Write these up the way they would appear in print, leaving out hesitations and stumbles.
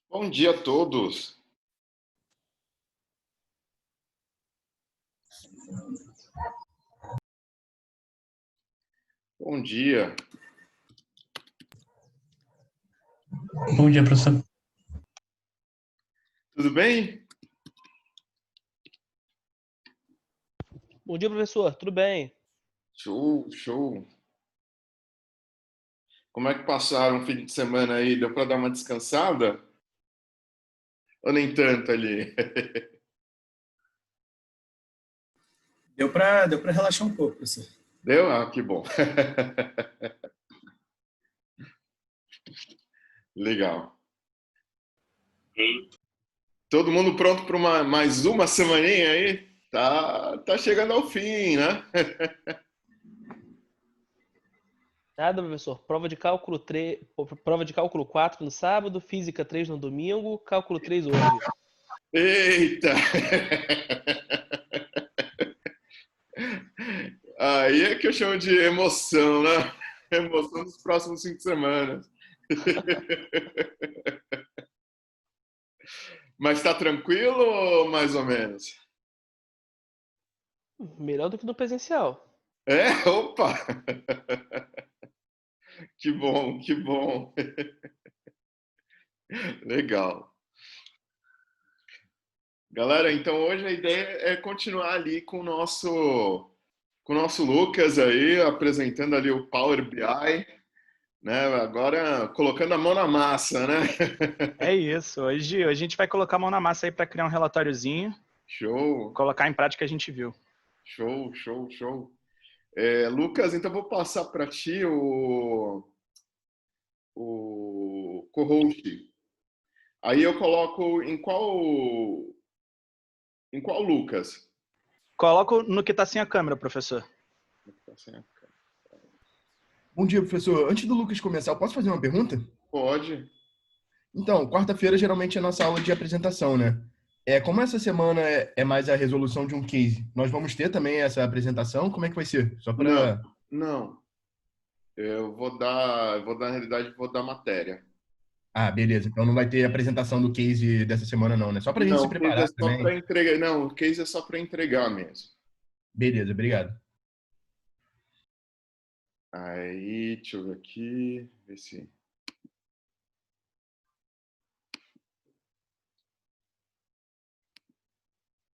Bom dia a todos. Bom dia. Bom dia, professor. Tudo bem? Bom dia, professor. Tudo bem? Show, show. Como é que passaram o fim de semana aí? Deu para dar uma descansada? Ou nem tanto ali? Deu para relaxar um pouco, professor. Deu? Ah, que bom. Legal. Todo mundo pronto para mais uma semaninha aí? Tá chegando ao fim, né? Nada, professor. Prova de cálculo 4 no sábado, física 3 no domingo, cálculo 3 hoje. Eita! Aí é que eu chamo de emoção, né? Emoção dos próximos 5 semanas. Mas tá tranquilo ou mais ou menos? Melhor do que no presencial. É? Opa! Que bom, que bom. Legal. Galera, então hoje a ideia é continuar ali com o nosso Lucas aí, apresentando ali o Power BI, né? Agora colocando a mão na massa, né? É isso. Hoje a gente vai colocar a mão na massa aí para criar um relatóriozinho, Show, colocar em prática o que a gente viu. show, show, show. Lucas, então vou passar para ti o co-host. Aí eu coloco em qual Lucas? Coloco no que está sem a câmera, professor. Bom dia, professor. Antes do Lucas começar, eu posso fazer uma pergunta? Pode. Então, quarta-feira geralmente é a nossa aula de apresentação, né? Como essa semana é mais a resolução de um case, nós vamos ter também essa apresentação? Como é que vai ser? Só Não, para... não. Na realidade, vou dar matéria. Ah, beleza. Então não vai ter apresentação do case dessa semana não, né? Só para a gente Não, se o case é preparar só para também. entregar. Não, o case é só para entregar mesmo. Beleza, obrigado. Aí, deixa eu ver aqui, ver se.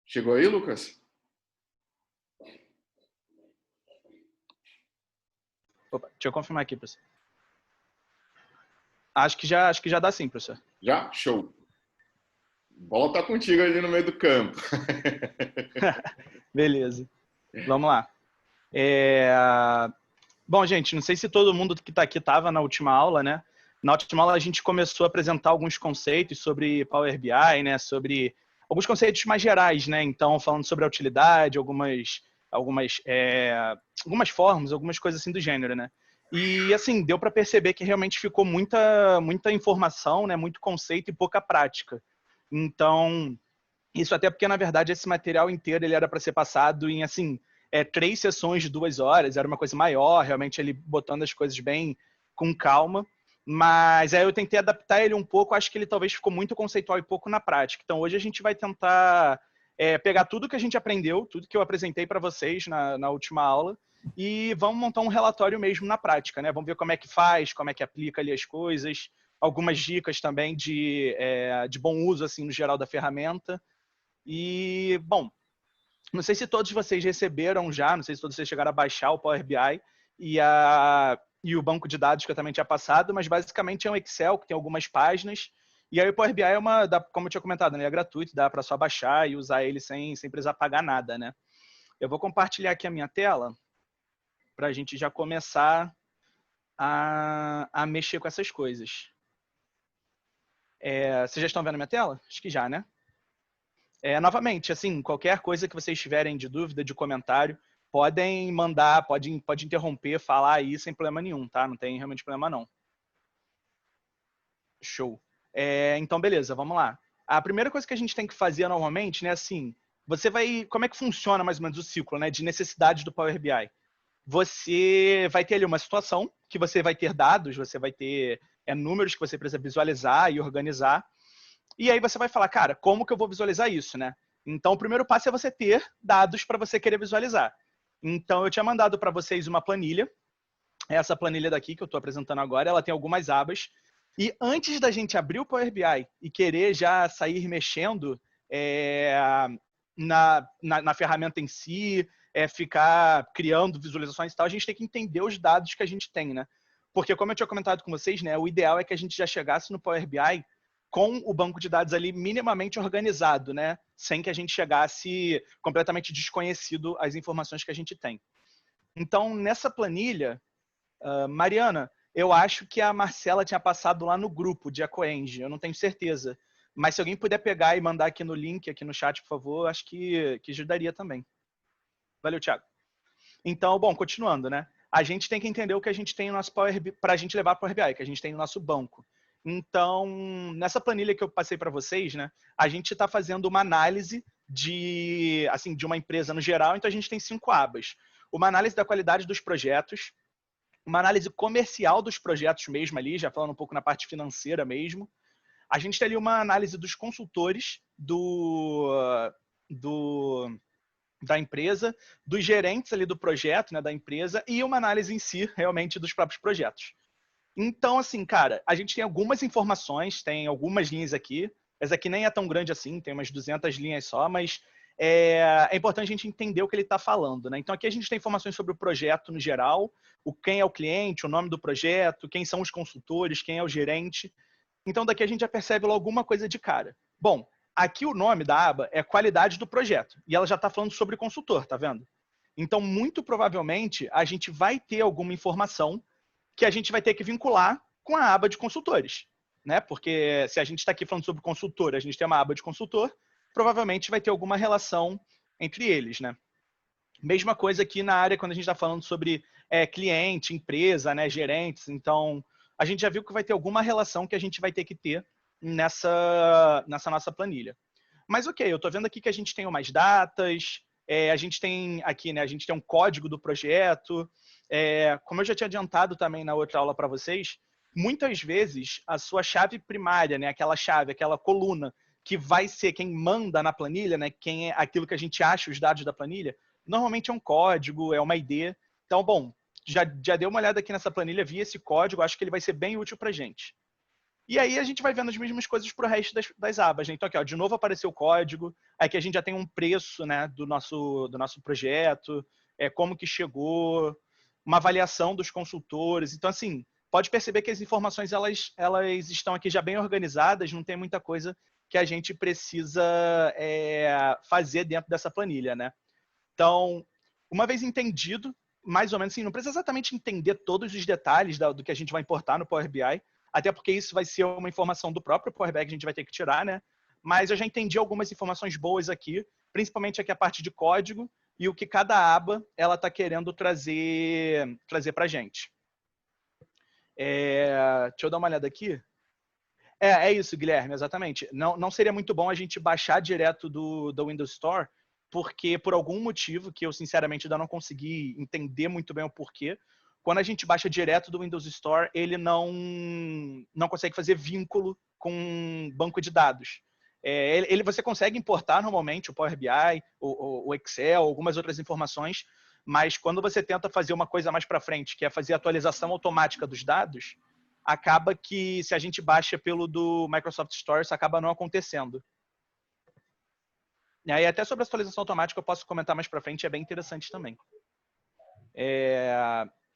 Chegou aí, Lucas? Opa, deixa eu confirmar aqui, professor. Acho que já dá sim, professor. Já? Show. Bola tá contigo ali no meio do campo. Beleza. Vamos lá. Bom, gente, não sei se todo mundo que está aqui estava na última aula, né? Na última aula a gente começou a apresentar alguns conceitos sobre Power BI, né? Sobre alguns conceitos mais gerais, né? Então, falando sobre a utilidade, algumas formas, algumas coisas assim do gênero, né? E, assim, deu para perceber que realmente ficou muita informação, né? Muito conceito e pouca prática. Então, isso até porque, na verdade, esse material inteiro ele era para ser passado em, assim, 3 sessões de 2 horas, era uma coisa maior, realmente ele botando as coisas bem com calma. Mas aí eu tentei adaptar ele um pouco, acho que ele talvez ficou muito conceitual e pouco na prática. Então hoje a gente vai tentar pegar tudo que a gente aprendeu, tudo que eu apresentei para vocês na última aula, e vamos montar um relatório mesmo na prática, né? Vamos ver como é que faz, como é que aplica ali as coisas, algumas dicas também de bom uso, assim, no geral da ferramenta. E, bom, não sei se todos vocês receberam já, não sei se todos vocês chegaram a baixar o Power BI e o banco de dados que eu também tinha passado, mas basicamente é um Excel que tem algumas páginas. E aí o Power BI como eu tinha comentado, né, é gratuito, dá para só baixar e usar ele sem precisar pagar nada, né? Eu vou compartilhar aqui a minha tela para a gente já começar a mexer com essas coisas. Vocês já estão vendo a minha tela? Acho que já, né? Novamente, assim, qualquer coisa que vocês tiverem de dúvida, de comentário, podem mandar, pode interromper, falar aí sem problema nenhum, tá? Não tem realmente problema não. Show. Então, beleza, vamos lá. A primeira coisa que a gente tem que fazer normalmente, né, assim, como é que funciona mais ou menos o ciclo, né, de necessidade do Power BI? Você vai ter ali uma situação que você vai ter dados, você vai ter números que você precisa visualizar e organizar. E aí você vai falar, cara, como que eu vou visualizar isso, né? Então, o primeiro passo é você ter dados para você querer visualizar. Então, eu tinha mandado para vocês uma planilha. Essa planilha daqui que eu estou apresentando agora, ela tem algumas abas. E antes da gente abrir o Power BI e querer já sair mexendo na ferramenta em si, ficar criando visualizações e tal, a gente tem que entender os dados que a gente tem, né? Porque, como eu tinha comentado com vocês, né, o ideal é que a gente já chegasse no Power BI com o banco de dados ali minimamente organizado, né? Sem que a gente chegasse completamente desconhecido as informações que a gente tem. Então, nessa planilha, Mariana, eu acho que a Marcela tinha passado lá no grupo de EcoEng, eu não tenho certeza. Mas se alguém puder pegar e mandar aqui no link, aqui no chat, por favor, acho que ajudaria também. Valeu, Thiago. Então, bom, continuando, né? A gente tem que entender o que a gente tem no nosso Power BI, para a gente levar para o Power BI, que a gente tem no nosso banco. Então, nessa planilha que eu passei para vocês, né, a gente está fazendo uma análise de uma empresa no geral, então a gente tem 5 abas. Uma análise da qualidade dos projetos, uma análise comercial dos projetos mesmo ali, já falando um pouco na parte financeira mesmo. A gente tem ali uma análise dos consultores da empresa, dos gerentes ali do projeto, né, da empresa, e uma análise em si, realmente, dos próprios projetos. Então, assim, cara, a gente tem algumas informações, tem algumas linhas aqui. Essa aqui nem é tão grande assim, tem umas 200 linhas só, mas é importante a gente entender o que ele está falando, né? Então, aqui a gente tem informações sobre o projeto no geral, quem é o cliente, o nome do projeto, quem são os consultores, quem é o gerente. Então, daqui a gente já percebe logo alguma coisa de cara. Bom, aqui o nome da aba é qualidade do projeto, e ela já está falando sobre consultor, tá vendo? Então, muito provavelmente, a gente vai ter alguma informação que a gente vai ter que vincular com a aba de consultores, né? Porque se a gente está aqui falando sobre consultor, a gente tem uma aba de consultor, provavelmente vai ter alguma relação entre eles, né? Mesma coisa aqui na área quando a gente está falando sobre cliente, empresa, né, gerentes. Então, a gente já viu que vai ter alguma relação que a gente vai ter que ter nessa nossa planilha. Mas ok, eu estou vendo aqui que a gente tem umas datas, a gente tem aqui, né, a gente tem um código do projeto. Como eu já tinha adiantado também na outra aula para vocês, muitas vezes a sua chave primária, né, aquela chave, aquela coluna que vai ser quem manda na planilha, né, quem é aquilo que a gente acha os dados da planilha, normalmente é um código, é uma ID. Então, bom, já dei uma olhada aqui nessa planilha, vi esse código, acho que ele vai ser bem útil para a gente. E aí a gente vai vendo as mesmas coisas para o resto das abas, né? Então aqui, ó, de novo apareceu o código, aqui a gente já tem um preço, né, do nosso projeto, como que chegou, uma avaliação dos consultores. Então, assim, pode perceber que as informações elas estão aqui já bem organizadas, não tem muita coisa que a gente precisa fazer dentro dessa planilha, né? Então, uma vez entendido, mais ou menos assim, não precisa exatamente entender todos os detalhes do que a gente vai importar no Power BI, até porque isso vai ser uma informação do próprio Power BI que a gente vai ter que tirar, né? Mas eu já entendi algumas informações boas aqui, principalmente aqui a parte de código e o que cada aba ela está querendo trazer para a gente. Deixa eu dar uma olhada aqui. É isso, Guilherme, exatamente. Não seria muito bom a gente baixar direto do Windows Store, porque por algum motivo, que eu sinceramente ainda não consegui entender muito bem o porquê, quando a gente baixa direto do Windows Store, ele não consegue fazer vínculo com banco de dados. Você consegue importar normalmente o Power BI, o Excel, algumas outras informações, mas quando você tenta fazer uma coisa mais para frente, que é fazer a atualização automática dos dados, acaba que se a gente baixa pelo do Microsoft Store, isso acaba não acontecendo. E aí até sobre a atualização automática eu posso comentar mais para frente, é bem interessante também.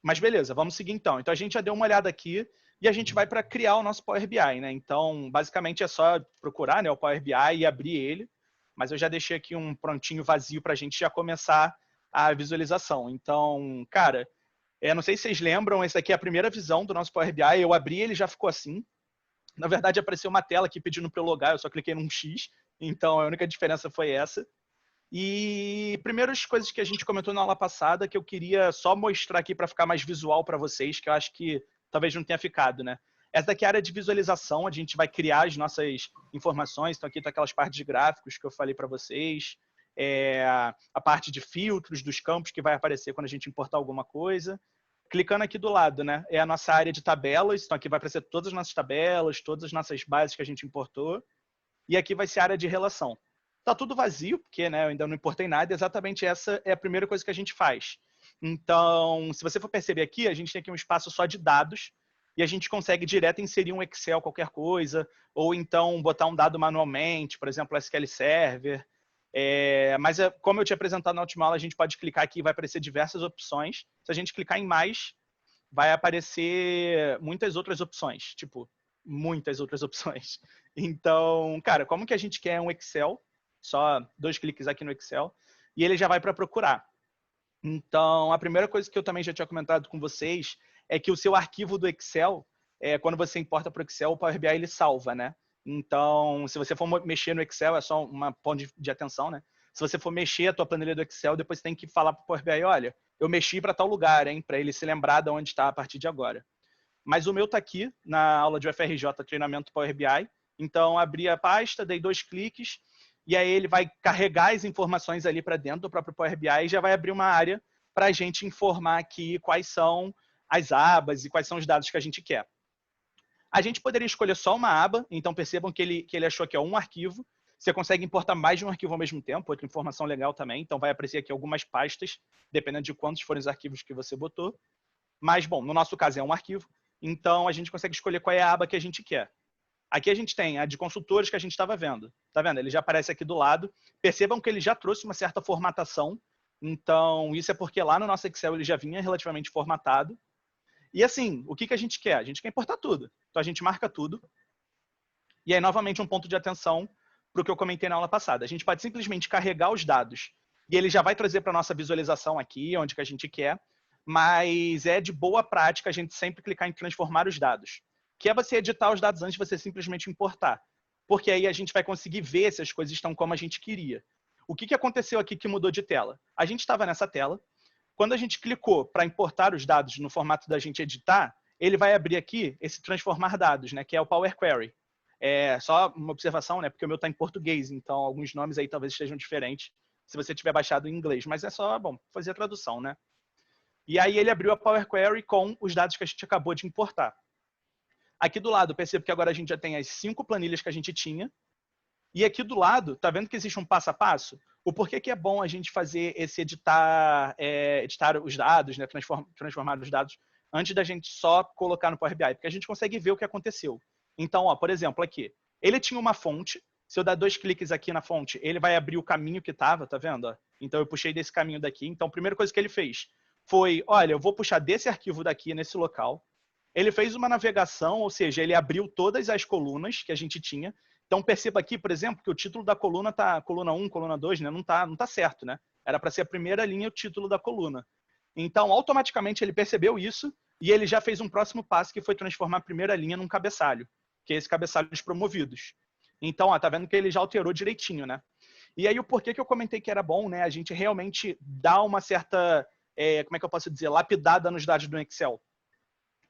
Mas beleza, vamos seguir então. Então a gente já deu uma olhada aqui e a gente vai para criar o nosso Power BI, né? Então, basicamente é só procurar, né, o Power BI e abrir ele. Mas eu já deixei aqui um prontinho vazio para a gente já começar a visualização. Então, cara, não sei se vocês lembram, essa aqui é a primeira visão do nosso Power BI. Eu abri ele já ficou assim. Na verdade, apareceu uma tela aqui pedindo para eu logar, eu só cliquei num X. Então, a única diferença foi essa. E primeiras coisas que a gente comentou na aula passada, que eu queria só mostrar aqui para ficar mais visual para vocês, que eu acho que talvez não tenha ficado, né? Essa daqui é a área de visualização, a gente vai criar as nossas informações. Então aqui estão aquelas partes de gráficos que eu falei para vocês, a parte de filtros dos campos que vai aparecer quando a gente importar alguma coisa. Clicando aqui do lado, né? É a nossa área de tabelas, então aqui vai aparecer todas as nossas tabelas, todas as nossas bases que a gente importou. e aqui vai ser a área de relação. Tá tudo vazio, porque né, eu ainda não importei nada, exatamente essa é a primeira coisa que a gente faz. Então, se você for perceber aqui, a gente tem aqui um espaço só de dados, e a gente consegue direto inserir um Excel, qualquer coisa, ou então botar um dado manualmente, por exemplo, SQL Server. Mas como eu tinha apresentado na última aula, a gente pode clicar aqui e vai aparecer diversas opções. Se a gente clicar em mais, vai aparecer muitas outras opções, tipo, muitas outras opções. Então, cara, como que a gente quer um Excel? Só 2 cliques aqui no Excel, e ele já vai para procurar. Então, a primeira coisa que eu também já tinha comentado com vocês é que o seu arquivo do Excel, quando você importa para o Excel, o Power BI ele salva, né? Então, se você for mexer no Excel, é só uma ponto de atenção, né? Se você for mexer a tua planilha do Excel, depois você tem que falar para o Power BI, olha, eu mexi para tal lugar, hein? Para ele se lembrar de onde está a partir de agora. Mas o meu está aqui, na aula de UFRJ, treinamento Power BI. Então, abri a pasta, dei 2 cliques, e aí ele vai carregar as informações ali para dentro do próprio Power BI e já vai abrir uma área para a gente informar aqui quais são as abas e quais são os dados que a gente quer. A gente poderia escolher só uma aba, então percebam que ele achou aqui um arquivo. Você consegue importar mais de um arquivo ao mesmo tempo, outra informação legal também, então vai aparecer aqui algumas pastas, dependendo de quantos forem os arquivos que você botou. Mas, bom, no nosso caso é um arquivo, então a gente consegue escolher qual é a aba que a gente quer. Aqui a gente tem a de consultores que a gente estava vendo. Tá vendo? Ele já aparece aqui do lado. Percebam que ele já trouxe uma certa formatação. Então, isso é porque lá no nosso Excel ele já vinha relativamente formatado. E assim, o que a gente quer? A gente quer importar tudo. Então, a gente marca tudo. E aí, novamente, um ponto de atenção para o que eu comentei na aula passada. A gente pode simplesmente carregar os dados e ele já vai trazer para a nossa visualização aqui, onde que a gente quer. Mas é de boa prática a gente sempre clicar em transformar os dados, que é você editar os dados antes de você simplesmente importar. Porque aí a gente vai conseguir ver se as coisas estão como a gente queria. O que aconteceu aqui que mudou de tela? A gente estava nessa tela. Quando a gente clicou para importar os dados no formato da gente editar, ele vai abrir aqui esse transformar dados, né, que é o Power Query. É só uma observação, né, porque o meu está em português, então alguns nomes aí talvez estejam diferentes se você tiver baixado em inglês. Mas é só, bom, fazer a tradução, né? E aí ele abriu a Power Query com os dados que a gente acabou de importar. Aqui do lado, percebo que agora a gente já tem as 5 planilhas que a gente tinha. E aqui do lado, tá vendo que existe um passo a passo? O porquê que é bom a gente fazer esse editar os dados, né, transformar os dados, antes da gente só colocar no Power BI, porque a gente consegue ver o que aconteceu. Então, ó, por exemplo, aqui, ele tinha uma fonte, se eu dar 2 cliques aqui na fonte, ele vai abrir o caminho que estava, tá vendo? Então, eu puxei desse caminho daqui. Então, a primeira coisa que ele fez foi, olha, eu vou puxar desse arquivo daqui, nesse local. Ele fez uma navegação, ou seja, ele abriu todas as colunas que a gente tinha. Então, perceba aqui, por exemplo, que o título da coluna tá coluna 1, coluna 2, né? Não tá certo, né? Era para ser a primeira linha o título da coluna. Então, automaticamente, ele percebeu isso e ele já fez um próximo passo, que foi transformar a primeira linha num cabeçalho, que é esse cabeçalho dos promovidos. Então, ó, tá vendo que ele já alterou direitinho, né? E aí, o porquê que eu comentei que era bom, né? A gente realmente dá uma certa, como é que eu posso dizer, lapidada nos dados do Excel.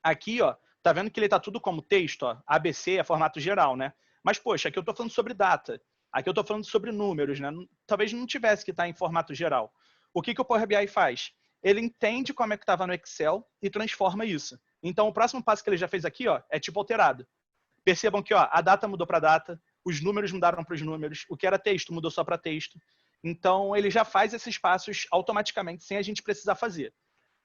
Aqui, ó, tá vendo que ele tá tudo como texto, ó, ABC é formato geral, né? Mas, poxa, aqui eu tô falando sobre data, aqui eu tô falando sobre números, né? Talvez não tivesse que estar em formato geral. O que o Power BI faz? Ele entende como é que estava no Excel e transforma isso. Então, o próximo passo que ele já fez aqui, ó, é tipo alterado. Percebam que, ó, a data mudou para data, os números mudaram para os números, o que era texto mudou só para texto. Então, ele já faz esses passos automaticamente, sem a gente precisar fazer.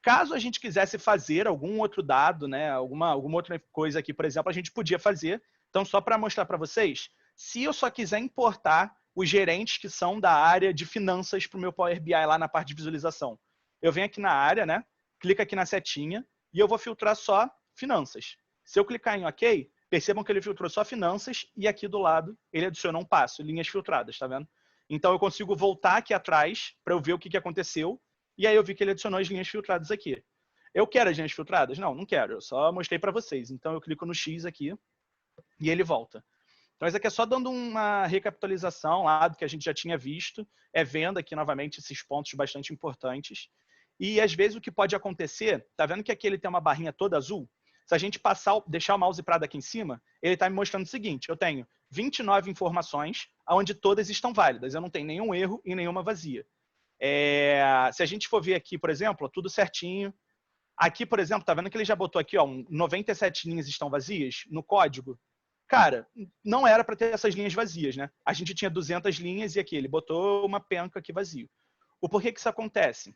Caso a gente quisesse fazer algum outro dado, né, alguma outra coisa aqui, por exemplo, a gente podia fazer. Então, só para mostrar para vocês, se eu só quiser importar os gerentes que são da área de finanças para o meu Power BI lá na parte de visualização, eu venho aqui na área, né, clico aqui na setinha e eu vou filtrar só finanças. Se eu clicar em OK, percebam que ele filtrou só finanças e aqui do lado ele adicionou um passo, linhas filtradas, tá vendo? Então, eu consigo voltar aqui atrás para eu ver o que aconteceu. E aí eu vi que ele adicionou as linhas filtradas aqui. Eu quero as linhas filtradas? Não, não quero. Eu só mostrei para vocês. Então eu clico no X aqui e ele volta. Então isso aqui é só dando uma recapitalização lá do que a gente já tinha visto. Vendo aqui novamente esses pontos bastante importantes. E às vezes o que pode acontecer, tá vendo que aqui ele tem uma barrinha toda azul? Se a gente deixar o mouse parado aqui em cima, ele está me mostrando o seguinte, eu tenho 29 informações, onde todas estão válidas. Eu não tenho nenhum erro e nenhuma vazia. Se a gente for ver aqui, por exemplo, tudo certinho. Aqui, por exemplo, tá vendo que ele já botou aqui, ó, 97 linhas estão vazias no código? Cara, não era para ter essas linhas vazias, né? A gente tinha 200 linhas e aqui ele botou uma penca aqui vazio. O porquê que isso acontece?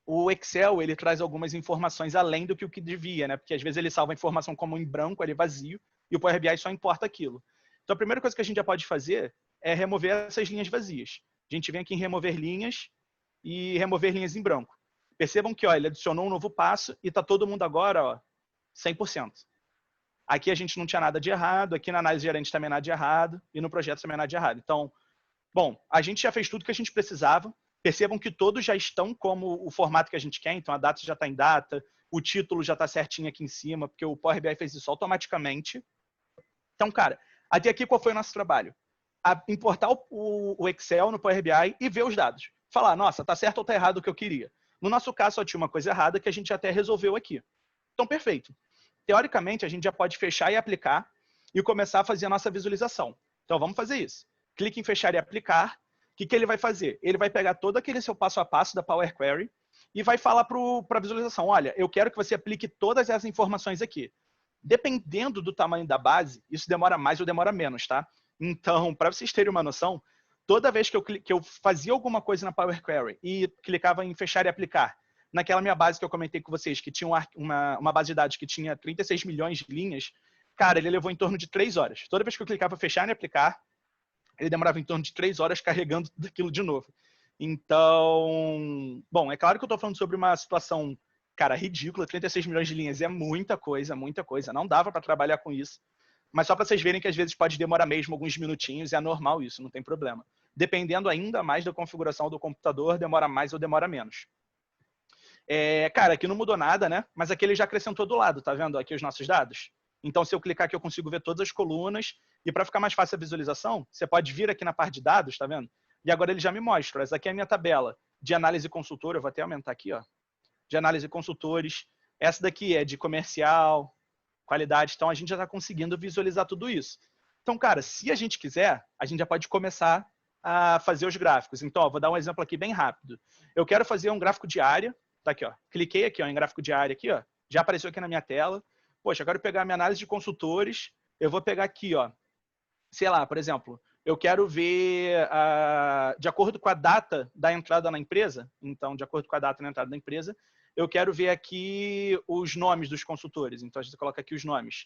O Excel, ele traz algumas informações além do que o que devia, né? Porque às vezes ele salva a informação como em branco, ali vazio, e o Power BI só importa aquilo. Então a primeira coisa que a gente já pode fazer é remover essas linhas vazias. A gente vem aqui em remover linhas e remover linhas em branco. Percebam que, ó, ele adicionou um novo passo e está todo mundo agora, ó, 100%. Aqui a gente não tinha nada de errado, aqui na análise gerente também nada de errado, e no projeto também nada de errado. Então, bom, a gente já fez tudo que a gente precisava. Percebam que todos já estão como o formato que a gente quer, então a data já está em data, o título já está certinho aqui em cima, porque o Power BI fez isso automaticamente. Então, cara, até aqui qual foi o nosso trabalho? Importar o Excel no Power BI e ver os dados. Falar, nossa, tá certo ou tá errado o que eu queria. No nosso caso, só tinha uma coisa errada que a gente até resolveu aqui. Então, perfeito. Teoricamente, a gente já pode fechar e aplicar e começar a fazer a nossa visualização. Então, vamos fazer isso. Clique em fechar e aplicar. O que ele vai fazer? Ele vai pegar todo aquele seu passo a passo da Power Query e vai falar para a visualização, olha, eu quero que você aplique todas essas informações aqui. Dependendo do tamanho da base, isso demora mais ou demora menos, tá? Então, para vocês terem uma noção, toda vez que eu fazia alguma coisa na Power Query e clicava em fechar e aplicar, naquela minha base que eu comentei com vocês, que tinha uma base de dados que tinha 36 milhões de linhas, cara, ele levou em torno de 3 horas. Toda vez que eu clicava em fechar e aplicar, ele demorava em torno de 3 horas carregando daquilo de novo. Então, bom, é claro que eu estou falando sobre uma situação, cara, ridícula. 36 milhões de linhas é muita coisa, muita coisa. Não dava para trabalhar com isso. Mas só para vocês verem que às vezes pode demorar mesmo alguns minutinhos, é normal isso, não tem problema. Dependendo ainda mais da configuração do computador, demora mais ou demora menos. Cara, aqui não mudou nada, né? Mas aqui ele já acrescentou do lado, tá vendo aqui os nossos dados? Então, se eu clicar aqui, eu consigo ver todas as colunas. E para ficar mais fácil a visualização, você pode vir aqui na parte de dados, tá vendo? E agora ele já me mostra. Essa aqui é a minha tabela de análise consultora. Eu vou até aumentar aqui, ó. De análise consultores. Essa daqui é de comercial, qualidade. Então, a gente já está conseguindo visualizar tudo isso. Então, cara, se a gente quiser, a gente já pode começar a fazer os gráficos. Então, ó, vou dar um exemplo aqui bem rápido. Eu quero fazer um gráfico de área. Tá aqui, ó. Cliquei aqui, ó, em gráfico de área aqui, ó. Já apareceu aqui na minha tela. Poxa, eu quero pegar a minha análise de consultores. Eu vou pegar aqui, ó. Sei lá, por exemplo, eu quero ver, de acordo com a data da entrada na empresa, então, de acordo com a data da entrada da empresa, eu quero ver aqui os nomes dos consultores. Então, a gente coloca aqui os nomes.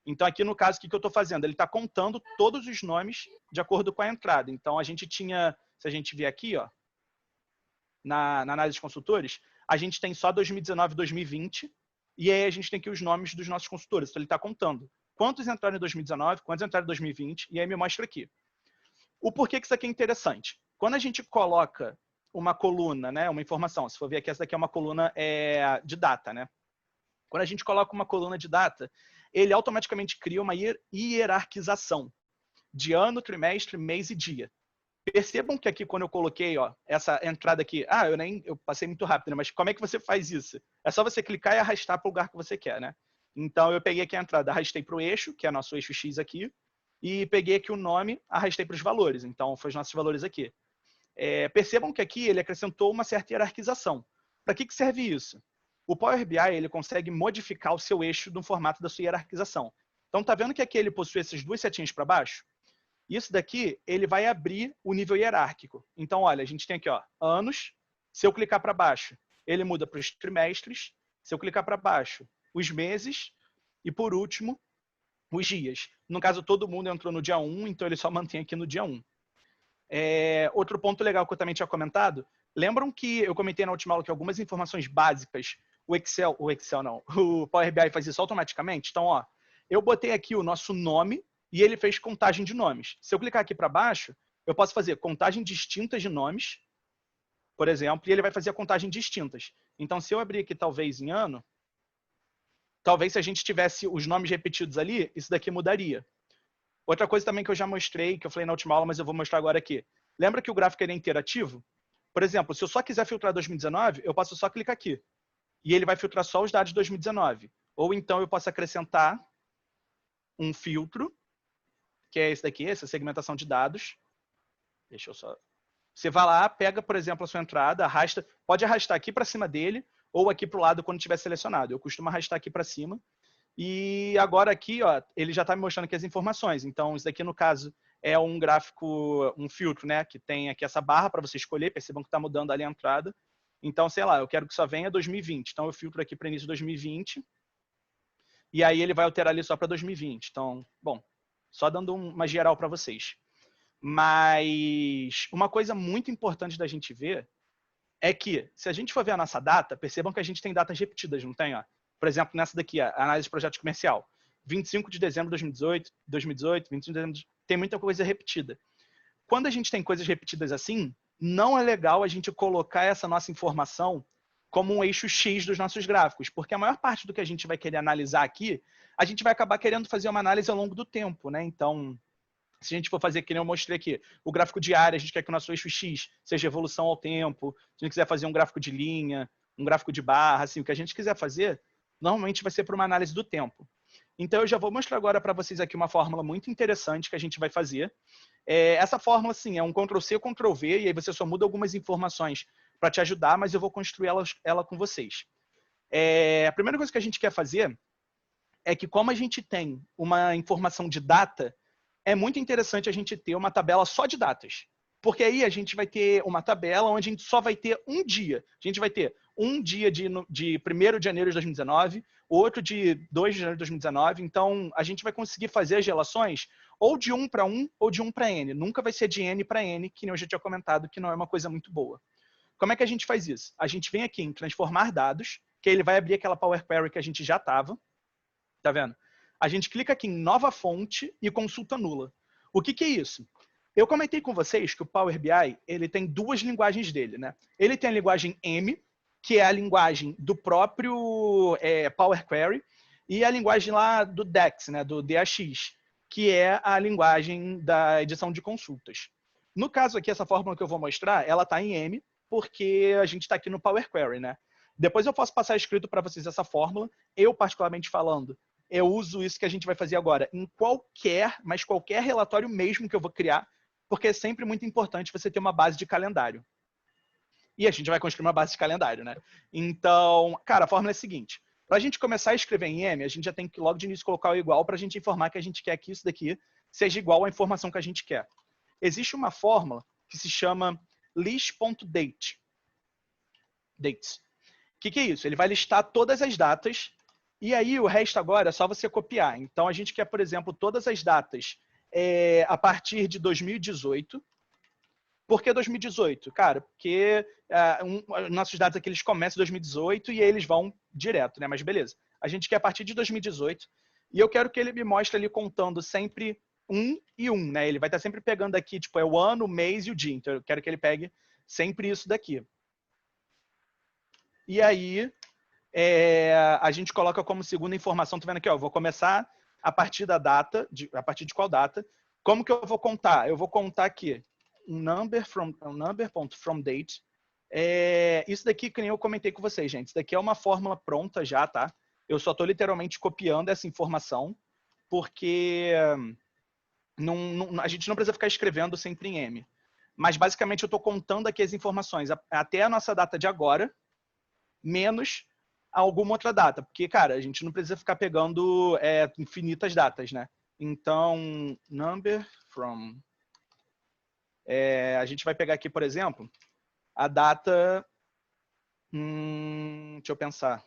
Então, aqui no caso, o que eu estou fazendo? Ele está contando todos os nomes de acordo com a entrada. Então, a gente tinha, se a gente ver aqui, ó, na análise de consultores, a gente tem só 2019 e 2020, e aí a gente tem aqui os nomes dos nossos consultores. Então, ele está contando quantos entraram em 2019, quantos entraram em 2020, e aí me mostra aqui. O porquê que isso aqui é interessante? Quando a gente coloca uma coluna, né, uma informação, se for ver aqui, essa daqui é uma coluna de data, né? Quando a gente coloca uma coluna de data, ele automaticamente cria uma hierarquização de ano, trimestre, mês e dia. Percebam que aqui, quando eu coloquei, ó, essa entrada aqui, eu passei muito rápido, né? Mas como é que você faz isso? É só você clicar e arrastar para o lugar que você quer, né? Então, eu peguei aqui a entrada, arrastei para o eixo, que é nosso eixo X aqui, e peguei aqui o nome, arrastei para os valores. Então, foi os nossos valores aqui. Percebam que aqui ele acrescentou uma certa hierarquização. Para que serve isso? O Power BI ele consegue modificar o seu eixo no formato da sua hierarquização. Então, tá vendo que aqui ele possui essas duas setinhas para baixo? Isso daqui, ele vai abrir o nível hierárquico. Então, olha, a gente tem aqui, ó, anos. Se eu clicar para baixo, ele muda para os trimestres. Se eu clicar para baixo, os meses. E, por último, os dias. No caso, todo mundo entrou no dia 1, então ele só mantém aqui no dia 1. Outro ponto legal que eu também tinha comentado, lembram que eu comentei na última aula que algumas informações básicas, o Power BI faz isso automaticamente? Então, ó, eu botei aqui o nosso nome e ele fez contagem de nomes. Se eu clicar aqui para baixo, eu posso fazer contagem distinta de nomes, por exemplo, e ele vai fazer a contagem distintas. Então, se eu abrir aqui, talvez, em ano, talvez se a gente tivesse os nomes repetidos ali, isso daqui mudaria. Outra coisa também que eu já mostrei, que eu falei na última aula, mas eu vou mostrar agora aqui. Lembra que o gráfico é interativo? Por exemplo, se eu só quiser filtrar 2019, eu posso só clicar aqui. E ele vai filtrar só os dados de 2019. Ou então eu posso acrescentar um filtro, que é esse daqui, essa segmentação de dados. Deixa eu só... Você vai lá, pega, por exemplo, a sua entrada, arrasta, pode arrastar aqui para cima dele ou aqui para o lado quando estiver selecionado. Eu costumo arrastar aqui para cima. E agora aqui, ó, ele já está me mostrando aqui as informações. Então, isso daqui, no caso, é um gráfico, um filtro, né? Que tem aqui essa barra para você escolher. Percebam que está mudando ali a entrada. Então, sei lá, eu quero que só venha 2020. Então, eu filtro aqui para início de 2020. E aí ele vai alterar ali só para 2020. Então, bom, só dando uma geral para vocês. Mas uma coisa muito importante da gente ver é que, se a gente for ver a nossa data, percebam que a gente tem datas repetidas, não tem? Ó? Por exemplo, nessa daqui, a análise de projeto comercial. 25 de dezembro de 2018, 25 de dezembro, tem muita coisa repetida. Quando a gente tem coisas repetidas assim, não é legal a gente colocar essa nossa informação como um eixo X dos nossos gráficos, porque a maior parte do que a gente vai querer analisar aqui, a gente vai acabar querendo fazer uma análise ao longo do tempo, né? Então, se a gente for fazer, que nem eu mostrei aqui, o gráfico diário, a gente quer que o nosso eixo X seja evolução ao tempo. Se a gente quiser fazer um gráfico de linha, um gráfico de barra, assim, o que a gente quiser fazer, normalmente vai ser para uma análise do tempo. Então, eu já vou mostrar agora para vocês aqui uma fórmula muito interessante que a gente vai fazer. Essa fórmula, assim, é um Ctrl+C, Ctrl+V, e aí você só muda algumas informações para te ajudar, mas eu vou construir ela com vocês. A primeira coisa que a gente quer fazer é que, como a gente tem uma informação de data, é muito interessante a gente ter uma tabela só de datas. Porque aí a gente vai ter uma tabela onde a gente só vai ter um dia. A gente vai ter um dia de 1º de janeiro de 2019, outro de 2 de janeiro de 2019. Então, a gente vai conseguir fazer as relações ou de 1 para 1 ou de 1 para N. Nunca vai ser de N para N, que nem eu já tinha comentado, que não é uma coisa muito boa. Como é que a gente faz isso? A gente vem aqui em transformar dados, que ele vai abrir aquela Power Query que a gente já estava. Tá vendo? A gente clica aqui em nova fonte e consulta nula. O que é isso? Eu comentei com vocês que o Power BI ele tem duas linguagens dele, né? Ele tem a linguagem M, que é a linguagem do próprio Power Query, e a linguagem lá do DAX, né? Do DAX, que é a linguagem da edição de consultas. No caso aqui, essa fórmula que eu vou mostrar, ela está em M, porque a gente está aqui no Power Query, né? Depois eu posso passar escrito para vocês essa fórmula. Eu, particularmente falando, eu uso isso que a gente vai fazer agora em qualquer relatório mesmo que eu vou criar, porque é sempre muito importante você ter uma base de calendário. E a gente vai construir uma base de calendário, né? Então, cara, a fórmula é a seguinte. Para a gente começar a escrever em M, a gente já tem que logo de início colocar o igual para a gente informar que a gente quer que isso daqui seja igual à informação que a gente quer. Existe uma fórmula que se chama list.date. Dates. O que é isso? Ele vai listar todas as datas e aí o resto agora é só você copiar. Então, a gente quer, por exemplo, todas as datas a partir de 2018. Por que 2018? Cara, porque nossos dados aqui eles começam em 2018 e aí eles vão direto, né? Mas beleza. A gente quer a partir de 2018 e eu quero que ele me mostre ali contando sempre 1 e 1, né? Ele vai estar sempre pegando aqui, tipo, o ano, o mês e o dia. Então, eu quero que ele pegue sempre isso daqui. E aí, a gente coloca como segunda informação, tá vendo aqui, ó, eu vou começar a partir da data, a partir de qual data. Como que eu vou contar? Eu vou contar aqui um number.fromDate. Isso daqui, que nem eu comentei com vocês, gente, isso daqui é uma fórmula pronta já, tá? Eu só estou literalmente copiando essa informação, porque a gente não precisa ficar escrevendo sempre em M. Mas, basicamente, eu estou contando aqui as informações até a nossa data de agora, menos alguma outra data. Porque, cara, a gente não precisa ficar pegando infinitas datas, né? Então, number from... a gente vai pegar aqui, por exemplo, a data... deixa eu pensar.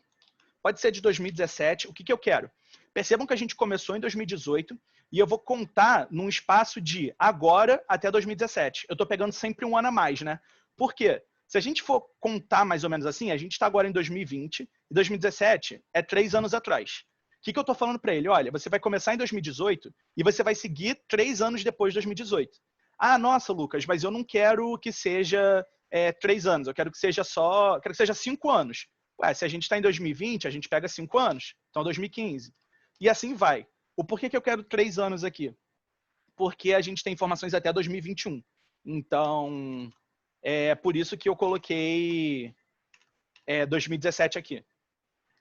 Pode ser de 2017. O que eu quero? Percebam que a gente começou em 2018 e eu vou contar num espaço de agora até 2017. Eu estou pegando sempre um ano a mais, né? Por quê? Se a gente for contar mais ou menos assim, a gente está agora em 2020 e 2017 é 3 anos atrás. O que eu estou falando para ele? Olha, você vai começar em 2018 e você vai seguir 3 anos depois de 2018. Ah, nossa, Lucas, mas eu não quero que seja 3 anos, eu quero que seja 5 anos. Ué, se a gente está em 2020, a gente pega 5 anos, então 2015. E assim vai. O porquê que eu quero 3 anos aqui? Porque a gente tem informações até 2021. Então, é por isso que eu coloquei 2017 aqui.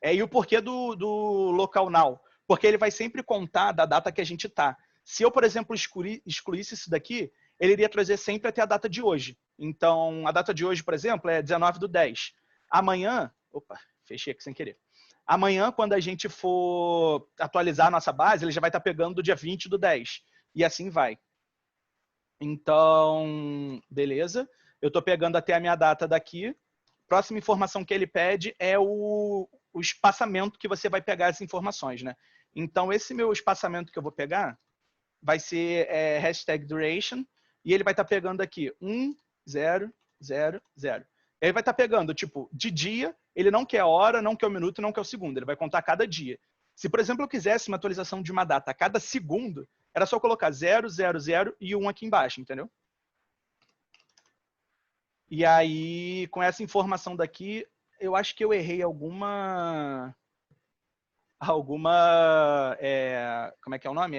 E o porquê do local now? Porque ele vai sempre contar da data que a gente está. Se eu, por exemplo, excluísse isso daqui, ele iria trazer sempre até a data de hoje. Então, a data de hoje, por exemplo, é 19/10. Amanhã... Opa, fechei aqui sem querer. Amanhã, quando a gente for atualizar a nossa base, ele já vai estar pegando do dia 20/10. E assim vai. Então, beleza. Eu estou pegando até a minha data daqui. Próxima informação que ele pede é o espaçamento que você vai pegar as informações, né? Então, esse meu espaçamento que eu vou pegar vai ser #duration, e ele vai estar pegando aqui 1, 0, 0, 0. Ele vai estar pegando, tipo, de dia, ele não quer a hora, não quer o minuto, não quer o segundo. Ele vai contar cada dia. Se, por exemplo, eu quisesse uma atualização de uma data a cada segundo, era só colocar 0, 0, 0 e 1 aqui embaixo, entendeu? E aí, com essa informação daqui, eu acho que eu errei alguma... como é que é o nome?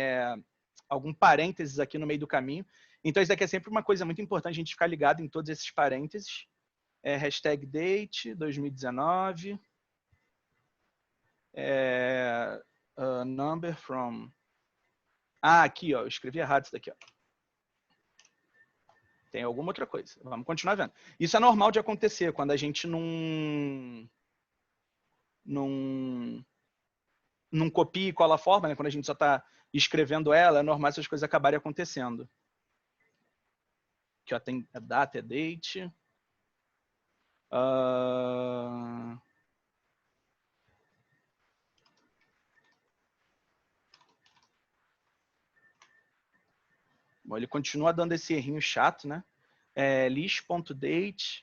Algum parênteses aqui no meio do caminho. Então, isso daqui é sempre uma coisa muito importante a gente ficar ligado em todos esses parênteses. #date 2019. Number from... aqui, ó. Eu escrevi errado isso daqui, ó. Tem alguma outra coisa. Vamos continuar vendo. Isso é normal de acontecer quando a gente não copia e cola a forma, né? Quando a gente só está escrevendo ela, é normal essas coisas acabarem acontecendo. Aqui, ó, tem a data, date. Bom, ele continua dando esse errinho chato, né? List.date,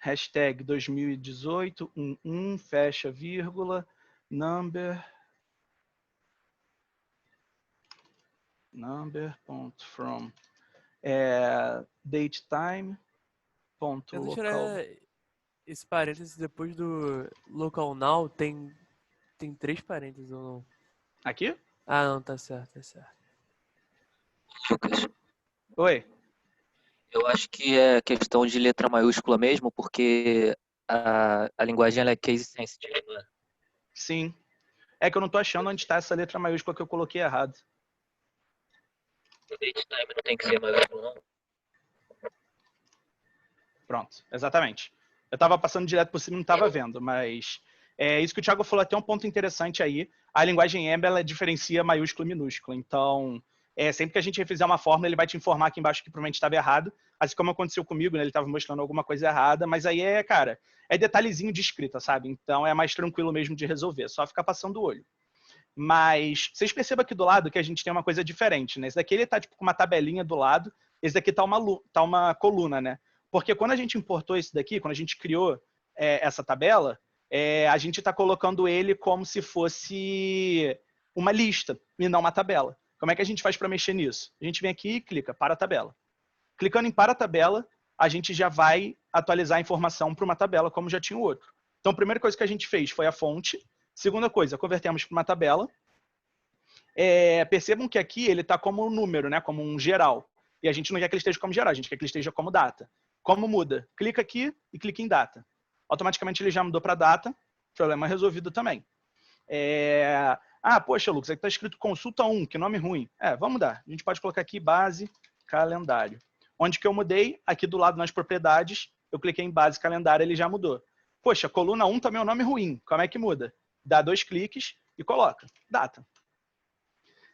#2018, 11, fecha, vírgula, number.from, datetime, ponto Tenta local. tirar esse parênteses depois do local now, tem 3 parênteses ou não? Aqui? Ah, não, tá certo, tá certo. Lucas, Oi. eu acho que é questão de letra maiúscula mesmo, porque a linguagem ela é case sensitive, não é? Sim. É que eu não tô achando onde está essa letra maiúscula que eu coloquei errado. O date time não tem que ser maiúsculo, não? Pronto, exatamente. Eu estava passando direto por cima e não estava vendo, mas isso que o Thiago falou até um ponto interessante aí. A linguagem Ember, ela diferencia maiúsculo e minúsculo. Então, sempre que a gente refizer uma fórmula, ele vai te informar aqui embaixo que provavelmente estava errado. Assim como aconteceu comigo, né? Ele estava mostrando alguma coisa errada, mas aí cara, é detalhezinho de escrita, sabe? Então é mais tranquilo mesmo de resolver, só ficar passando o olho. Mas vocês percebam aqui do lado que a gente tem uma coisa diferente, né? Esse daqui ele tá tipo com uma tabelinha do lado, esse daqui tá uma coluna, né? Porque quando a gente importou esse daqui, quando a gente criou essa tabela, a gente está colocando ele como se fosse uma lista e não uma tabela. Como é que a gente faz para mexer nisso? A gente vem aqui e clica para a tabela. Clicando em para a tabela, a gente já vai atualizar a informação para uma tabela, como já tinha o outro. Então, a primeira coisa que a gente fez foi a fonte. Segunda coisa, convertemos para uma tabela. Percebam que aqui ele está como um número, né? Como um geral. E a gente não quer que ele esteja como geral, a gente quer que ele esteja como data. Como muda? Clica aqui e clica em data. Automaticamente ele já mudou para data. Problema resolvido também. Poxa, Lucas, aqui está escrito consulta 1, que nome ruim. Vamos mudar. A gente pode colocar aqui base calendário. Onde que eu mudei? Aqui do lado nas propriedades, eu cliquei em base calendário, ele já mudou. Poxa, coluna 1 também é um nome ruim. Como é que muda? Dá 2 cliques e coloca data.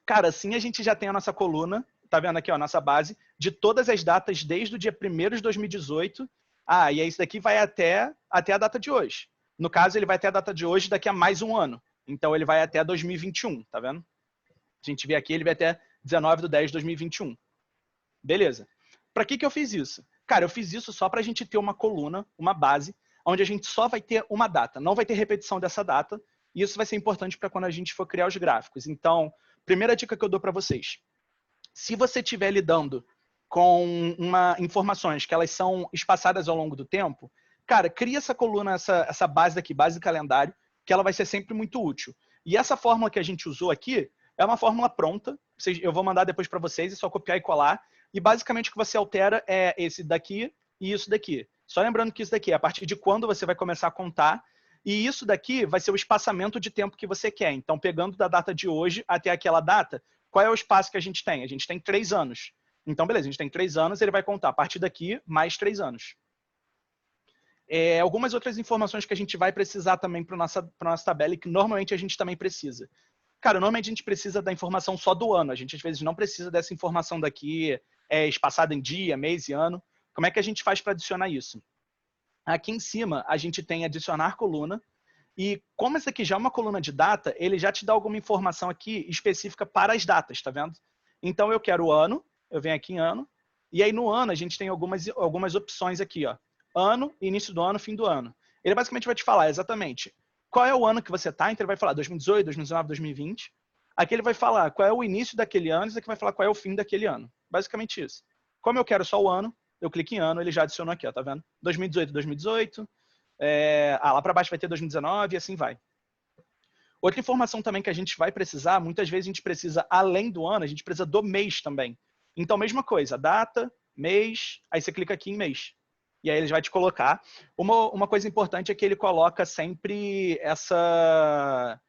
Cara, assim a gente já tem a nossa coluna, tá vendo aqui, ó, a nossa base, de todas as datas desde o dia 1º de 2018. E aí isso daqui vai até a data de hoje. No caso, ele vai até a data de hoje daqui a mais um ano. Então, ele vai até 2021, tá vendo? A gente vê aqui, ele vai até 19/10/2021. Beleza. Para que eu fiz isso? Cara, eu fiz isso só para a gente ter uma coluna, uma base, onde a gente só vai ter uma data. Não vai ter repetição dessa data. E isso vai ser importante para quando a gente for criar os gráficos. Então, primeira dica que eu dou para vocês. Se você estiver lidando com informações que elas são espaçadas ao longo do tempo, cara, cria essa coluna, essa base daqui, base calendário, que ela vai ser sempre muito útil. E essa fórmula que a gente usou aqui é uma fórmula pronta. Eu vou mandar depois para vocês, é só copiar e colar. E basicamente o que você altera é esse daqui e isso daqui. Só lembrando que isso daqui é a partir de quando você vai começar a contar. E isso daqui vai ser o espaçamento de tempo que você quer. Então, pegando da data de hoje até aquela data, qual é o espaço que a gente tem? A gente tem 3 anos. Então, beleza, a gente tem 3 anos, ele vai contar a partir daqui mais 3 anos. Algumas outras informações que a gente vai precisar também para nossa tabela e que normalmente a gente também precisa. Cara, normalmente a gente precisa da informação só do ano. A gente, às vezes, não precisa dessa informação daqui espaçada em dia, mês e ano. Como é que a gente faz para adicionar isso? Aqui em cima, a gente tem adicionar coluna. E como essa aqui já é uma coluna de data, ele já te dá alguma informação aqui específica para as datas, tá vendo? Então, eu quero o ano, eu venho aqui em ano. E aí, no ano, a gente tem algumas opções aqui, ó. Ano, início do ano, fim do ano. Ele basicamente vai te falar exatamente qual é o ano que você está, então ele vai falar 2018, 2019, 2020. Aqui ele vai falar qual é o início daquele ano, e aqui vai falar qual é o fim daquele ano. Basicamente isso. Como eu quero só o ano, eu clico em ano, ele já adicionou aqui, ó, tá vendo? 2018, 2018. Lá para baixo vai ter 2019 e assim vai. Outra informação também que a gente vai precisar, muitas vezes a gente precisa, além do ano, a gente precisa do mês também. Então, mesma coisa, data, mês, aí você clica aqui em mês. E aí ele vai te colocar. Uma coisa importante é que ele coloca sempre essa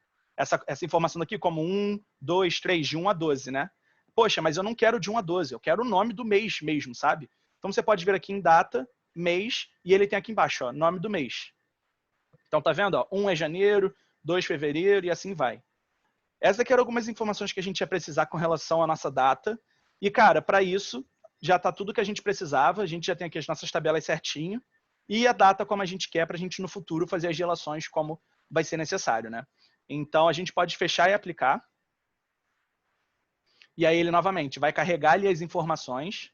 informação aqui como 1, 2, 3, de 1 a 12, né? Poxa, mas eu não quero de 1 a 12, eu quero o nome do mês mesmo, sabe? Então você pode vir aqui em data, mês, e ele tem aqui embaixo, ó, nome do mês. Então tá vendo? Ó, 1 é janeiro, 2 fevereiro e assim vai. Essas aqui eram algumas informações que a gente ia precisar com relação à nossa data. E, cara, para isso, já está tudo que a gente precisava, a gente já tem aqui as nossas tabelas certinho, e a data como a gente quer para a gente no futuro fazer as relações como vai ser necessário, né? Então, a gente pode fechar e aplicar. E aí ele, novamente, vai carregar ali as informações.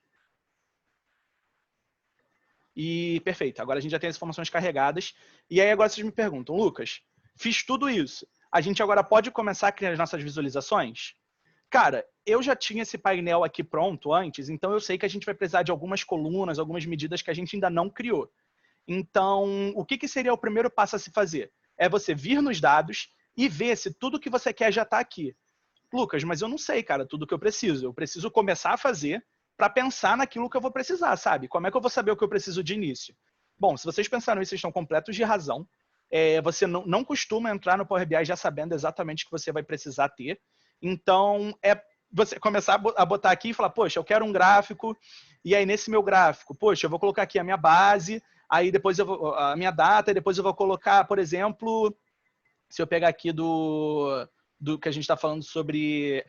E perfeito, agora a gente já tem as informações carregadas. E aí agora vocês me perguntam, Lucas, fiz tudo isso, a gente agora pode começar a criar as nossas visualizações? Cara, eu já tinha esse painel aqui pronto antes, então eu sei que a gente vai precisar de algumas colunas, algumas medidas que a gente ainda não criou. Então, o que seria o primeiro passo a se fazer? É você vir nos dados e ver se tudo que você quer já está aqui. Lucas, mas eu não sei, cara, tudo que eu preciso. Eu preciso começar a fazer para pensar naquilo que eu vou precisar, sabe? Como é que eu vou saber o que eu preciso de início? Bom, se vocês pensaram isso, vocês estão completos de razão. Você não costuma entrar no Power BI já sabendo exatamente o que você vai precisar ter. Então, você começar a botar aqui e falar, poxa, eu quero um gráfico, e aí nesse meu gráfico, poxa, eu vou colocar aqui a minha base, aí depois a minha data, e depois eu vou colocar, por exemplo, se eu pegar aqui do que a gente está falando sobre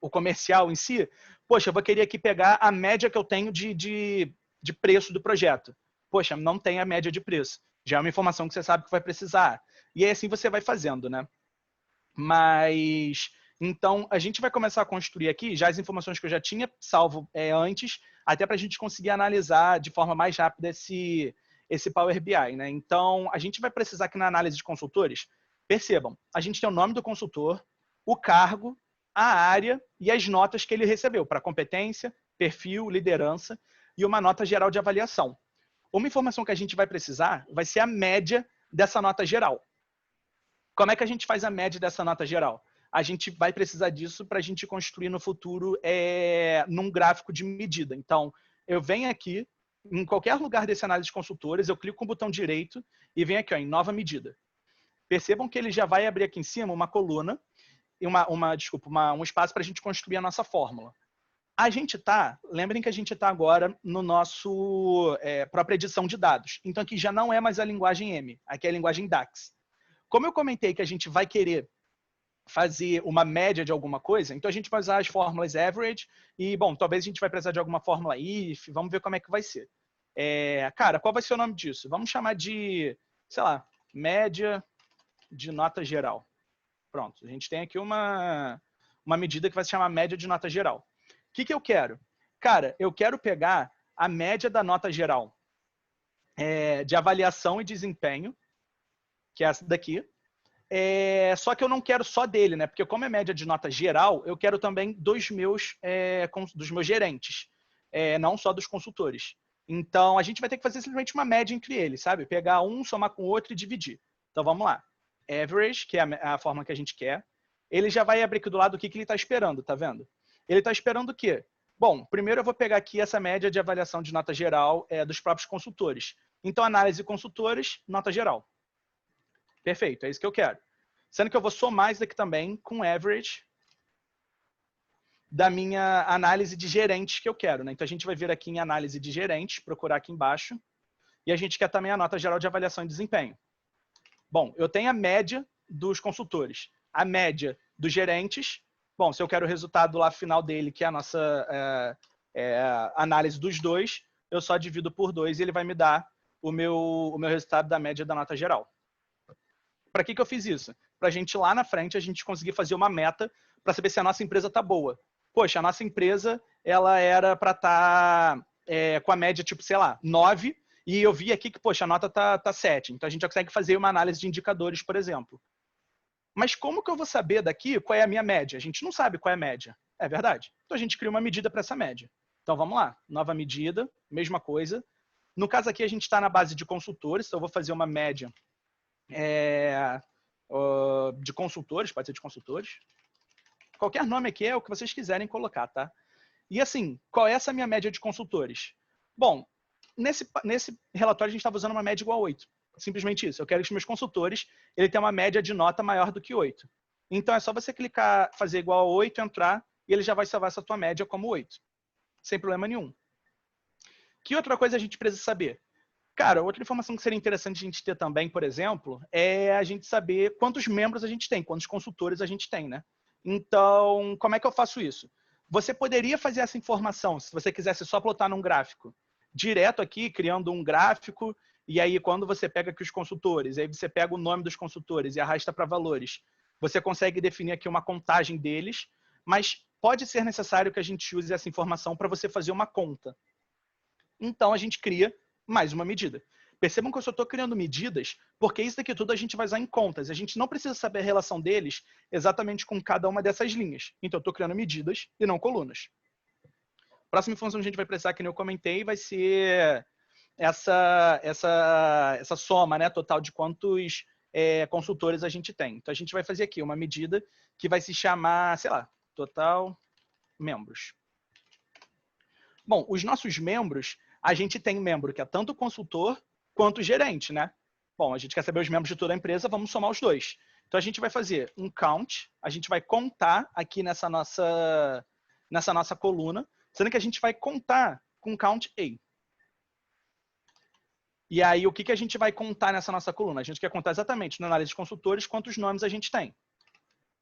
o comercial em si, poxa, eu vou querer aqui pegar a média que eu tenho de preço do projeto. Poxa, não tem a média de preço. Já é uma informação que você sabe que vai precisar. E aí assim você vai fazendo, né? Mas, então, a gente vai começar a construir aqui já as informações que eu já tinha salvo antes, até para a gente conseguir analisar de forma mais rápida esse Power BI, né? Então, a gente vai precisar aqui na análise de consultores, percebam, a gente tem o nome do consultor, o cargo, a área e as notas que ele recebeu para competência, perfil, liderança e uma nota geral de avaliação. Uma informação que a gente vai precisar vai ser a média dessa nota geral. Como é que a gente faz a média dessa nota geral? A gente vai precisar disso para a gente construir no futuro num gráfico de medida. Então, eu venho aqui, em qualquer lugar desse análise de consultores, eu clico com o botão direito e venho aqui ó, em nova medida. Percebam que ele já vai abrir aqui em cima uma coluna, e um espaço para a gente construir a nossa fórmula. Lembrem que a gente está agora no nosso própria edição de dados. Então, aqui já não é mais a linguagem M, aqui é a linguagem DAX. Como eu comentei que a gente vai querer fazer uma média de alguma coisa, então a gente vai usar as fórmulas average e, bom, talvez a gente vai precisar de alguma fórmula if, vamos ver como é que vai ser. Cara, qual vai ser o nome disso? Vamos chamar de, sei lá, média de nota geral. Pronto, a gente tem aqui uma medida que vai se chamar média de nota geral. O que eu quero? Cara, eu quero pegar a média da nota geral de avaliação e desempenho, que é essa daqui. Só que eu não quero só dele, né? Porque como é média de nota geral, eu quero também dos meus gerentes, não só dos consultores. Então, a gente vai ter que fazer simplesmente uma média entre eles, sabe? Pegar um, somar com o outro e dividir. Então, vamos lá. Average, que é a forma que a gente quer. Ele já vai abrir aqui do lado o que ele está esperando, tá vendo? Ele está esperando o quê? Bom, primeiro eu vou pegar aqui essa média de avaliação de nota geral dos próprios consultores. Então, análise de consultores, nota geral. Perfeito, é isso que eu quero. Sendo que eu vou somar isso aqui também com average da minha análise de gerentes que eu quero, né? Então, a gente vai vir aqui em análise de gerentes, procurar aqui embaixo. e a gente quer também a nota geral de avaliação e desempenho. Bom, eu tenho a média dos consultores, a média dos gerentes. Bom, se eu quero o resultado lá final dele, que é a nossa análise dos dois, eu só divido por 2 e ele vai me dar o meu resultado da média da nota geral. Para que eu fiz isso? Para a gente lá na frente, a gente conseguir fazer uma meta para saber se a nossa empresa está boa. Poxa, a nossa empresa, ela era para estar com a média, tipo, sei lá, 9, e eu vi aqui que, poxa, a nota tá 7. Então, a gente já consegue fazer uma análise de indicadores, por exemplo. Mas como que eu vou saber daqui qual é a minha média? A gente não sabe qual é a média. É verdade? Então, a gente cria uma medida para essa média. Então, vamos lá. Nova medida, mesma coisa. No caso aqui, a gente está na base de consultores, então eu vou fazer uma média de consultores, pode ser de consultores. Qualquer nome aqui é o que vocês quiserem colocar, tá? E assim, qual é essa minha média de consultores? Bom, nesse relatório a gente estava usando uma média igual a 8. Simplesmente isso. Eu quero que os meus consultores ele tenham uma média de nota maior do que 8. Então é só você clicar, fazer igual a 8, entrar, e ele já vai salvar essa tua média como 8. Sem problema nenhum. Que outra coisa a gente precisa saber? Cara, outra informação que seria interessante a gente ter também, por exemplo, é a gente saber quantos membros a gente tem, quantos consultores a gente tem, né? Então, como é que eu faço isso? Você poderia fazer essa informação, se você quisesse só plotar num gráfico, direto aqui, criando um gráfico, e aí quando você pega aqui os consultores, aí você pega o nome dos consultores e arrasta para valores, você consegue definir aqui uma contagem deles, mas pode ser necessário que a gente use essa informação para você fazer uma conta. Então, a gente cria mais uma medida. Percebam que eu só estou criando medidas, porque isso daqui tudo a gente vai usar em contas. A gente não precisa saber a relação deles exatamente com cada uma dessas linhas. Então, eu estou criando medidas e não colunas. A próxima informação que a gente vai precisar, que eu comentei, vai ser essa soma, né, total de quantos consultores a gente tem. Então, a gente vai fazer aqui uma medida que vai se chamar, sei lá, total membros. Bom, os nossos membros, a gente tem membro que é tanto consultor quanto gerente, né? Bom, a gente quer saber os membros de toda a empresa, vamos somar os dois. Então, a gente vai fazer um count, a gente vai contar aqui nessa nossa coluna, sendo que a gente vai contar com count A. E aí, o que a gente vai contar nessa nossa coluna? A gente quer contar exatamente na análise de consultores quantos nomes a gente tem.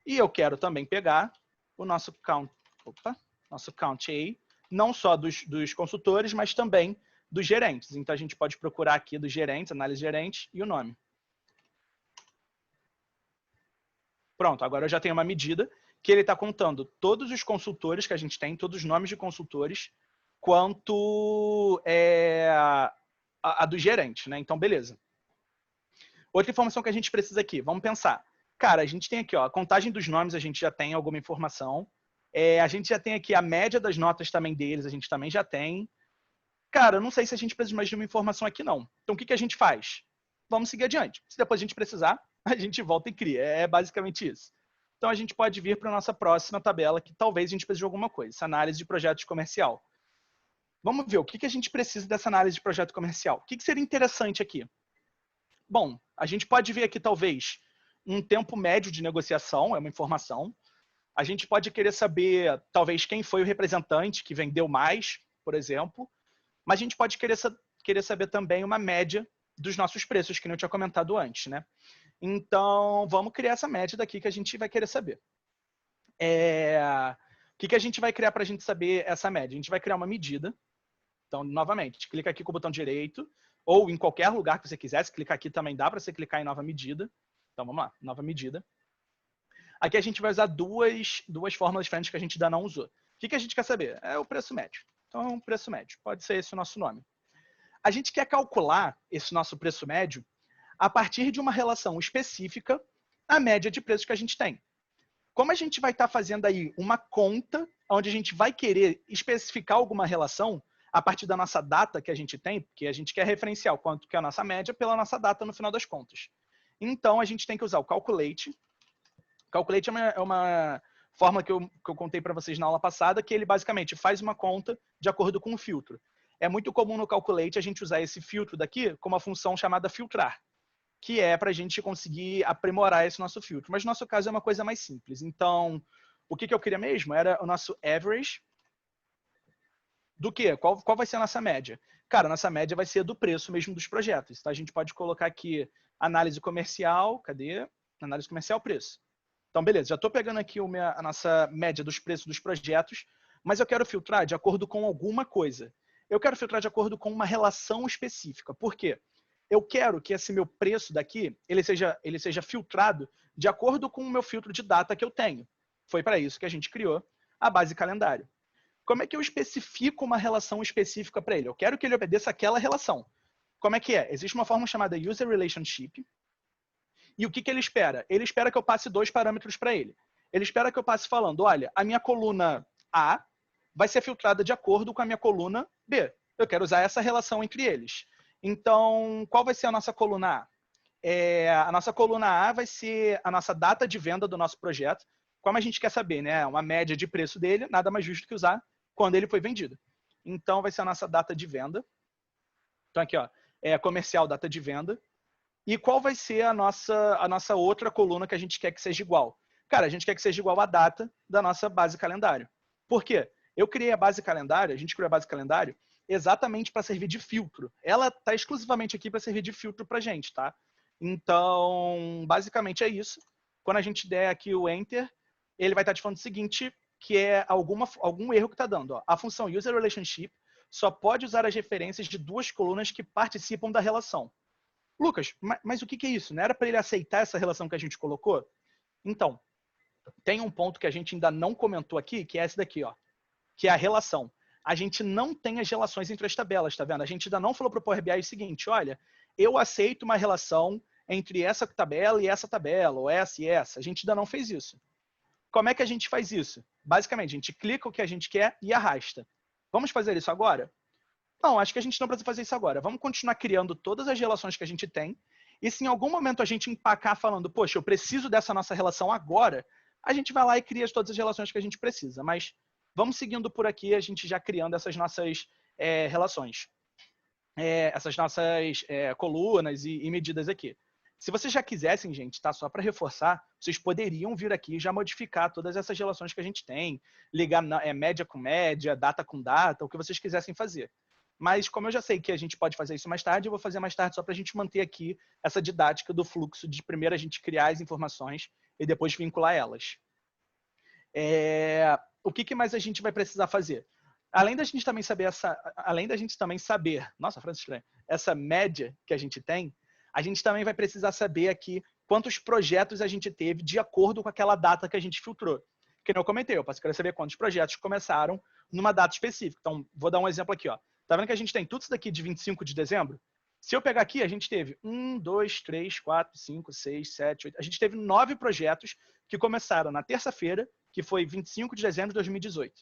E eu quero também pegar o nosso count A, não só dos consultores, mas também dos gerentes. Então, a gente pode procurar aqui dos gerentes, análise de gerentes e o nome. Pronto, agora eu já tenho uma medida que ele está contando todos os consultores que a gente tem, todos os nomes de consultores, quanto a do gerente, né? Então, beleza. Outra informação que a gente precisa aqui, vamos pensar. Cara, a gente tem aqui, ó, a contagem dos nomes, a gente já tem alguma informação. A gente já tem aqui a média das notas também deles, a gente também já tem. Cara, eu não sei se a gente precisa de mais de uma informação aqui, não. Então, o que a gente faz? Vamos seguir adiante. Se depois a gente precisar, a gente volta e cria. É basicamente isso. Então, a gente pode vir para a nossa próxima tabela, que talvez a gente precise de alguma coisa. Essa análise de projeto comercial. Vamos ver o que a gente precisa dessa análise de projeto comercial. O que seria interessante aqui? Bom, a gente pode ver aqui, talvez, um tempo médio de negociação, é uma informação. A gente pode querer saber, talvez, quem foi o representante que vendeu mais, por exemplo. Mas a gente pode querer saber também uma média dos nossos preços, que eu tinha comentado antes, né? Então, vamos criar essa média daqui que a gente vai querer saber. O que a gente vai criar para a gente saber essa média? A gente vai criar uma medida. Então, novamente, clica aqui com o botão direito, ou em qualquer lugar que você quiser. Se clicar aqui também dá para você clicar em nova medida. Então, vamos lá, nova medida. Aqui a gente vai usar duas fórmulas diferentes que a gente ainda não usou. O que a gente quer saber? É o preço médio. Então, preço médio. Pode ser esse o nosso nome. A gente quer calcular esse nosso preço médio a partir de uma relação específica à média de preços que a gente tem. Como a gente vai estar fazendo aí uma conta onde a gente vai querer especificar alguma relação a partir da nossa data que a gente tem, porque a gente quer referenciar o quanto que é a nossa média pela nossa data no final das contas. Então, a gente tem que usar o calculate. Calculate é uma forma que eu contei para vocês na aula passada, que ele basicamente faz uma conta de acordo com o filtro. É muito comum no Calculate a gente usar esse filtro daqui como uma função chamada filtrar, que é para a gente conseguir aprimorar esse nosso filtro. Mas no nosso caso é uma coisa mais simples. Então, o que eu queria mesmo era o nosso average Do quê? Qual vai ser a nossa média? Cara, a nossa média vai ser do preço mesmo dos projetos. Então, a gente pode colocar aqui análise comercial, cadê? Análise comercial, preço. Então, beleza, já estou pegando aqui a nossa média dos preços dos projetos, mas eu quero filtrar de acordo com alguma coisa. Eu quero filtrar de acordo com uma relação específica. Por quê? Eu quero que esse meu preço daqui, ele seja filtrado de acordo com o meu filtro de data que eu tenho. Foi para isso que a gente criou a base calendário. Como é que eu especifico uma relação específica para ele? Eu quero que ele obedeça aquela relação. Como é que é? Existe uma forma chamada User Relationship. E o que ele espera? Ele espera que eu passe 2 parâmetros para ele. Ele espera que eu passe falando, olha, a minha coluna A vai ser filtrada de acordo com a minha coluna B. Eu quero usar essa relação entre eles. Então, qual vai ser a nossa coluna A? A nossa coluna A vai ser a nossa data de venda do nosso projeto. Como a gente quer saber, né? Uma média de preço dele, nada mais justo que usar quando ele foi vendido. Então, vai ser a nossa data de venda. Então, aqui, ó, comercial, data de venda. E qual vai ser a nossa outra coluna que a gente quer que seja igual? Cara, a gente quer que seja igual à data da nossa base calendário. Por quê? Eu criei a base calendário, a gente criou a base calendário exatamente para servir de filtro. Ela está exclusivamente aqui para servir de filtro para a gente, tá? Então, basicamente é isso. Quando a gente der aqui o Enter, ele vai estar te falando o seguinte, que é algum erro que está dando. Ó. A função User Relationship só pode usar as referências de 2 colunas que participam da relação. Lucas, mas o que é isso? Não era para ele aceitar essa relação que a gente colocou? Então, tem um ponto que a gente ainda não comentou aqui, que é esse daqui, ó, que é a relação. A gente não tem as relações entre as tabelas, tá vendo? A gente ainda não falou para o Power BI o seguinte, olha, eu aceito uma relação entre essa tabela, ou essa e essa. A gente ainda não fez isso. Como é que a gente faz isso? Basicamente, a gente clica o que a gente quer e arrasta. Vamos fazer isso agora? Não, acho que a gente não precisa fazer isso agora. Vamos continuar criando todas as relações que a gente tem. E se em algum momento a gente empacar falando, poxa, eu preciso dessa nossa relação agora, a gente vai lá e cria todas as relações que a gente precisa. Mas vamos seguindo por aqui, a gente já criando essas nossas relações. Essas nossas colunas e medidas aqui. Se vocês já quisessem, gente, tá? Só para reforçar, vocês poderiam vir aqui e já modificar todas essas relações que a gente tem, ligar média com média, data com data, o que vocês quisessem fazer. Mas como eu já sei que a gente pode fazer isso mais tarde, eu vou fazer mais tarde só para a gente manter aqui essa didática do fluxo de primeiro a gente criar as informações e depois vincular elas. O que mais a gente vai precisar fazer? Além da gente também saber, nossa, frase estranha, essa média que a gente tem, a gente também vai precisar saber aqui quantos projetos a gente teve de acordo com aquela data que a gente filtrou. Que nem eu comentei, eu quero saber quantos projetos começaram numa data específica. Então, vou dar um exemplo aqui, ó. Tá vendo que a gente tem tudo isso daqui de 25 de dezembro? Se eu pegar aqui, a gente teve 1, 2, 3, 4, 5, 6, 7, 8. A gente teve 9 projetos que começaram na terça-feira, que foi 25 de dezembro de 2018.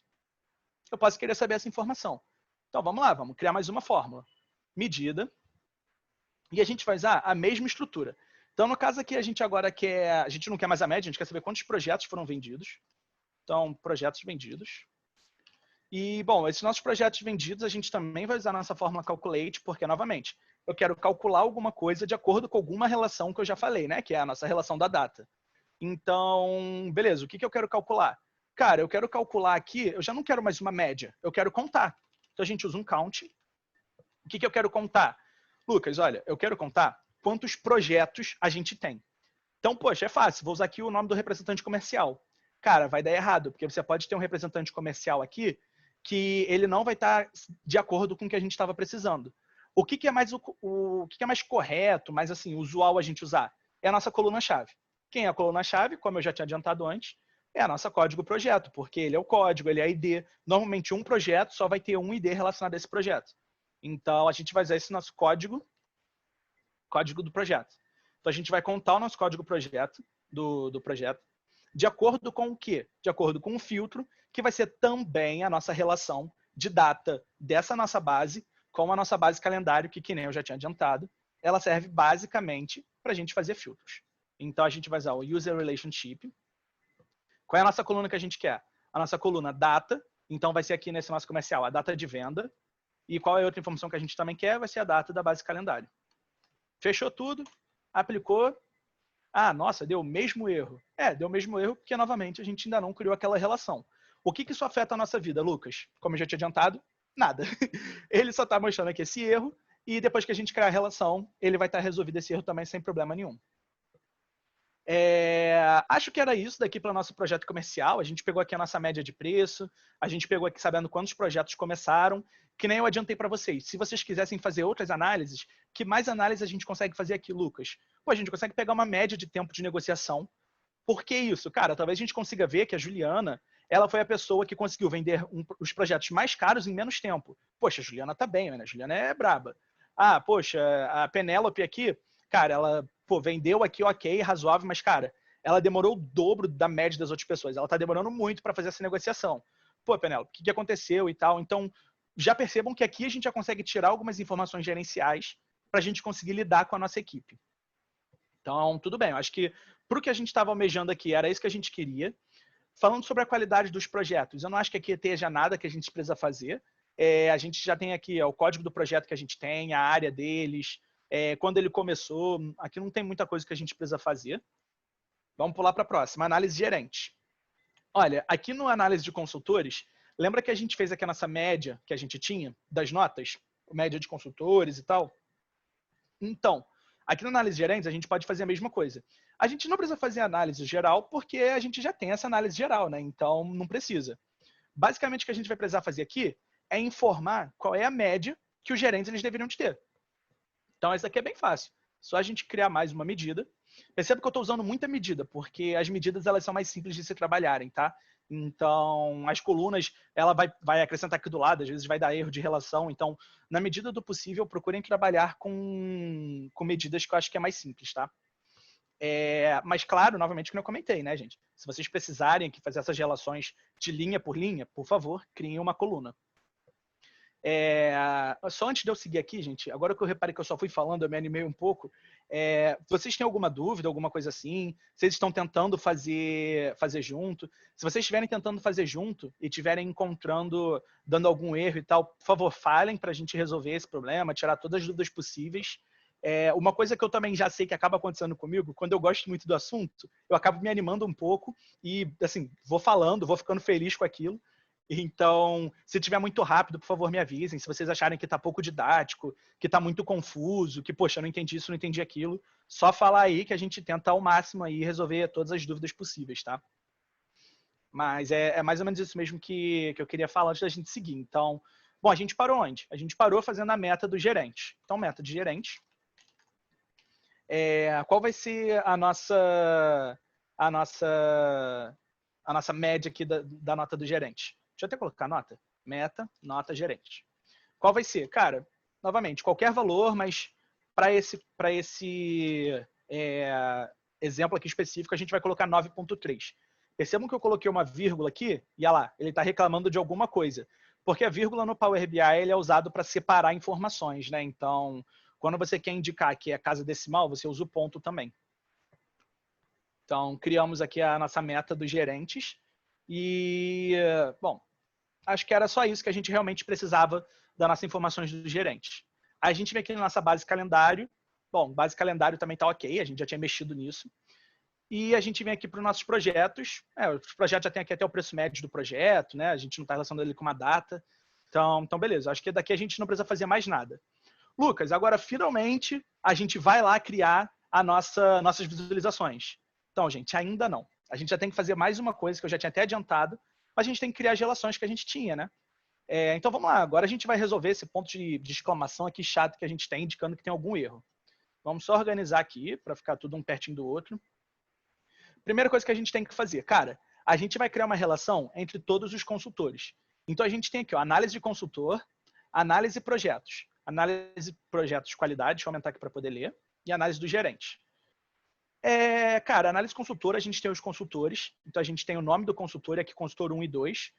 Eu posso querer saber essa informação. Então, vamos lá, vamos criar mais uma fórmula. Medida. E a gente vai usar a mesma estrutura. Então, no caso aqui, a gente agora quer... A gente não quer mais a média, a gente quer saber quantos projetos foram vendidos. Então, projetos vendidos. E, bom, esses nossos projetos vendidos, a gente também vai usar a nossa fórmula calculate, porque, novamente, eu quero calcular alguma coisa de acordo com alguma relação que eu já falei, né? Que é a nossa relação da data. Então, beleza, o que eu quero calcular? Cara, eu quero calcular aqui, eu já não quero mais uma média, eu quero contar. Então, a gente usa um count. O que eu quero contar? Lucas, olha, eu quero contar quantos projetos a gente tem. Então, poxa, é fácil, vou usar aqui o nome do representante comercial. Cara, vai dar errado, porque você pode ter um representante comercial aqui que ele não vai estar de acordo com o que a gente estava precisando. O que é mais o que é mais correto, mais assim, usual a gente usar? É a nossa coluna-chave. Quem é a coluna-chave, como eu já tinha adiantado antes, é a nossa código-projeto, porque ele é o código, ele é a ID. Normalmente, um projeto só vai ter um ID relacionado a esse projeto. Então, a gente vai usar esse nosso código do projeto. Então, a gente vai contar o nosso código-projeto do projeto de acordo com o quê? De acordo com o filtro, que vai ser também a nossa relação de data dessa nossa base com a nossa base calendário, que nem eu já tinha adiantado, ela serve basicamente para a gente fazer filtros. Então, a gente vai usar o User Relationship. Qual é a nossa coluna que a gente quer? A nossa coluna data, então vai ser aqui nesse nosso comercial a data de venda. E qual é a outra informação que a gente também quer? Vai ser a data da base calendário. Fechou tudo, aplicou. Ah, nossa, deu o mesmo erro. Deu o mesmo erro porque, novamente, a gente ainda não criou aquela relação. O que isso afeta a nossa vida, Lucas? Como eu já tinha adiantado, Nada. Ele só está mostrando aqui esse erro e depois que a gente criar a relação, ele vai estar resolvido esse erro também sem problema nenhum. Acho que era isso daqui para o nosso projeto comercial. A gente pegou aqui a nossa média de preço, a gente pegou aqui sabendo quantos projetos começaram, que nem eu adiantei para vocês. Se vocês quisessem fazer outras análises, que mais análises a gente consegue fazer aqui, Lucas? Pô, a gente consegue pegar uma média de tempo de negociação. Por que isso? Cara, talvez a gente consiga ver que a Juliana, ela foi a pessoa que conseguiu vender os projetos mais caros em menos tempo. Poxa, a Juliana tá bem, né? A Juliana é braba. Ah, poxa, a Penélope aqui, cara, ela vendeu aqui ok, razoável, mas, cara, ela demorou o dobro da média das outras pessoas. Ela tá demorando muito para fazer essa negociação. Pô, Penélope, o que aconteceu e tal? Então, já percebam que aqui a gente já consegue tirar algumas informações gerenciais para a gente conseguir lidar com a nossa equipe. Então, tudo bem. Eu acho que para o que a gente estava almejando aqui, era isso que a gente queria. Falando sobre a qualidade dos projetos, eu não acho que aqui esteja nada que a gente precisa fazer. A gente já tem aqui o código do projeto que a gente tem, a área deles, quando ele começou. Aqui não tem muita coisa que a gente precisa fazer. Vamos pular para a próxima, análise gerente. Olha, aqui no análise de consultores, lembra que a gente fez aqui a nossa média que a gente tinha das notas? Média de consultores e tal? Então, aqui na análise de gerentes, a gente pode fazer a mesma coisa. A gente não precisa fazer análise geral, porque a gente já tem essa análise geral, né? Então, não precisa. Basicamente, o que a gente vai precisar fazer aqui é informar qual é a média que os gerentes eles deveriam ter. Então, isso daqui é bem fácil. Só a gente criar mais uma medida. Perceba que eu estou usando muita medida, porque as medidas elas são mais simples de se trabalharem, tá? Então, as colunas, ela vai acrescentar aqui do lado, às vezes vai dar erro de relação. Então, na medida do possível, procurem trabalhar com medidas que eu acho que é mais simples, tá? Mas, claro, novamente, como eu comentei, né, gente? Se vocês precisarem aqui fazer essas relações de linha por linha, por favor, criem uma coluna. Só antes de eu seguir aqui, gente, agora que eu reparei que eu só fui falando, eu me animei um pouco. Vocês têm alguma dúvida, alguma coisa assim? Vocês estão tentando fazer junto? Se vocês estiverem tentando fazer junto e estiverem encontrando, dando algum erro e tal, por favor, falem para a gente resolver esse problema, tirar todas as dúvidas possíveis. Uma coisa que eu também já sei que acaba acontecendo comigo, quando eu gosto muito do assunto, eu acabo me animando um pouco e, assim, vou falando, vou ficando feliz com aquilo. Então, se tiver muito rápido, por favor, me avisem. Se vocês acharem que está pouco didático, que está muito confuso, que, poxa, eu não entendi isso, não entendi aquilo, só falar aí que a gente tenta ao máximo aí resolver todas as dúvidas possíveis, tá? Mas é mais ou menos isso mesmo que eu queria falar antes da gente seguir. Então, bom, a gente parou onde? A gente parou fazendo a meta do gerente. Então, meta de gerente. Qual vai ser a nossa média aqui da nota do gerente? Deixa eu até colocar a nota. Meta, nota, gerente. Qual vai ser? Cara, novamente, qualquer valor, mas para esse exemplo aqui específico, a gente vai colocar 9.3. Percebam que eu coloquei uma vírgula aqui, e olha lá, ele está reclamando de alguma coisa. Porque a vírgula no Power BI ele é usado para separar informações, né? Então, quando você quer indicar que é casa decimal, você usa o ponto também. Então, criamos aqui a nossa meta dos gerentes. E, bom, acho que era só isso que a gente realmente precisava das nossas informações dos gerentes. A gente vem aqui na nossa base calendário. Bom, base calendário também está ok, a gente já tinha mexido nisso. E a gente vem aqui para os nossos projetos. Os projetos já tem aqui até o preço médio do projeto, né? A gente não está relacionando ele com uma data. Então, beleza. Acho que daqui a gente não precisa fazer mais nada. Lucas, agora finalmente a gente vai lá criar nossas visualizações. Então, gente, ainda não. A gente já tem que fazer mais uma coisa que eu já tinha até adiantado, mas a gente tem que criar as relações que a gente tinha, né? Então, vamos lá. Agora a gente vai resolver esse ponto de exclamação aqui chato que a gente tem, indicando que tem algum erro. Vamos só organizar aqui, para ficar tudo um pertinho do outro. Primeira coisa que a gente tem que fazer. Cara, a gente vai criar uma relação entre todos os consultores. Então, a gente tem aqui, ó, análise de consultor, análise de projetos. Análise de projetos de qualidade, deixa eu aumentar aqui para poder ler, e análise do gerente. Cara, análise consultora, a gente tem os consultores, então a gente tem o nome do consultor, aqui consultor 1 e 2.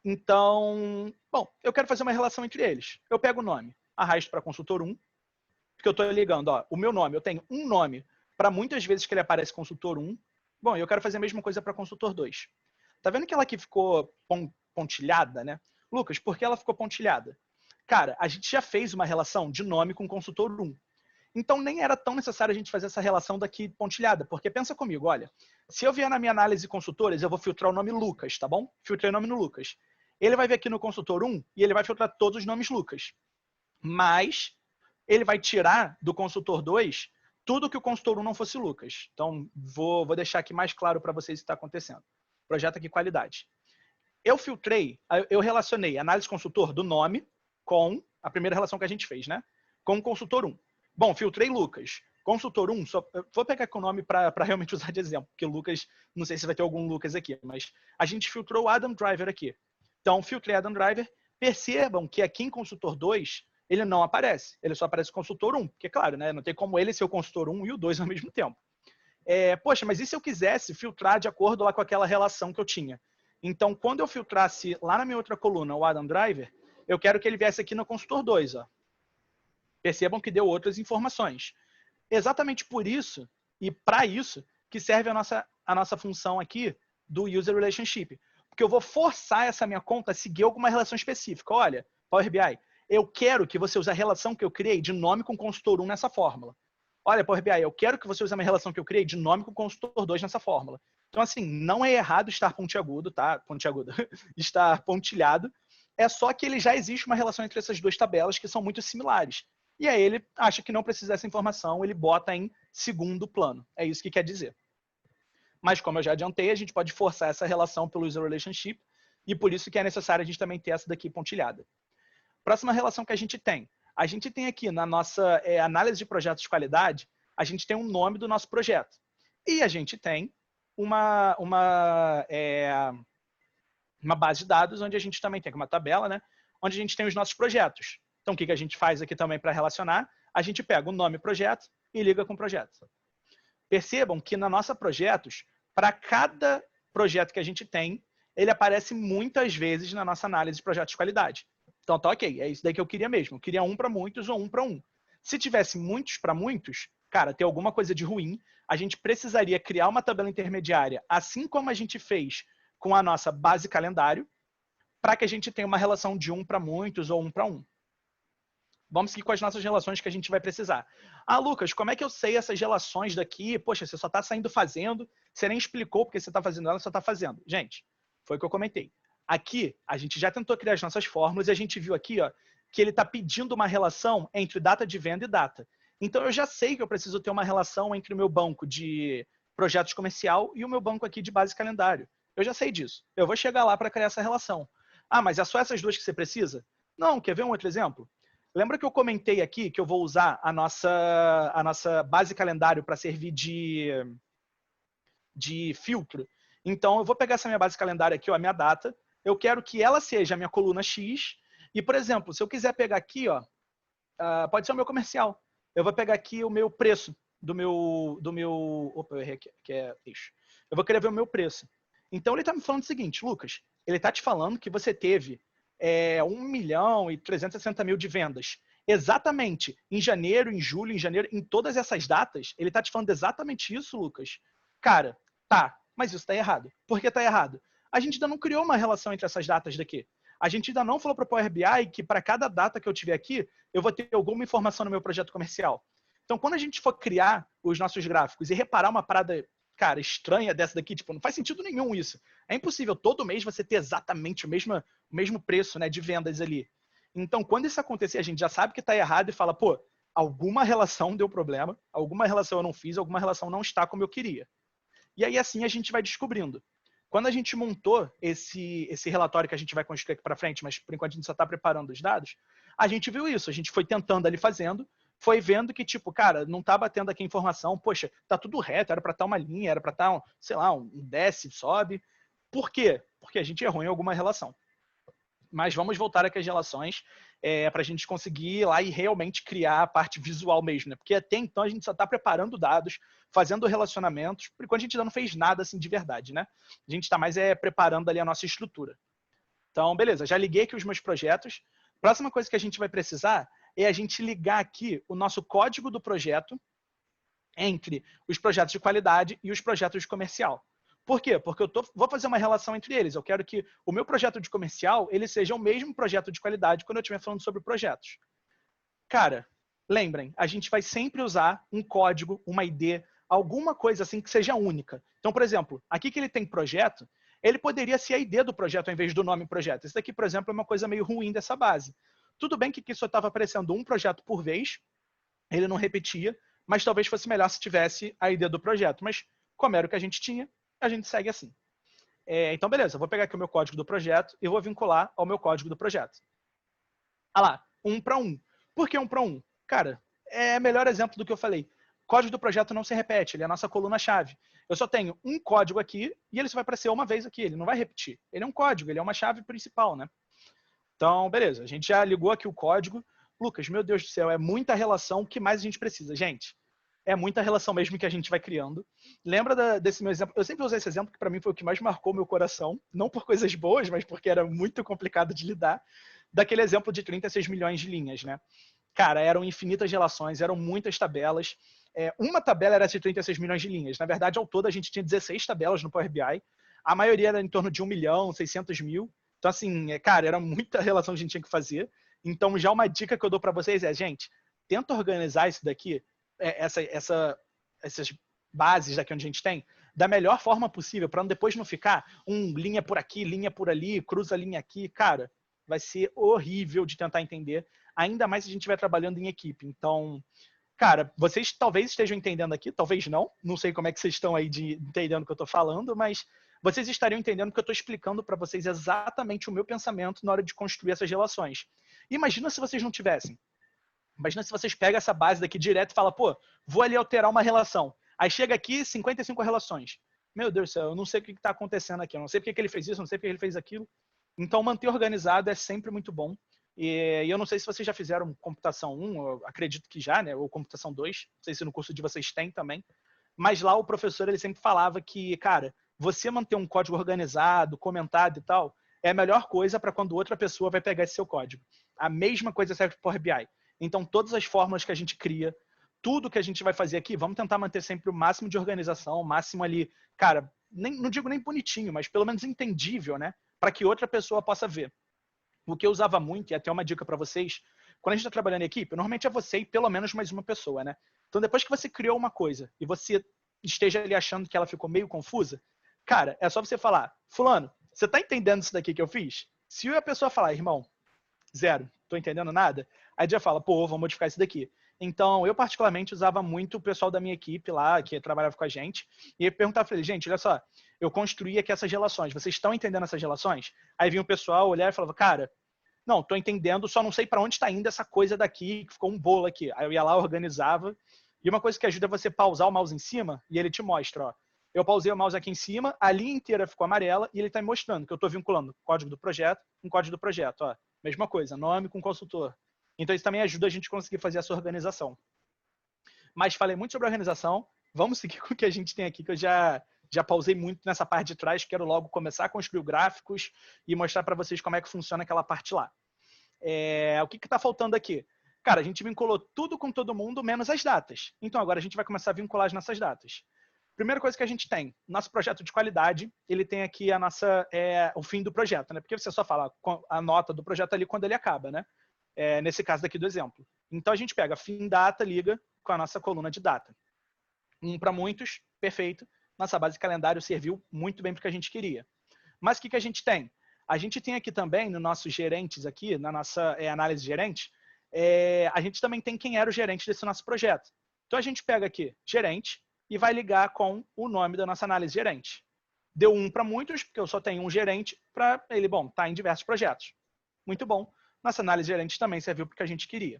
Então, bom, eu quero fazer uma relação entre eles. Eu pego o nome, arrasto para consultor 1, porque eu estou ligando, ó, o meu nome, eu tenho um nome para muitas vezes que ele aparece consultor 1. Bom, eu quero fazer a mesma coisa para consultor 2. Tá vendo que ela aqui ficou pontilhada, né? Lucas, por que ela ficou pontilhada? Cara, a gente já fez uma relação de nome com consultor 1. Então, nem era tão necessário a gente fazer essa relação daqui pontilhada, porque pensa comigo, olha, se eu vier na minha análise de consultores, eu vou filtrar o nome Lucas, tá bom? Filtrei o nome no Lucas. Ele vai vir aqui no consultor 1 e ele vai filtrar todos os nomes Lucas. Mas ele vai tirar do consultor 2 tudo que o consultor 1 não fosse Lucas. Então, vou deixar aqui mais claro para vocês o que está acontecendo. Projeto aqui, qualidade. Eu filtrei, eu relacionei análise consultor do nome com a primeira relação que a gente fez, né? Com o consultor 1. Bom, filtrei Lucas. Consultor 1, vou pegar aqui o nome para realmente usar de exemplo, porque Lucas, não sei se vai ter algum Lucas aqui, mas a gente filtrou o Adam Driver aqui. Então, filtrei Adam Driver. Percebam que aqui em consultor 2, ele não aparece. Ele só aparece consultor 1, porque, claro, né, não tem como ele ser o consultor 1 e o 2 ao mesmo tempo. Poxa, mas e se eu quisesse filtrar de acordo lá com aquela relação que eu tinha? Então, quando eu filtrasse lá na minha outra coluna o Adam Driver, eu quero que ele viesse aqui no consultor 2. Ó. Percebam que deu outras informações. Exatamente por isso, e para isso, que serve a nossa função aqui do User Relationship. Porque eu vou forçar essa minha conta a seguir alguma relação específica. Olha, Power BI, eu quero que você use a relação que eu criei de nome com consultor 1 nessa fórmula. Olha, Power BI, eu quero que você use a minha relação que eu criei de nome com consultor 2 nessa fórmula. Então, assim, não é errado estar pontiagudo, tá? Pontiagudo. Estar pontilhado. É só que ele já existe uma relação entre essas duas tabelas que são muito similares. E aí ele acha que não precisa dessa informação, ele bota em segundo plano. É isso que quer dizer. Mas, como eu já adiantei, a gente pode forçar essa relação pelo User Relationship, e por isso que é necessário a gente também ter essa daqui pontilhada. Próxima relação que a gente tem aqui na nossa análise de projetos de qualidade, a gente tem um nome do nosso projeto. E a gente tem uma base de dados onde a gente também tem uma tabela, né? Onde a gente tem os nossos projetos. Então, o que a gente faz aqui também para relacionar? A gente pega o nome projeto e liga com o projeto. Percebam que na nossa projetos, para cada projeto que a gente tem, ele aparece muitas vezes na nossa análise de projetos de qualidade. Então, tá ok, é isso daí que eu queria mesmo. Eu queria um para muitos ou um para um. Se tivesse muitos para muitos, cara, tem alguma coisa de ruim, a gente precisaria criar uma tabela intermediária, assim como a gente fez com a nossa base calendário, para que a gente tenha uma relação de um para muitos ou um para um. Vamos seguir com as nossas relações que a gente vai precisar. Ah, Lucas, como é que eu sei essas relações daqui? Poxa, você só está saindo fazendo, você nem explicou porque você está fazendo ela, só está fazendo. Gente, foi o que eu comentei. Aqui, a gente já tentou criar as nossas fórmulas e a gente viu aqui, ó, que ele está pedindo uma relação entre data de venda e data. Então, eu já sei que eu preciso ter uma relação entre o meu banco de projetos comercial e o meu banco aqui de base calendário. Eu já sei disso. Eu vou chegar lá para criar essa relação. Ah, mas é só essas duas que você precisa? Não, quer ver um outro exemplo? Lembra que eu comentei aqui que eu vou usar a nossa base calendário para servir de filtro? Então, eu vou pegar essa minha base calendário aqui, ó, a minha data. Eu quero que ela seja a minha coluna X. E, por exemplo, se eu quiser pegar aqui, ó, pode ser o meu comercial. Eu vou pegar aqui o meu preço do meu opa, eu errei aqui, que é eixo. Eu vou querer ver o meu preço. Então, ele está me falando o seguinte, Lucas, ele está te falando que você teve 1.360.000 de vendas. Exatamente em janeiro, em julho, em janeiro, em todas essas datas, ele está te falando exatamente isso, Lucas? Cara, tá, mas isso está errado. Por que está errado? A gente ainda não criou uma relação entre essas datas daqui. A gente ainda não falou para o Power BI que para cada data que eu tiver aqui, eu vou ter alguma informação no meu projeto comercial. Então, quando a gente for criar os nossos gráficos e reparar uma parada, cara, estranha dessa daqui, tipo, não faz sentido nenhum isso. É impossível todo mês você ter exatamente o mesmo preço, né, de vendas ali. Então, quando isso acontecer, a gente já sabe que está errado e fala, pô, alguma relação deu problema, alguma relação eu não fiz, alguma relação não está como eu queria. E aí, assim, a gente vai descobrindo. Quando a gente montou esse relatório que a gente vai construir aqui para frente, mas por enquanto a gente só está preparando os dados, a gente viu isso, a gente foi tentando ali fazendo, foi vendo que, tipo, cara, não tá batendo aqui a informação, poxa, tá tudo reto, era para estar uma linha, era para estar, sei lá, um desce, sobe. Por quê? Porque a gente errou em alguma relação. Mas vamos voltar aqui às relações para a gente conseguir ir lá e realmente criar a parte visual mesmo, né? Porque até então a gente só está preparando dados, fazendo relacionamentos, por enquanto a gente ainda não fez nada assim de verdade, né? A gente está mais preparando ali a nossa estrutura. Então, beleza, já liguei aqui os meus projetos. Próxima coisa que a gente vai precisar é a gente ligar aqui o nosso código do projeto entre os projetos de qualidade e os projetos de comercial. Por quê? Porque eu vou fazer uma relação entre eles. Eu quero que o meu projeto de comercial ele seja o mesmo projeto de qualidade quando eu estiver falando sobre projetos. Cara, lembrem, a gente vai sempre usar um código, uma ID, alguma coisa assim que seja única. Então, por exemplo, aqui que ele tem projeto, ele poderia ser a ID do projeto ao invés do nome projeto. Isso daqui, por exemplo, é uma coisa meio ruim dessa base. Tudo bem que aqui só estava aparecendo um projeto por vez, ele não repetia, mas talvez fosse melhor se tivesse a ID do projeto. Mas como era o que a gente tinha, a gente segue assim. Então, beleza, eu vou pegar aqui o meu código do projeto e vou vincular ao meu código do projeto. Ah lá, 1 para 1. Por que 1 para 1? Cara, é o melhor exemplo do que eu falei. O código do projeto não se repete, ele é a nossa coluna-chave. Eu só tenho um código aqui e ele só vai aparecer uma vez aqui, ele não vai repetir. Ele é um código, ele é uma chave principal, né? Então, beleza, a gente já ligou aqui o código. Lucas, meu Deus do céu, é muita relação, o que mais a gente precisa? Gente, é muita relação mesmo que a gente vai criando. Lembra desse meu exemplo? Eu sempre usei esse exemplo, que para mim foi o que mais marcou meu coração, não por coisas boas, mas porque era muito complicado de lidar, daquele exemplo de 36 milhões de linhas, né? Cara, eram infinitas relações, eram muitas tabelas. Uma tabela era de 36 milhões de linhas. Na verdade, ao todo, a gente tinha 16 tabelas no Power BI. A maioria era em torno de 1 milhão, 600 mil. Então, assim, cara, era muita relação que a gente tinha que fazer. Então, já uma dica que eu dou para vocês é, gente, tenta organizar isso daqui, essas bases daqui onde a gente tem, da melhor forma possível, para depois não ficar linha por aqui, linha por ali, cruza linha aqui. Cara, vai ser horrível de tentar entender, ainda mais se a gente estiver trabalhando em equipe. Então, cara, vocês talvez estejam entendendo aqui, talvez não sei como é que vocês estão aí entendendo o que eu estou falando, mas vocês estariam entendendo que eu estou explicando para vocês exatamente o meu pensamento na hora de construir essas relações. Imagina se vocês não tivessem. Imagina se vocês pegam essa base daqui direto e falam, pô, vou ali alterar uma relação. Aí chega aqui, 55 relações. Meu Deus do céu, eu não sei o que está acontecendo aqui, eu não sei porque que ele fez isso, eu não sei porque ele fez aquilo. Então, manter organizado é sempre muito bom. E eu não sei se vocês já fizeram computação 1, eu acredito que já, né? Ou computação 2, não sei se no curso de vocês tem também. Mas lá o professor, ele sempre falava que, cara, você manter um código organizado, comentado e tal, é a melhor coisa para quando outra pessoa vai pegar esse seu código. A mesma coisa serve para o Power BI. Então, todas as fórmulas que a gente cria, tudo que a gente vai fazer aqui, vamos tentar manter sempre o máximo de organização, o máximo ali, cara, não digo nem bonitinho, mas pelo menos entendível, né? Para que outra pessoa possa ver. O que eu usava muito, e até uma dica para vocês, quando a gente está trabalhando em equipe, normalmente é você e pelo menos mais uma pessoa, né? Então, depois que você criou uma coisa e você esteja ali achando que ela ficou meio confusa, cara, é só você falar, fulano, você tá entendendo isso daqui que eu fiz? Se a pessoa falar, irmão, zero, tô entendendo nada, aí já fala, pô, vou modificar isso daqui. Então, eu particularmente usava muito o pessoal da minha equipe lá, que trabalhava com a gente, e eu perguntava para eles, gente, olha só, eu construí aqui essas relações, vocês estão entendendo essas relações? Aí vinha o pessoal olhar e falava, cara, não, tô entendendo, só não sei para onde está indo essa coisa daqui, que ficou um bolo aqui. Aí eu ia lá, organizava, e uma coisa que ajuda é você pausar o mouse em cima, e ele te mostra, ó, eu pausei o mouse aqui em cima, a linha inteira ficou amarela, e ele está me mostrando que eu estou vinculando o código do projeto com o código do projeto, ó, mesma coisa, nome com consultor. Então, isso também ajuda a gente a conseguir fazer essa organização. Mas falei muito sobre organização. Vamos seguir com o que a gente tem aqui, que eu já pausei muito nessa parte de trás. Quero logo começar a construir gráficos e mostrar para vocês como é que funciona aquela parte lá. O que está faltando aqui? Cara, a gente vinculou tudo com todo mundo, menos as datas. Então, agora a gente vai começar a vincular as nossas datas. Primeira coisa que a gente tem, nosso projeto de qualidade, ele tem aqui o fim do projeto, né? Porque você só fala a nota do projeto ali quando ele acaba, né? Nesse caso daqui do exemplo. Então, a gente pega fim data, liga com a nossa coluna de data. Para muitos, perfeito. Nossa base de calendário serviu muito bem para o que a gente queria. Mas o que a gente tem? A gente tem aqui também, nos nossos gerentes aqui, na nossa análise de gerente, a gente também tem quem era o gerente desse nosso projeto. Então, a gente pega aqui gerente e vai ligar com o nome da nossa análise de gerente. Deu para muitos, porque eu só tenho um gerente para ele, bom, tá em diversos projetos. Muito bom. Nossa análise de gerente também serviu para o que a gente queria.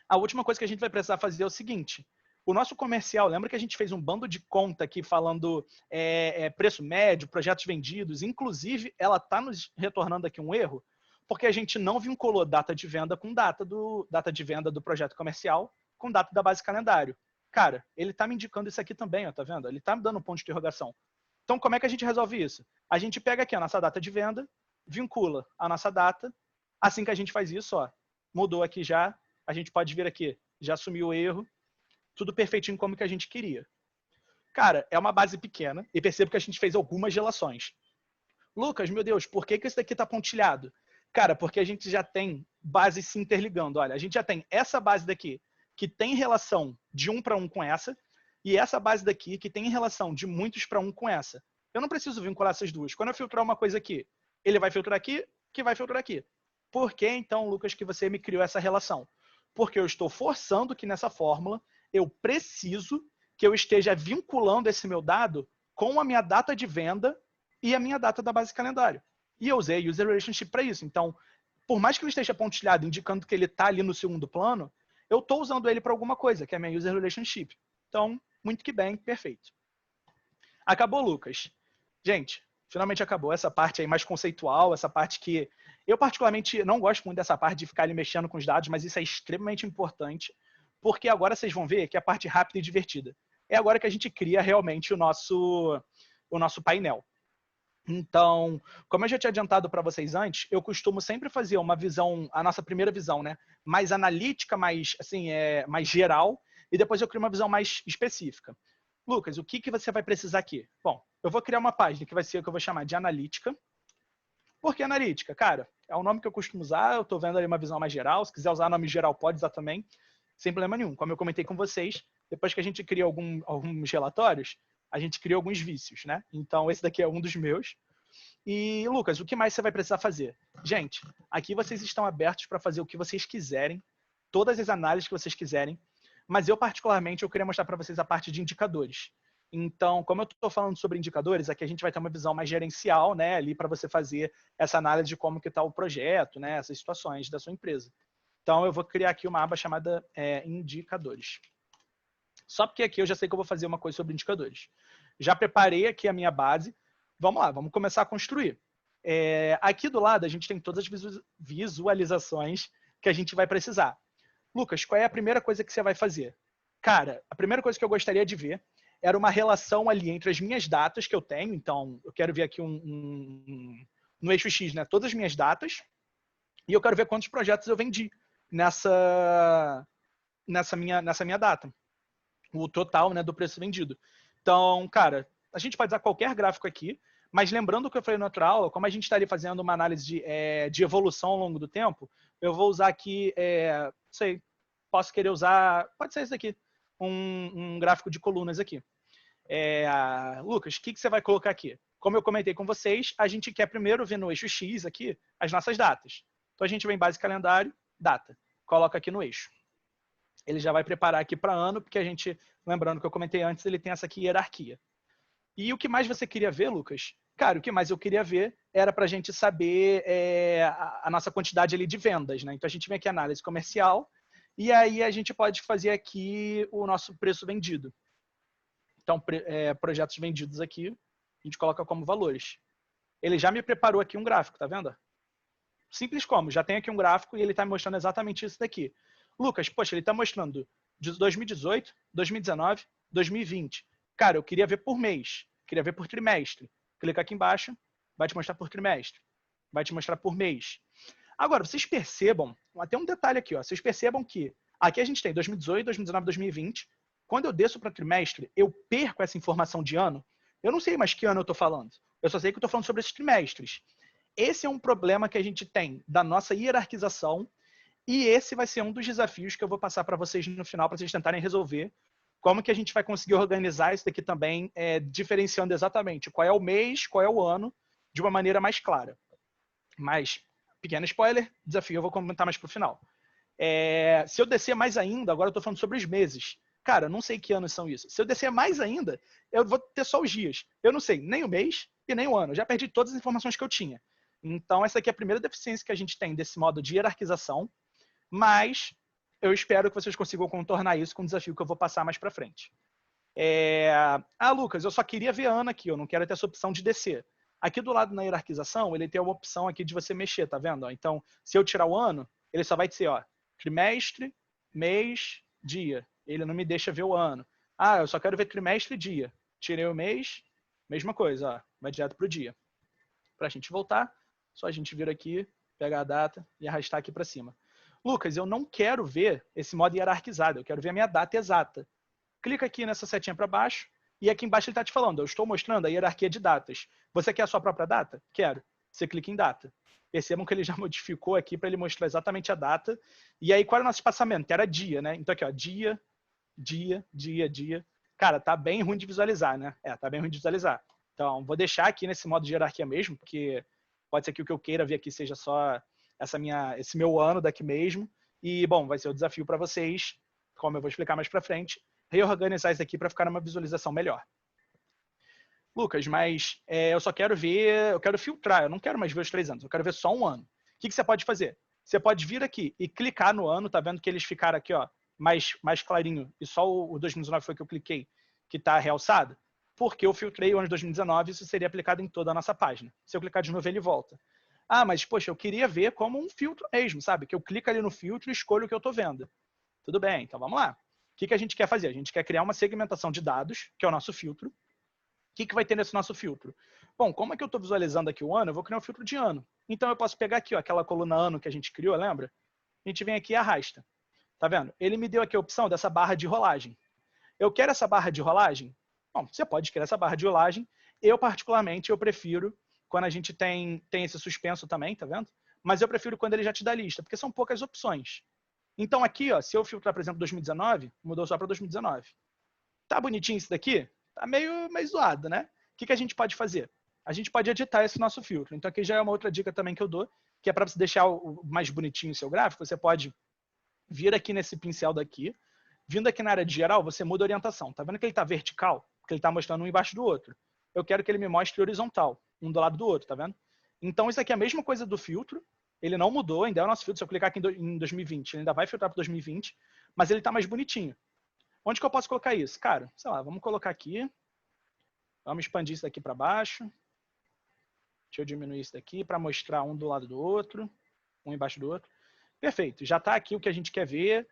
A última coisa que a gente vai precisar fazer é o seguinte. O nosso comercial, lembra que a gente fez um bando de conta aqui falando preço médio, projetos vendidos, inclusive ela está nos retornando aqui um erro, porque a gente não vinculou data de venda com data de venda do projeto comercial com data da base calendário. Cara, ele está me indicando isso aqui também, ó, tá vendo? Ele está me dando um ponto de interrogação. Então, como é que a gente resolve isso? A gente pega aqui a nossa data de venda, vincula a nossa data. Assim que a gente faz isso, ó, mudou aqui já, a gente pode vir aqui, já assumiu o erro, tudo perfeitinho como que a gente queria. Cara, é uma base pequena e percebo que a gente fez algumas relações. Lucas, meu Deus, por que esse daqui está pontilhado? Cara, porque a gente já tem bases se interligando. Olha, a gente já tem essa base daqui que tem relação de 1 para 1 com essa e essa base daqui que tem relação de muitos para 1 com essa. Eu não preciso vincular essas duas. Quando eu filtrar uma coisa aqui, ele vai filtrar aqui, que vai filtrar aqui. Por que, então, Lucas, que você me criou essa relação? Porque eu estou forçando que nessa fórmula eu preciso que eu esteja vinculando esse meu dado com a minha data de venda e a minha data da base calendário. E eu usei User Relationship para isso. Então, por mais que ele esteja pontilhado, indicando que ele está ali no segundo plano, eu estou usando ele para alguma coisa, que é a minha User Relationship. Então, muito que bem, perfeito. Acabou, Lucas. Gente, finalmente acabou essa parte aí mais conceitual, essa parte que eu particularmente não gosto muito dessa parte de ficar ali mexendo com os dados, mas isso é extremamente importante, porque agora vocês vão ver que é a parte rápida e divertida. É agora que a gente cria realmente o nosso painel. Então, como eu já tinha adiantado para vocês antes, eu costumo sempre fazer uma visão, a nossa primeira visão, né, mais analítica, mais assim, mais geral, e depois eu crio uma visão mais específica. Lucas, o que você vai precisar aqui? Bom, eu vou criar uma página que vai ser o que eu vou chamar de analítica. Por que analítica? Cara, é o nome que eu costumo usar, eu estou vendo ali uma visão mais geral, se quiser usar nome geral pode usar também, sem problema nenhum. Como eu comentei com vocês, depois que a gente cria alguns relatórios, a gente cria alguns vícios, né? Então, esse daqui é um dos meus. E, Lucas, o que mais você vai precisar fazer? Gente, aqui vocês estão abertos para fazer o que vocês quiserem, todas as análises que vocês quiserem, mas eu, particularmente, eu queria mostrar para vocês a parte de indicadores. Então, como eu estou falando sobre indicadores, aqui a gente vai ter uma visão mais gerencial, né, ali para você fazer essa análise de como que está o projeto, né, essas situações da sua empresa. Então, eu vou criar aqui uma aba chamada indicadores. Só porque aqui eu já sei que eu vou fazer uma coisa sobre indicadores. Já preparei aqui a minha base. Vamos lá, vamos começar a construir. Aqui do lado a gente tem todas as visualizações que a gente vai precisar. Lucas, qual é a primeira coisa que você vai fazer? Cara, a primeira coisa que eu gostaria de ver era uma relação ali entre as minhas datas que eu tenho. Então, eu quero ver aqui no eixo X, né, todas as minhas datas. E eu quero ver quantos projetos eu vendi nessa minha data. O total, né, do preço vendido. Então, cara, a gente pode usar qualquer gráfico aqui, mas lembrando o que eu falei na outra aula, como a gente estaria fazendo uma análise de evolução ao longo do tempo, eu vou usar aqui, não sei, posso querer usar, pode ser esse daqui, um gráfico de colunas aqui. Lucas, o que você vai colocar aqui? Como eu comentei com vocês, a gente quer primeiro ver no eixo X aqui as nossas datas. Então a gente vem em base calendário, data, coloca aqui no eixo. Ele já vai preparar aqui para ano, porque a gente, lembrando que eu comentei antes, ele tem essa aqui hierarquia. E o que mais você queria ver, Lucas? Cara, o que mais eu queria ver era para a gente saber a nossa quantidade ali de vendas, né? Então a gente vem aqui análise comercial e aí a gente pode fazer aqui o nosso preço vendido. Então, projetos vendidos aqui, a gente coloca como valores. Ele já me preparou aqui um gráfico, tá vendo? Simples como, já tem aqui um gráfico e ele está me mostrando exatamente isso daqui. Lucas, poxa, ele está mostrando de 2018, 2019, 2020. Cara, eu queria ver por mês, queria ver por trimestre. Clica aqui embaixo, vai te mostrar por trimestre, vai te mostrar por mês. Agora, vocês percebam, até um detalhe aqui, ó, vocês percebam que aqui a gente tem 2018, 2019, 2020. Quando eu desço para trimestre, eu perco essa informação de ano. Eu não sei mais que ano eu estou falando. Eu só sei que eu estou falando sobre esses trimestres. Esse é um problema que a gente tem da nossa hierarquização e esse vai ser um dos desafios que eu vou passar para vocês no final, para vocês tentarem resolver. Como que a gente vai conseguir organizar isso daqui também, diferenciando exatamente qual é o mês, qual é o ano, de uma maneira mais clara. Mas, pequeno spoiler, desafio eu vou comentar mais para o final. Se eu descer mais ainda, agora eu estou falando sobre os meses. Cara, eu não sei que anos são isso. Se eu descer mais ainda, eu vou ter só os dias. Eu não sei nem o mês e nem o ano. Eu já perdi todas as informações que eu tinha. Então, essa aqui é a primeira deficiência que a gente tem desse modo de hierarquização, mas eu espero que vocês consigam contornar isso com o desafio que eu vou passar mais para frente. Lucas, eu só queria ver ano aqui, eu não quero ter essa opção de descer. Aqui do lado na hierarquização, ele tem uma opção aqui de você mexer, tá vendo? Então, se eu tirar o ano, ele só vai dizer, ó, trimestre, mês, dia. Ele não me deixa ver o ano. Eu só quero ver trimestre e dia. Tirei o mês, mesma coisa, ó, vai direto para o dia. Para a gente voltar, só a gente vir aqui, pegar a data e arrastar aqui para cima. Lucas, eu não quero ver esse modo hierarquizado, eu quero ver a minha data exata. Clica aqui nessa setinha para baixo e aqui embaixo ele está te falando, eu estou mostrando a hierarquia de datas. Você quer a sua própria data? Quero. Você clica em data. Percebam que ele já modificou aqui para ele mostrar exatamente a data. E aí, qual era o nosso espaçamento? Era dia, né? Então aqui, ó, dia. Cara, tá bem ruim de visualizar, né? Tá bem ruim de visualizar. Então, vou deixar aqui nesse modo de hierarquia mesmo, porque pode ser que o que eu queira ver aqui seja só esse meu ano daqui mesmo. E, bom, vai ser o desafio para vocês, como eu vou explicar mais para frente, reorganizar isso daqui para ficar numa visualização melhor. Lucas, mas eu só quero ver, eu quero filtrar, eu não quero mais ver os 3 anos, eu quero ver só um ano. O que você pode fazer? Você pode vir aqui e clicar no ano, tá vendo que eles ficaram aqui, ó, mais clarinho, e só o 2019 foi que eu cliquei, que está realçado, porque eu filtrei o ano de 2019, isso seria aplicado em toda a nossa página. Se eu clicar de novo, ele volta. Ah, mas, poxa, eu queria ver como um filtro mesmo, sabe? Que eu clico ali no filtro e escolho o que eu estou vendo. Tudo bem, então vamos lá. O que a gente quer fazer? A gente quer criar uma segmentação de dados, que é o nosso filtro. O que vai ter nesse nosso filtro? Bom, como é que eu estou visualizando aqui o ano, eu vou criar um filtro de ano. Então eu posso pegar aqui, ó, aquela coluna ano que a gente criou, lembra? A gente vem aqui e arrasta. Tá vendo? Ele me deu aqui a opção dessa barra de rolagem. Eu quero essa barra de rolagem? Bom, você pode criar essa barra de rolagem. Eu, particularmente, eu prefiro quando a gente tem esse suspenso também, tá vendo? Mas eu prefiro quando ele já te dá a lista, porque são poucas opções. Então aqui, ó, se eu filtrar, por exemplo, 2019, mudou só para 2019. Tá bonitinho isso daqui? Tá meio zoado, né? O que a gente pode fazer? A gente pode editar esse nosso filtro. Então aqui já é uma outra dica também que eu dou, que é para você deixar o mais bonitinho o seu gráfico, você pode vir aqui nesse pincel daqui, vindo aqui na área de geral, você muda a orientação. Tá vendo que ele tá vertical? Que ele tá mostrando um embaixo do outro. Eu quero que ele me mostre horizontal, um do lado do outro, tá vendo? Então isso aqui é a mesma coisa do filtro, ele não mudou, ainda é o nosso filtro. Se eu clicar aqui em 2020, ele ainda vai filtrar para 2020, mas ele tá mais bonitinho. Onde que eu posso colocar isso? Cara, sei lá, vamos colocar aqui. Vamos expandir isso daqui para baixo. Deixa eu diminuir isso daqui para mostrar um do lado do outro, um embaixo do outro. Perfeito, já está aqui o que a gente quer ver.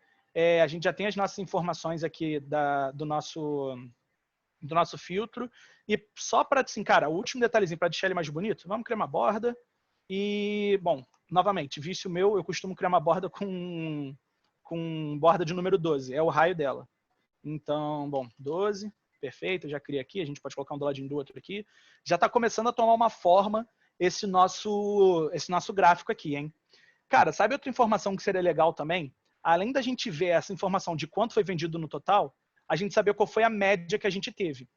A gente já tem as nossas informações aqui do nosso filtro. E só para, assim, cara, o último detalhezinho para deixar ele mais bonito, vamos criar uma borda. E, bom, novamente, vício meu, eu costumo criar uma borda com borda de número 12, é o raio dela. Então, bom, 12, perfeito, já criei aqui, a gente pode colocar um do ladinho do outro aqui. Já está começando a tomar uma forma esse nosso gráfico aqui, hein? Cara, sabe outra informação que seria legal também? Além da gente ver essa informação de quanto foi vendido no total, a gente saber qual foi a média que a gente teve.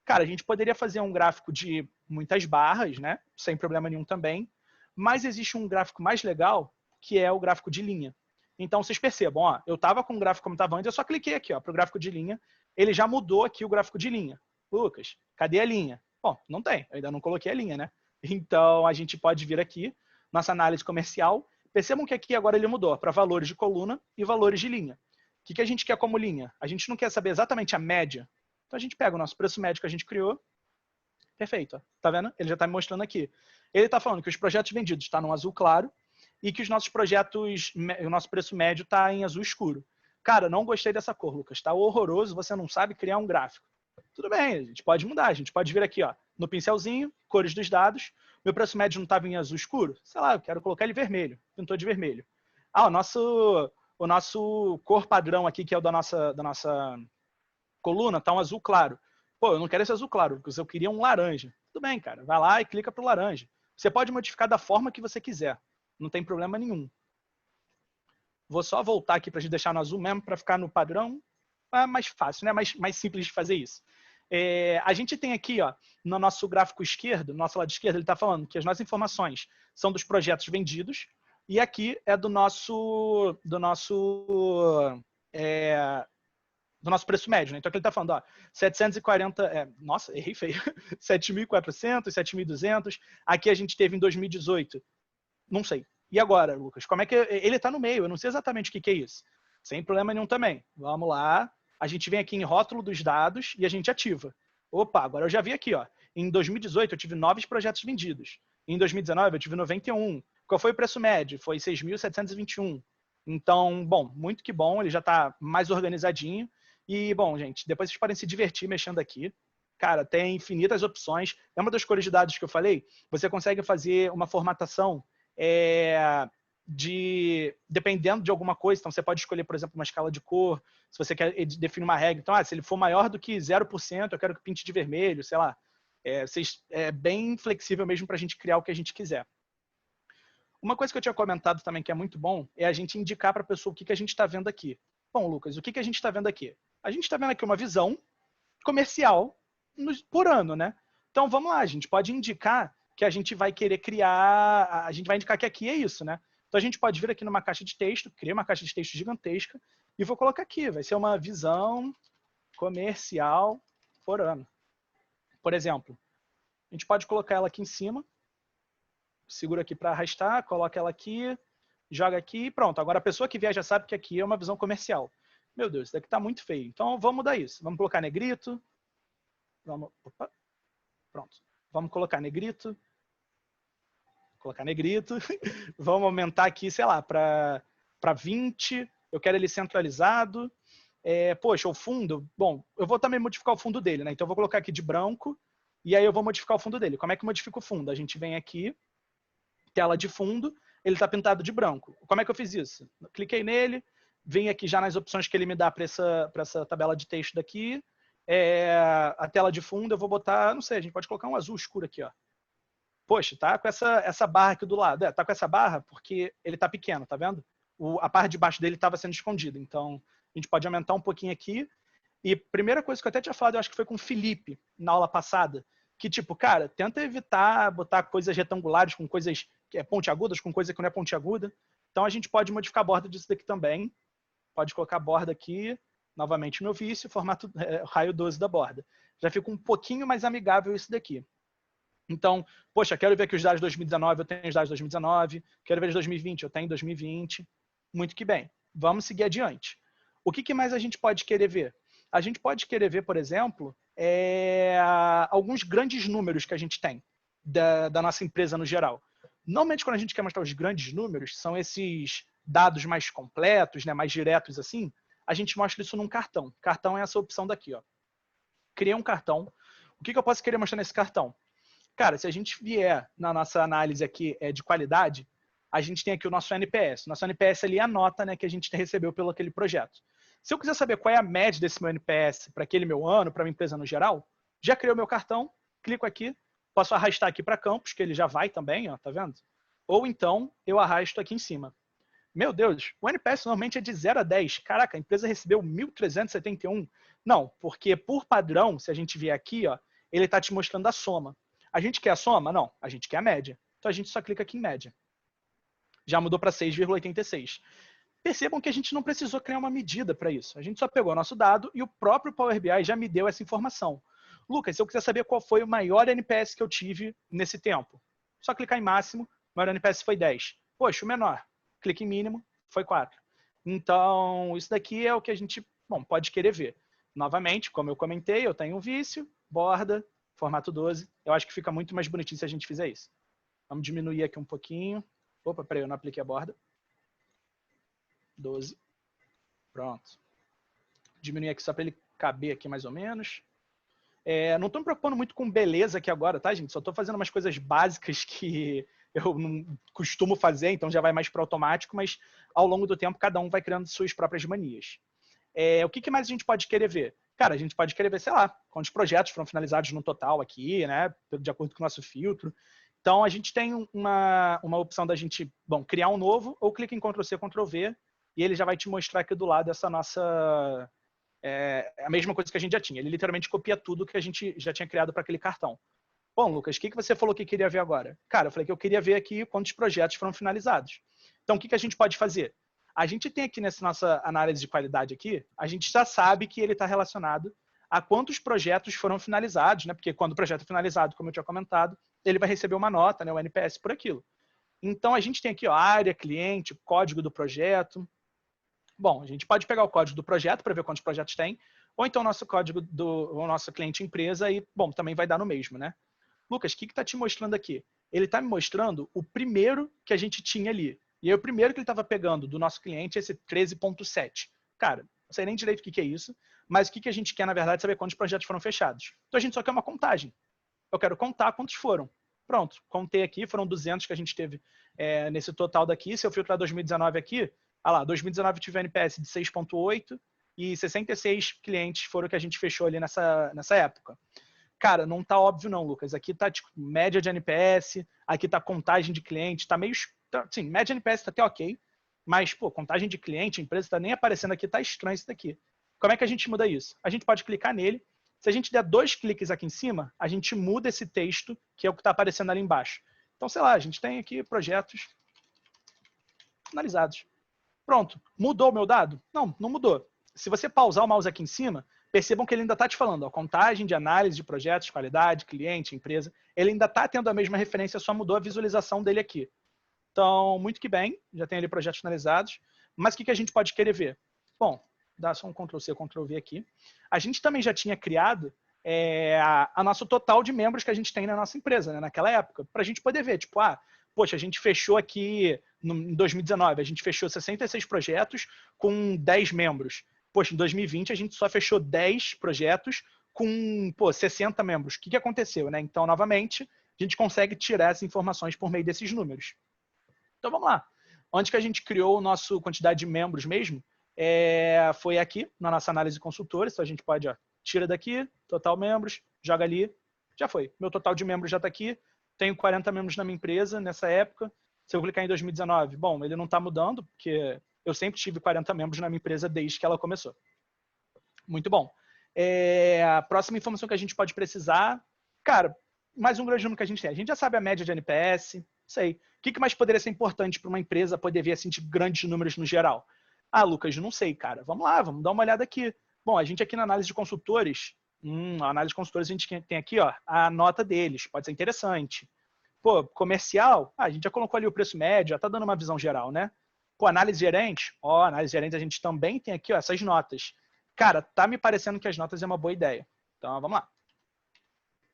Cara, a gente poderia fazer um gráfico de muitas barras, né? Sem problema nenhum também. Mas existe um gráfico mais legal, que é o gráfico de linha. Então, vocês percebam, ó, eu estava com o gráfico como estava antes, eu só cliquei aqui para o gráfico de linha. Ele já mudou aqui o gráfico de linha. Lucas, cadê a linha? Bom, não tem, eu ainda não coloquei a linha, né? Então, a gente pode vir aqui, nossa análise comercial. Percebam que aqui agora ele mudou para valores de coluna e valores de linha. O que a gente quer como linha? A gente não quer saber exatamente a média. Então, a gente pega o nosso preço médio que a gente criou. Perfeito, ó. Tá vendo? Ele já está me mostrando aqui. Ele está falando que os projetos vendidos estão no azul claro e que os nossos projetos, o nosso preço médio está em azul escuro. Cara, não gostei dessa cor, Lucas. Está horroroso, você não sabe criar um gráfico. Tudo bem, a gente pode mudar. A gente pode vir aqui, ó, no pincelzinho, cores dos dados. Meu preço médio não estava em azul escuro? Sei lá, eu quero colocar ele vermelho. Pintou de vermelho. Ah, o nosso cor padrão aqui, que é o da nossa coluna, está um azul claro. Pô, eu não quero esse azul claro, porque eu queria um laranja. Tudo bem, cara. Vai lá e clica para o laranja. Você pode modificar da forma que você quiser. Não tem problema nenhum. Vou só voltar aqui para a gente deixar no azul mesmo, para ficar no padrão. É mais fácil, né? Mais simples de fazer isso. A gente tem aqui, ó, no nosso gráfico esquerdo, no nosso lado esquerdo, ele está falando que as nossas informações são dos projetos vendidos. E aqui é do nosso preço médio, né? Então aqui ele está falando, ó, 740, nossa, errei feio, 7.400, 7.200, aqui a gente teve em 2018, não sei. E agora, Lucas, como é que ele está no meio? Eu não sei exatamente o que é isso. Sem problema nenhum também. Vamos lá, a gente vem aqui em rótulo dos dados e a gente ativa. Opa, agora eu já vi aqui, ó, em 2018 eu tive 9 projetos vendidos, em 2019 eu tive 91. Qual foi o preço médio? Foi 6.721. Então, bom, muito que bom, ele já está mais organizadinho. E, bom, gente, depois vocês podem se divertir mexendo aqui. Cara, tem infinitas opções. É uma das cores de dados que eu falei, você consegue fazer uma formatação dependendo de alguma coisa. Então, você pode escolher, por exemplo, uma escala de cor, se você quer definir uma regra. Então, se ele for maior do que 0%, eu quero que pinte de vermelho, sei lá. É bem flexível mesmo para a gente criar o que a gente quiser. Uma coisa que eu tinha comentado também que é muito bom é a gente indicar para a pessoa o que a gente está vendo aqui. Bom, Lucas, o que a gente está vendo aqui? A gente está vendo aqui uma visão comercial por ano, né? Então, vamos lá, a gente pode indicar que a gente vai querer criar, a gente vai indicar que aqui é isso, né? Então, a gente pode vir aqui numa caixa de texto, criar uma caixa de texto gigantesca e vou colocar aqui, vai ser uma visão comercial por ano. Por exemplo, a gente pode colocar ela aqui em cima, segura aqui para arrastar, coloca ela aqui, joga aqui e pronto. Agora a pessoa que vier já sabe que aqui é uma visão comercial. Meu Deus, isso daqui está muito feio. Então vamos mudar isso. Vamos colocar negrito. Opa, pronto. Vamos colocar negrito. Colocar negrito. Vamos aumentar aqui, sei lá, para 20. Eu quero ele centralizado. Poxa, o fundo... Bom, eu vou também modificar o fundo dele, né? Então eu vou colocar aqui de branco. E aí eu vou modificar o fundo dele. Como é que modifica o fundo? A gente vem aqui, tela de fundo, ele está pintado de branco. Como é que eu fiz isso? Cliquei nele, vem aqui já nas opções que ele me dá para essa tabela de texto daqui. A tela de fundo eu vou botar, não sei, a gente pode colocar um azul escuro aqui, ó. Poxa, tá com essa barra aqui do lado. Tá com essa barra porque ele tá pequeno, tá vendo? A parte de baixo dele estava sendo escondida. Então, a gente pode aumentar um pouquinho aqui. E primeira coisa que eu até tinha falado, eu acho que foi com o Felipe, na aula passada, que tipo, cara, tenta evitar botar coisas retangulares com coisas pontiagudas, com coisa que não é pontiaguda. Então, a gente pode modificar a borda disso daqui também. Pode colocar a borda aqui, novamente no vício, formato raio 12 da borda. Já fica um pouquinho mais amigável isso daqui. Então, poxa, quero ver aqui os dados de 2019, eu tenho os dados de 2019. Quero ver os de 2020, eu tenho 2020. Muito que bem. Vamos seguir adiante. O que mais a gente pode querer ver? A gente pode querer ver, por exemplo, alguns grandes números que a gente tem da nossa empresa no geral. Normalmente, quando a gente quer mostrar os grandes números, são esses dados mais completos, né, mais diretos assim, a gente mostra isso num cartão. Cartão é essa opção daqui, ó. Criei um cartão. O que eu posso querer mostrar nesse cartão? Cara, se a gente vier na nossa análise aqui de qualidade, a gente tem aqui o nosso NPS. Nosso NPS ali é a nota, né, que a gente recebeu pelo aquele projeto. Se eu quiser saber qual é a média desse meu NPS para aquele meu ano, para a minha empresa no geral, já criei o meu cartão, clico aqui, posso arrastar aqui para campos, que ele já vai também, ó, tá vendo? Ou então eu arrasto aqui em cima. Meu Deus, o NPS normalmente é de 0 a 10. Caraca, a empresa recebeu 1.371. Não, porque por padrão, se a gente vier aqui, ó, ele está te mostrando a soma. A gente quer a soma? Não, a gente quer a média. Então a gente só clica aqui em média. Já mudou para 6,86. Percebam que a gente não precisou criar uma medida para isso. A gente só pegou o nosso dado e o próprio Power BI já me deu essa informação. Lucas, se eu quiser saber qual foi o maior NPS que eu tive nesse tempo, só clicar em máximo, o maior NPS foi 10. Poxa, o menor, clique em mínimo, foi 4. Então, isso daqui é o que a gente pode querer ver. Novamente, como eu comentei, eu tenho um vício, borda, formato 12. Eu acho que fica muito mais bonitinho se a gente fizer isso. Vamos diminuir aqui um pouquinho. Opa, peraí, eu não apliquei a borda. 12. Pronto. Diminuir aqui só para ele caber aqui mais ou menos. Não estou me preocupando muito com beleza aqui agora, tá, gente? Só estou fazendo umas coisas básicas que eu não costumo fazer, então já vai mais para automático, mas ao longo do tempo cada um vai criando suas próprias manias. O que mais a gente pode querer ver? Cara, a gente pode querer ver, sei lá, quantos projetos foram finalizados no total aqui, né? De acordo com o nosso filtro. Então, a gente tem uma opção da gente, criar um novo, ou clica em Ctrl+C, Ctrl+V, e ele já vai te mostrar aqui do lado essa nossa... a mesma coisa que a gente já tinha. Ele literalmente copia tudo que a gente já tinha criado para aquele cartão. Bom, Lucas, o que você falou que queria ver agora? Cara, eu falei que eu queria ver aqui quantos projetos foram finalizados. Então, o que a gente pode fazer? A gente tem aqui nessa nossa análise de qualidade aqui, a gente já sabe que ele está relacionado a quantos projetos foram finalizados, né? Porque quando o projeto é finalizado, como eu tinha comentado, ele vai receber uma nota, né? O NPS por aquilo. Então, a gente tem aqui, ó, área, cliente, código do projeto. Bom, a gente pode pegar o código do projeto para ver quantos projetos tem, ou então o nosso código o nosso cliente empresa e, também vai dar no mesmo, né? Lucas, o que está te mostrando aqui? Ele está me mostrando o primeiro que a gente tinha ali. E aí o primeiro que ele estava pegando do nosso cliente é esse 13.7. Cara, não sei nem direito o que é isso, mas o que a gente quer, na verdade, é saber quantos projetos foram fechados. Então a gente só quer uma contagem. Eu quero contar quantos foram. Pronto, contei aqui, foram 200 que a gente teve nesse total daqui. Se eu filtrar 2019 aqui, 2019 tive NPS de 6.8 e 66 clientes foram que a gente fechou ali nessa época. Cara, não tá óbvio não, Lucas. Aqui tá tipo, média de NPS, aqui tá contagem de cliente, tá meio... Sim, média de NPS tá até ok, mas, contagem de cliente, empresa tá nem aparecendo aqui, tá estranho isso daqui. Como é que a gente muda isso? A gente pode clicar nele Se a gente der 2 cliques aqui em cima, a gente muda esse texto, que é o que está aparecendo ali embaixo. Então, sei lá, a gente tem aqui projetos finalizados. Pronto. Mudou o meu dado? Não, não mudou. Se você pausar o mouse aqui em cima, percebam que ele ainda está te falando, ó, contagem de análise de projetos, qualidade, cliente, empresa. Ele ainda está tendo a mesma referência, só mudou a visualização dele aqui. Então, muito que bem, já tem ali projetos finalizados. Mas o que a gente pode querer ver? Bom, dá só um Ctrl+C, Ctrl+V aqui. A gente também já tinha criado a nosso total de membros que a gente tem na nossa empresa, né, naquela época, para a gente poder ver, tipo, poxa, a gente fechou aqui em 2019, a gente fechou 66 projetos com 10 membros. Poxa, em 2020 a gente só fechou 10 projetos com 60 membros. O que aconteceu, né? Então, novamente, a gente consegue tirar essas informações por meio desses números. Então, vamos lá. Onde que a gente criou a nossa quantidade de membros mesmo? Foi aqui, na nossa análise de consultores. Então, a gente pode, tira daqui, total membros, joga ali, já foi. Meu total de membros já está aqui. Tenho 40 membros na minha empresa nessa época. Se eu clicar em 2019, bom, ele não está mudando, porque eu sempre tive 40 membros na minha empresa desde que ela começou. Muito bom. A próxima informação que a gente pode precisar, cara, mais um grande número que a gente tem. A gente já sabe a média de NPS, sei. O que mais poderia ser importante para uma empresa poder ver assim, de grandes números no geral? Lucas, não sei, cara. Vamos lá, vamos dar uma olhada aqui. Bom, a gente aqui na análise de consultores, a análise de consultores a gente tem aqui, a nota deles, pode ser interessante. Pô, comercial, a gente já colocou ali o preço médio, já está dando uma visão geral, né? Pô, análise gerente, análise gerente a gente também tem aqui, essas notas. Cara, tá me parecendo que as notas é uma boa ideia. Então, vamos lá.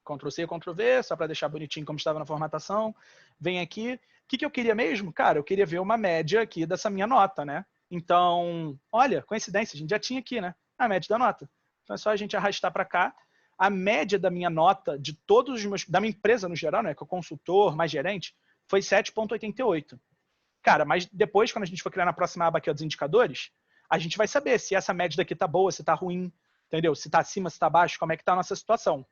Ctrl+C, Ctrl+V, só para deixar bonitinho como estava na formatação. Vem aqui. O que eu queria mesmo? Cara, eu queria ver uma média aqui dessa minha nota, né? Então, olha, coincidência, a gente já tinha aqui, né? A média da nota. Então, é só a gente arrastar para cá. A média da minha nota, de todos os meus, da minha empresa no geral, né? Que é o consultor, mais gerente, foi 7,88. Cara, mas depois, quando a gente for criar na próxima aba aqui, dos indicadores, a gente vai saber se essa média daqui tá boa, se tá ruim, entendeu? Se tá acima, se tá abaixo, como é que tá a nossa situação.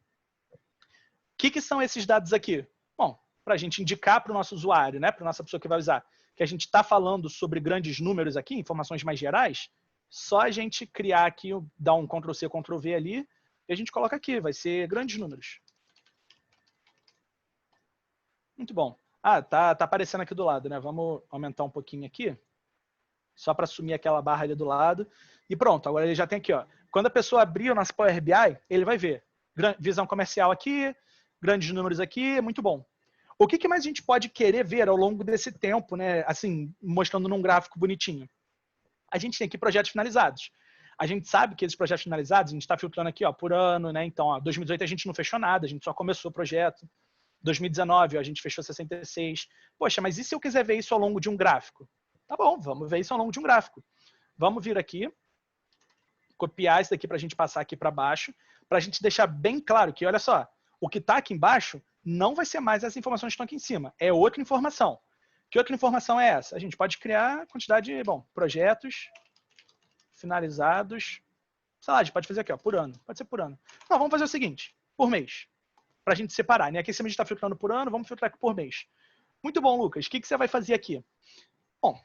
O que são esses dados aqui? Bom, para a gente indicar para o nosso usuário, né, para a nossa pessoa que vai usar, que a gente está falando sobre grandes números aqui, informações mais gerais, só a gente criar aqui, dar um Ctrl+C, Ctrl+V ali, e a gente coloca aqui, vai ser grandes números. Muito bom. Tá aparecendo aqui do lado, né? Vamos aumentar um pouquinho aqui, só para assumir aquela barra ali do lado. E pronto, agora ele já tem aqui, ó. Quando a pessoa abrir o nosso Power BI, ele vai ver visão comercial aqui, grandes números aqui, muito bom. O que mais a gente pode querer ver ao longo desse tempo, né? Assim, mostrando num gráfico bonitinho. A gente tem aqui projetos finalizados. A gente sabe que esses projetos finalizados, a gente está filtrando aqui, ó, por ano, né? Então, 2018 a gente não fechou nada, a gente só começou o projeto. 2019, ó, a gente fechou 66. Poxa, mas e se eu quiser ver isso ao longo de um gráfico? Tá bom, vamos ver isso ao longo de um gráfico. Vamos vir aqui, copiar isso daqui para a gente passar aqui para baixo, para a gente deixar bem claro que, olha só, o que está aqui embaixo não vai ser mais as informações que estão aqui em cima, é outra informação. Que outra informação é essa? A gente pode criar a quantidade de, projetos finalizados, sei lá, a gente pode fazer aqui, ó, por ano, pode ser por ano. Não, vamos fazer o seguinte, por mês, para a gente separar, né? Aqui em cima a gente está filtrando por ano, vamos filtrar aqui por mês. Muito bom, Lucas, o que você vai fazer aqui? Bom,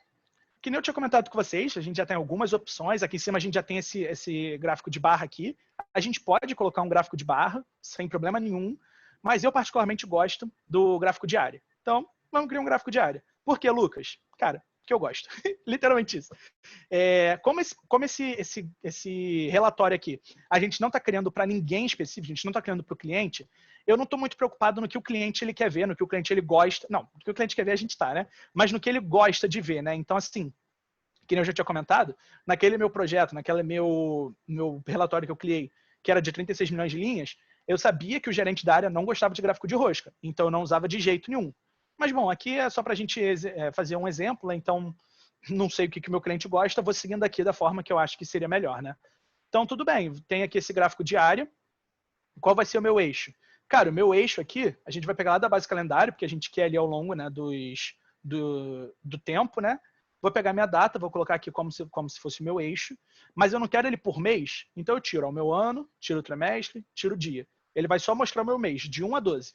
que nem eu tinha comentado com vocês, a gente já tem algumas opções, aqui em cima a gente já tem esse gráfico de barra aqui, a gente pode colocar um gráfico de barra, sem problema nenhum, mas eu particularmente gosto do gráfico de área. Então, vamos criar um gráfico de área. Por que, Lucas? Cara, porque eu gosto. Literalmente isso. Como esse relatório aqui, a gente não está criando para ninguém específico, a gente não está criando para o cliente, eu não estou muito preocupado no que o cliente ele quer ver, no que o cliente ele gosta. Não, no que o cliente quer ver a gente está, né? Mas no que ele gosta de ver, né? Então, assim, que nem eu já tinha comentado, naquele meu projeto, naquele meu relatório que eu criei, que era de 36 milhões de linhas, eu sabia que o gerente da área não gostava de gráfico de rosca, então eu não usava de jeito nenhum. Mas, bom, aqui é só para a gente fazer um exemplo, então não sei o que o meu cliente gosta, vou seguindo aqui da forma que eu acho que seria melhor, né? Então, tudo bem, tem aqui esse gráfico de área. Qual vai ser o meu eixo? Cara, o meu eixo aqui, a gente vai pegar lá da base calendário, porque a gente quer ali ao longo, né, do tempo, né? Vou pegar minha data, vou colocar aqui como se fosse o meu eixo, mas eu não quero ele por mês, então eu tiro o meu ano, tiro o trimestre, tiro o dia. Ele vai só mostrar o meu mês, de 1 a 12.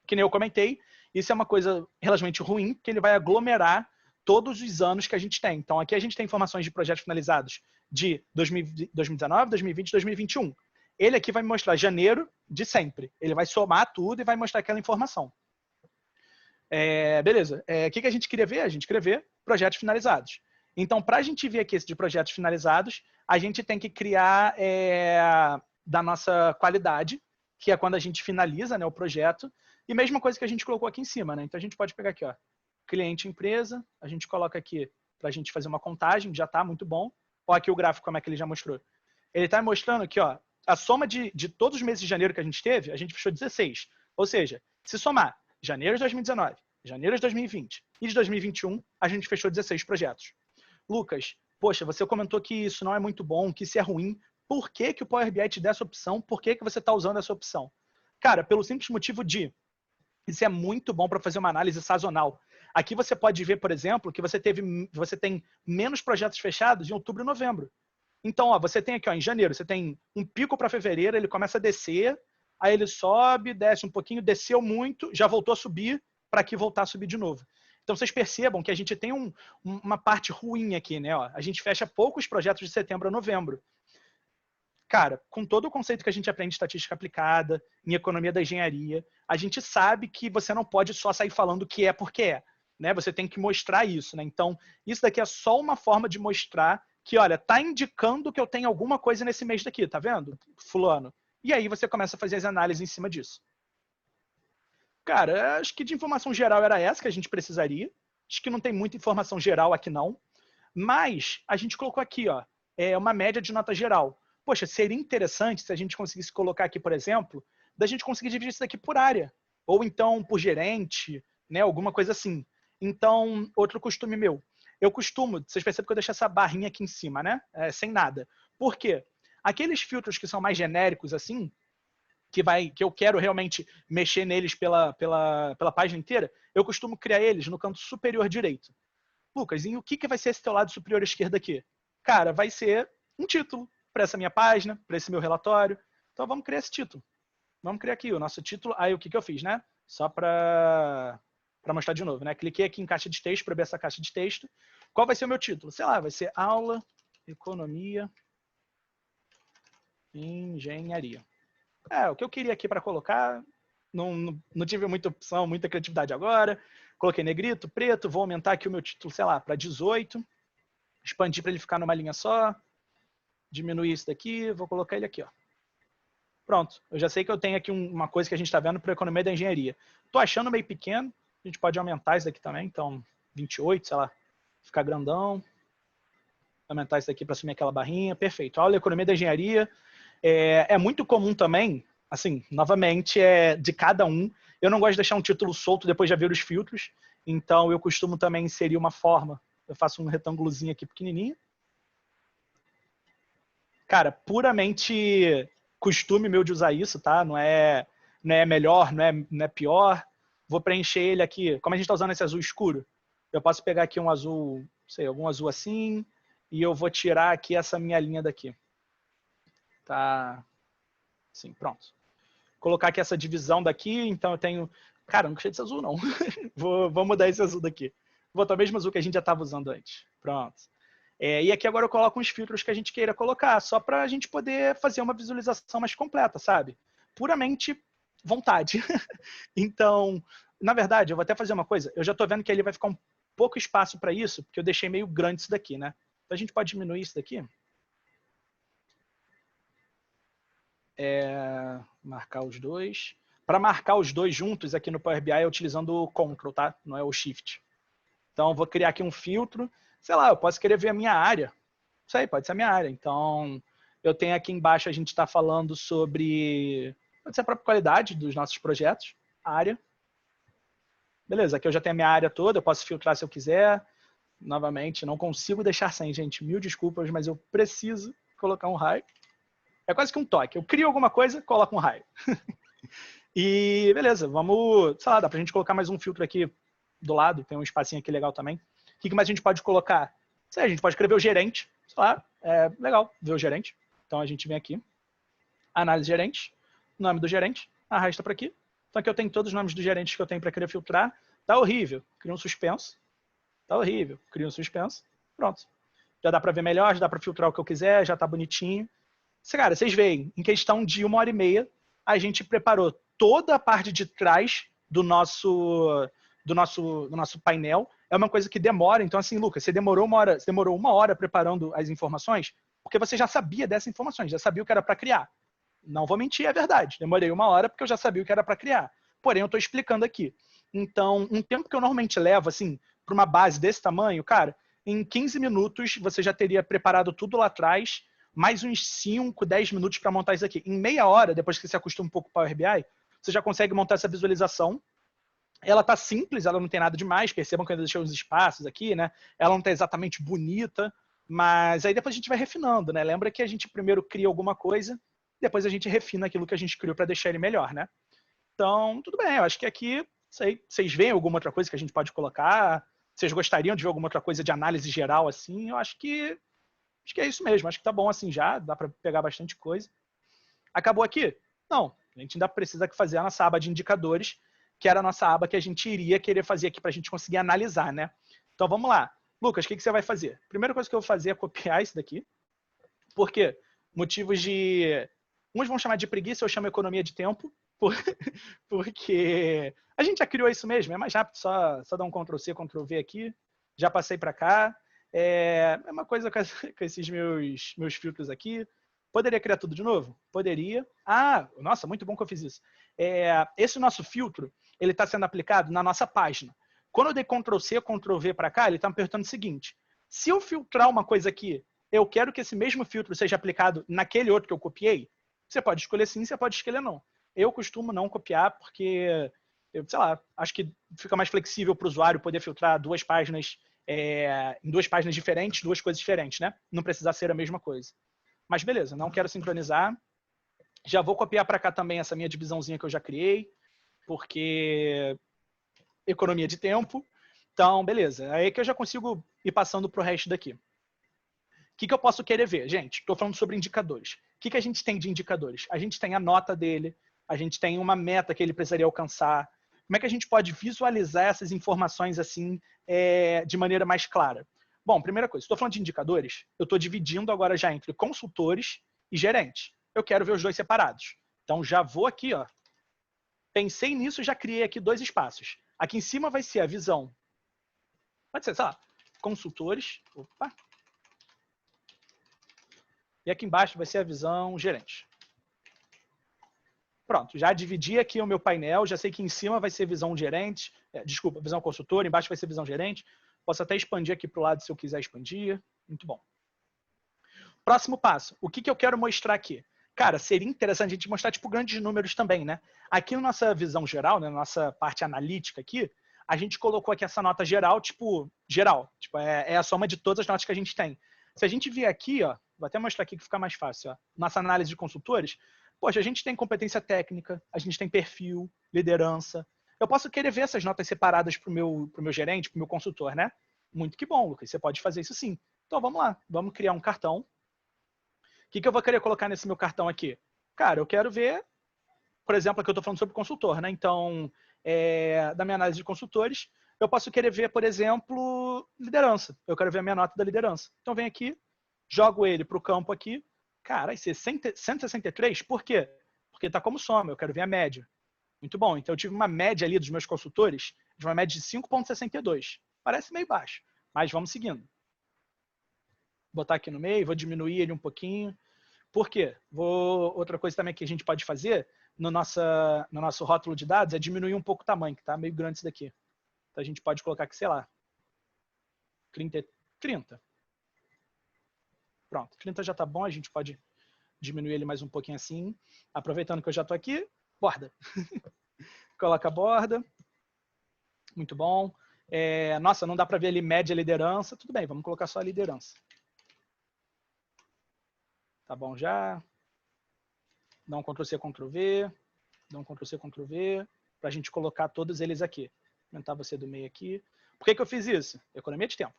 Que nem eu comentei, isso é uma coisa relativamente ruim, porque ele vai aglomerar todos os anos que a gente tem. Então, aqui a gente tem informações de projetos finalizados de 2019, 2020 e 2021. Ele aqui vai me mostrar janeiro de sempre. Ele vai somar tudo e vai mostrar aquela informação. Beleza. O que a gente queria ver? A gente queria ver projetos finalizados. Então, para a gente ver aqui esse de projetos finalizados, a gente tem que criar da nossa qualidade, que é quando a gente finaliza, né, o projeto, e mesma coisa que a gente colocou aqui em cima, né? Então, a gente pode pegar aqui, ó, cliente empresa, a gente coloca aqui para a gente fazer uma contagem, já está muito bom. Olha aqui o gráfico, como é que ele já mostrou. Ele está mostrando aqui, ó, a soma de todos os meses de janeiro que a gente teve, a gente fechou 16. Ou seja, se somar janeiro de 2019, janeiro de 2020 e de 2021, a gente fechou 16 projetos. Lucas, poxa, você comentou que isso não é muito bom, que isso é ruim. Por que o Power BI te dá essa opção? Por que você está usando essa opção? Cara, pelo simples motivo de isso é muito bom para fazer uma análise sazonal. Aqui você pode ver, por exemplo, que você tem menos projetos fechados em outubro e novembro. Então, ó, você tem aqui, ó, em janeiro, você tem um pico para fevereiro, ele começa a descer, aí ele sobe, desce um pouquinho, desceu muito, já voltou a subir, para aqui voltar a subir de novo. Então, vocês percebam que a gente tem uma parte ruim aqui, né? Ó, a gente fecha poucos projetos de setembro a novembro. Cara, com todo o conceito que a gente aprende em estatística aplicada, em economia da engenharia, a gente sabe que você não pode só sair falando que é porque é, né? Você tem que mostrar isso, né? Então, isso daqui é só uma forma de mostrar que, olha, tá indicando que eu tenho alguma coisa nesse mês daqui, tá vendo? Fulano. E aí você começa a fazer as análises em cima disso. Cara, acho que de informação geral era essa que a gente precisaria. Acho que não tem muita informação geral aqui, não. Mas a gente colocou aqui, ó, uma média de nota geral. Poxa, seria interessante se a gente conseguisse colocar aqui, por exemplo, da gente conseguir dividir isso daqui por área. Ou então por gerente, né? Alguma coisa assim. Então, outro costume meu. Eu costumo, vocês percebem que eu deixo essa barrinha aqui em cima, né? Sem nada. Por quê? Aqueles filtros que são mais genéricos, assim, que eu quero realmente mexer neles pela página inteira, eu costumo criar eles no canto superior direito. Lucas, e o que vai ser esse teu lado superior esquerdo aqui? Cara, vai ser um título para essa minha página, para esse meu relatório. Então, vamos criar esse título. Vamos criar aqui o nosso título. Aí, o que eu fiz, né? Só para mostrar de novo, né? Cliquei aqui em caixa de texto para abrir essa caixa de texto. Qual vai ser o meu título? Sei lá, vai ser Aula, Economia, Engenharia. O que eu queria aqui para colocar, não tive muita opção, muita criatividade agora. Coloquei negrito, preto, vou aumentar aqui o meu título, sei lá, para 18. Expandir para ele ficar numa linha só. Diminuir isso daqui, vou colocar ele aqui, ó. Pronto, eu já sei que eu tenho aqui uma coisa que a gente está vendo para a economia da engenharia. Estou achando meio pequeno, a gente pode aumentar isso daqui também, então 28, sei lá, ficar grandão. Aumentar isso daqui para assumir aquela barrinha, perfeito. Aula de economia da engenharia. É muito comum também, assim, novamente, de cada um. Eu não gosto de deixar um título solto depois de ver os filtros, então eu costumo também inserir uma forma. Eu faço um retângulozinho aqui pequenininho. Cara, puramente costume meu de usar isso, tá? Não é melhor, não é pior. Vou preencher ele aqui. Como a gente está usando esse azul escuro, eu posso pegar aqui um azul, não sei, algum azul assim, e eu vou tirar aqui essa minha linha daqui. Tá? Sim, pronto. Colocar aqui essa divisão daqui, então eu tenho... Cara, não gostei desse azul, não. vou mudar esse azul daqui. Vou botar o mesmo azul que a gente já estava usando antes. Pronto. E aqui agora eu coloco uns filtros que a gente queira colocar, só para a gente poder fazer uma visualização mais completa, sabe? Puramente vontade. Então, na verdade, eu vou até fazer uma coisa. Eu já estou vendo que ele vai ficar um pouco espaço para isso, porque eu deixei meio grande isso daqui, né? Então a gente pode diminuir isso daqui. Marcar os dois. Para marcar os dois juntos aqui no Power BI é utilizando o Ctrl, tá? Não é o Shift. Então, eu vou criar aqui um filtro. Sei lá, eu posso querer ver a minha área. Isso aí, pode ser a minha área. Então, eu tenho aqui embaixo, a gente está falando sobre... Pode ser a própria qualidade dos nossos projetos. Área. Beleza, aqui eu já tenho a minha área toda. Eu posso filtrar se eu quiser. Novamente, não consigo deixar sem, gente. Mil desculpas, mas eu preciso colocar um raio. É quase que um toque. Eu crio alguma coisa, coloco um raio. E beleza, vamos... Sei lá, dá pra gente colocar mais um filtro aqui do lado. Tem um espacinho aqui legal também. O que mais a gente pode colocar? Sei, a gente pode escrever o gerente. Sei lá, é legal ver o gerente. Então a gente vem aqui. Análise gerente. Nome do gerente. Arrasta para aqui. Então aqui eu tenho todos os nomes dos gerentes que eu tenho para querer filtrar. Tá horrível. Cria um suspenso. Tá horrível. Cria um suspenso. Pronto. Já dá para ver melhor, já dá para filtrar o que eu quiser, já tá bonitinho. Cara, vocês veem, em questão de 1h30, a gente preparou toda a parte de trás do nosso painel. É uma coisa que demora. Então, assim, Lucas, você demorou uma hora preparando as informações, porque você já sabia dessas informações, já sabia o que era para criar. Não vou mentir, é verdade. Demorei 1 hora porque eu já sabia o que era para criar. Porém, eu estou explicando aqui. Então, um tempo que eu normalmente levo, assim, para uma base desse tamanho, cara, em 15 minutos você já teria preparado tudo lá atrás, mais uns 5, 10 minutos para montar isso aqui. Em meia hora, depois que você acostuma um pouco com o Power BI, você já consegue montar essa visualização. Ela tá simples, ela não tem nada demais, percebam que eu deixei os espaços aqui, né? Ela não tá exatamente bonita, mas aí depois a gente vai refinando, né? Lembra que a gente primeiro cria alguma coisa, depois a gente refina aquilo que a gente criou para deixar ele melhor, né? Então, tudo bem, eu acho que aqui, sei, vocês veem alguma outra coisa que a gente pode colocar? Vocês gostariam de ver alguma outra coisa de análise geral, assim? Eu acho que é isso mesmo, acho que tá bom assim já, dá para pegar bastante coisa. Acabou aqui? Não, a gente ainda precisa fazer a nossa aba de indicadores, que era a nossa aba que a gente iria querer fazer aqui para a gente conseguir analisar, né? Então vamos lá. Lucas, o que você vai fazer? Primeira coisa que eu vou fazer é copiar isso daqui. Por quê? Motivos de... Uns vão chamar de preguiça, eu chamo economia de tempo, porque a gente já criou isso mesmo, é mais rápido, só dar um Ctrl+C, Ctrl+V aqui. Já passei para cá. É uma coisa com esses meus filtros aqui. Poderia criar tudo de novo? Poderia. Ah, nossa, muito bom que eu fiz isso. Esse nosso filtro, ele está sendo aplicado na nossa página. Quando eu dei Ctrl+C, Ctrl+V para cá, ele está me perguntando o seguinte: se eu filtrar uma coisa aqui, eu quero que esse mesmo filtro seja aplicado naquele outro que eu copiei? Você pode escolher sim, você pode escolher não. Eu costumo não copiar porque, sei lá, acho que fica mais flexível para o usuário poder filtrar duas páginas em duas páginas diferentes, duas coisas diferentes, né? Não precisar ser a mesma coisa. Mas beleza, não quero sincronizar. Já vou copiar para cá também essa minha divisãozinha que eu já criei, porque economia de tempo. Então, beleza. Aí que eu já consigo ir passando para o resto daqui. O que eu posso querer ver? Gente, estou falando sobre indicadores. O que a gente tem de indicadores? A gente tem a nota dele, a gente tem uma meta que ele precisaria alcançar. Como é que a gente pode visualizar essas informações assim de maneira mais clara? Bom, primeira coisa, estou falando de indicadores, eu estou dividindo agora já entre consultores e gerentes. Eu quero ver os dois separados. Então, já vou aqui, ó. Pensei nisso, já criei aqui dois espaços. Aqui em cima vai ser a visão. Pode ser, sei lá, consultores. Opa. E aqui embaixo vai ser a visão gerente. Pronto, já dividi aqui o meu painel, já sei que em cima vai ser visão gerente, desculpa, visão consultor, embaixo vai ser visão gerente. Posso até expandir aqui para o lado se eu quiser expandir. Muito bom. Próximo passo, o que eu quero mostrar aqui? Cara, seria interessante a gente mostrar tipo grandes números também, né? Aqui na nossa visão geral, né, na nossa parte analítica aqui, a gente colocou aqui essa nota geral, tipo, é a soma de todas as notas que a gente tem. Se a gente vier aqui, ó, vou até mostrar aqui que fica mais fácil, ó, nossa análise de consultores, poxa, a gente tem competência técnica, a gente tem perfil, liderança. Eu posso querer ver essas notas separadas para o meu gerente, para o meu consultor, né? Muito que bom, Lucas, você pode fazer isso sim. Então vamos lá, vamos criar um cartão. O que eu vou querer colocar nesse meu cartão aqui? Cara, eu quero ver, por exemplo, aqui eu estou falando sobre consultor, né? Então, da minha análise de consultores, eu posso querer ver, por exemplo, liderança. Eu quero ver a minha nota da liderança. Então, vem aqui, jogo ele para o campo aqui. Cara, 163, por quê? Porque está como soma, eu quero ver a média. Muito bom, então eu tive uma média ali dos meus consultores, de uma média de 5,62. Parece meio baixo, mas vamos seguindo. Vou botar aqui no meio, vou diminuir ele um pouquinho. Por quê? Outra coisa também que a gente pode fazer no nosso rótulo de dados é diminuir um pouco o tamanho, que está meio grande isso daqui. Então a gente pode colocar aqui, sei lá, 30. Pronto, 30 já está bom, a gente pode diminuir ele mais um pouquinho assim. Aproveitando que eu já estou aqui, borda. Coloca a borda. Muito bom. Nossa, não dá para ver ali média liderança. Tudo bem, vamos colocar só a liderança. Tá bom já. Dá um Ctrl+C, Ctrl+V. Dá um Ctrl+C, Ctrl+V. Para a gente colocar todos eles aqui. Aumentar você do meio aqui. Por que eu fiz isso? Economia de tempo.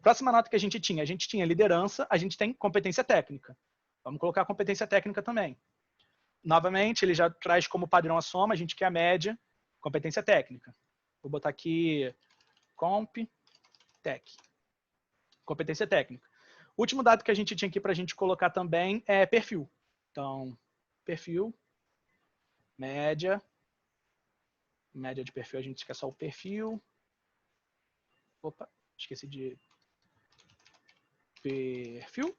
Próxima nota que a gente tinha liderança, a gente tem competência técnica. Vamos colocar a competência técnica também. Novamente, ele já traz como padrão a soma, a gente quer a média, competência técnica. Vou botar aqui Comp Tech. Competência técnica. O último dado que a gente tinha aqui para a gente colocar também é perfil. Então, perfil, média de perfil, a gente quer só o perfil. Opa, esqueci de perfil,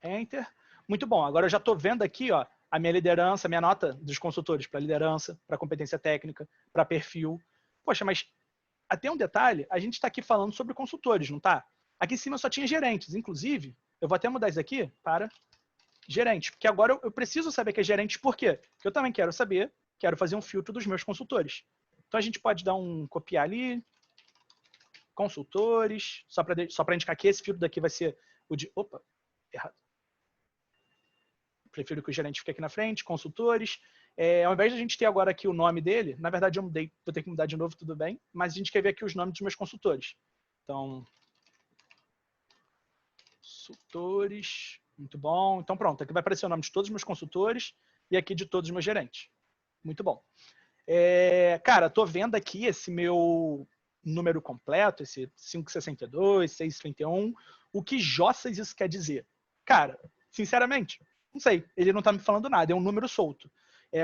enter. Muito bom, agora eu já estou vendo aqui, ó, a minha liderança, a minha nota dos consultores para liderança, para competência técnica, para perfil. Poxa, mas até um detalhe, a gente está aqui falando sobre consultores, não está? Aqui em cima só tinha gerentes, inclusive, eu vou até mudar isso aqui para gerente, porque agora eu preciso saber que é gerente, por quê? Porque eu também quero saber, quero fazer um filtro dos meus consultores. Então a gente pode dar um copiar ali, consultores, só para indicar que esse filtro daqui vai ser o de... Opa, errado. Prefiro que o gerente fique aqui na frente, consultores. Ao invés de a gente ter agora aqui o nome dele, na verdade eu mudei, vou ter que mudar de novo, tudo bem, mas a gente quer ver aqui os nomes dos meus consultores. Então, consultores, muito bom. Então pronto, aqui vai aparecer o nome de todos os meus consultores e aqui de todos os meus gerentes. Muito bom. Cara, tô vendo aqui esse meu número completo, esse 562, 631. O que jossas isso quer dizer? Cara, sinceramente, não sei. Ele não tá me falando nada, é um número solto.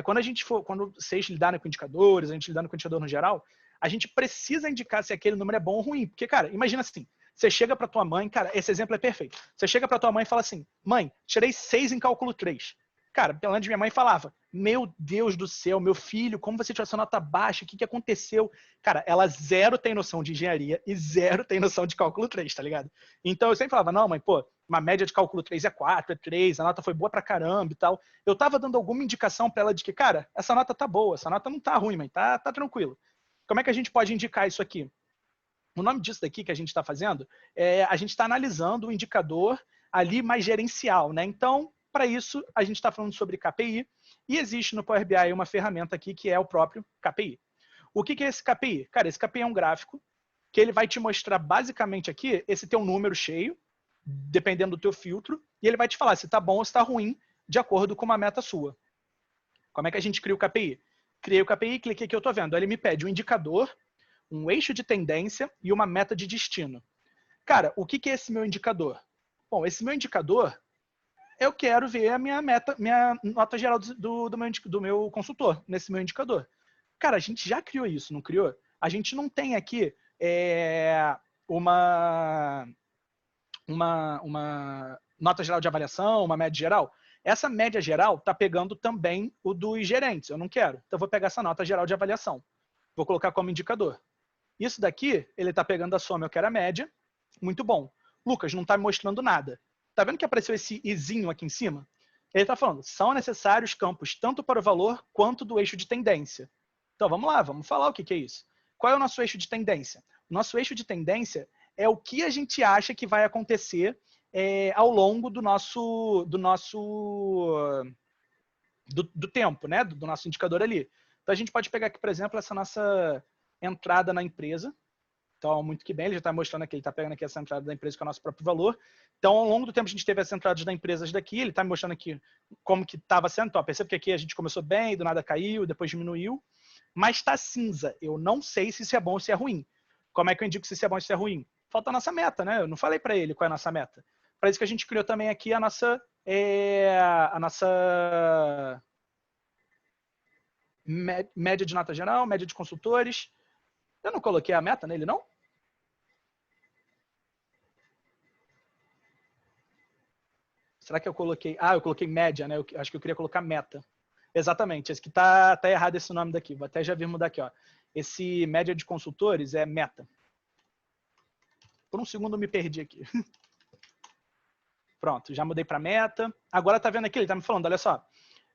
Quando vocês lidarem com indicadores, a gente lidando com indicador no geral, a gente precisa indicar se aquele número é bom ou ruim. Porque, cara, imagina assim, você chega para tua mãe, cara, esse exemplo é perfeito. Você chega para tua mãe e fala assim, mãe, tirei 6 em cálculo 3. Cara, pelo menos minha mãe falava, meu Deus do céu, meu filho, como você tirou essa nota baixa, o que aconteceu? Cara, ela zero tem noção de engenharia e zero tem noção de cálculo 3, tá ligado? Então eu sempre falava, não, mãe, pô, uma média de cálculo 3 é 4, é 3, a nota foi boa pra caramba e tal. Eu tava dando alguma indicação pra ela de que, cara, essa nota tá boa, essa nota não tá ruim, mãe, tá tranquilo. Como é que a gente pode indicar isso aqui? O nome disso daqui que a gente está fazendo a gente está analisando o indicador ali mais gerencial, né? Então, para isso, a gente está falando sobre KPI e existe no Power BI uma ferramenta aqui que é o próprio KPI. O que é esse KPI? Cara, esse KPI é um gráfico que ele vai te mostrar basicamente aqui esse teu número cheio, dependendo do teu filtro, e ele vai te falar se está bom ou se está ruim, de acordo com uma meta sua. Como é que a gente cria o KPI? Criei o KPI, cliquei aqui, eu estou vendo. Ele me pede um indicador, um eixo de tendência e uma meta de destino. Cara, o que é esse meu indicador? Bom, esse meu indicador, eu quero ver a minha meta, minha nota geral do meu consultor, nesse meu indicador. Cara, a gente já criou isso, não criou? A gente não tem aqui uma nota geral de avaliação, uma média geral. Essa média geral está pegando também o dos gerentes, eu não quero. Então, eu vou pegar essa nota geral de avaliação. Vou colocar como indicador. Isso daqui, ele está pegando a soma, eu quero a média. Muito bom. Lucas, não está me mostrando nada. Tá vendo que apareceu esse izinho aqui em cima? Ele está falando, são necessários campos tanto para o valor quanto do eixo de tendência. Então, vamos lá, vamos falar o que é isso. Qual é o nosso eixo de tendência? O nosso eixo de tendência é o que a gente acha que vai acontecer ao longo do tempo, né? Do nosso indicador ali. Então, a gente pode pegar aqui, por exemplo, essa nossa entrada na empresa. Então, muito que bem, ele já está mostrando aqui, ele está pegando aqui essa entrada da empresa com o nosso próprio valor. Então, ao longo do tempo, a gente teve essas entradas da empresa daqui, ele está me mostrando aqui como que estava sendo. Então, percebe que aqui a gente começou bem, do nada caiu, depois diminuiu. Mas está cinza. Eu não sei se isso é bom ou se é ruim. Como é que eu indico se isso é bom ou se é ruim? Falta a nossa meta, né? Eu não falei para ele qual é a nossa meta. Para isso que a gente criou também aqui a nossa média de nota geral, média de consultores. Eu não coloquei a meta nele, não? Será que eu coloquei... Ah, eu coloquei média, né? Eu acho que eu queria colocar meta. Exatamente. Esse que tá errado esse nome daqui. Vou até já vir mudar aqui, ó. Esse média de consultores é meta. Por um segundo eu me perdi aqui. Pronto, já mudei para meta. Agora tá vendo aqui, ele tá me falando, olha só.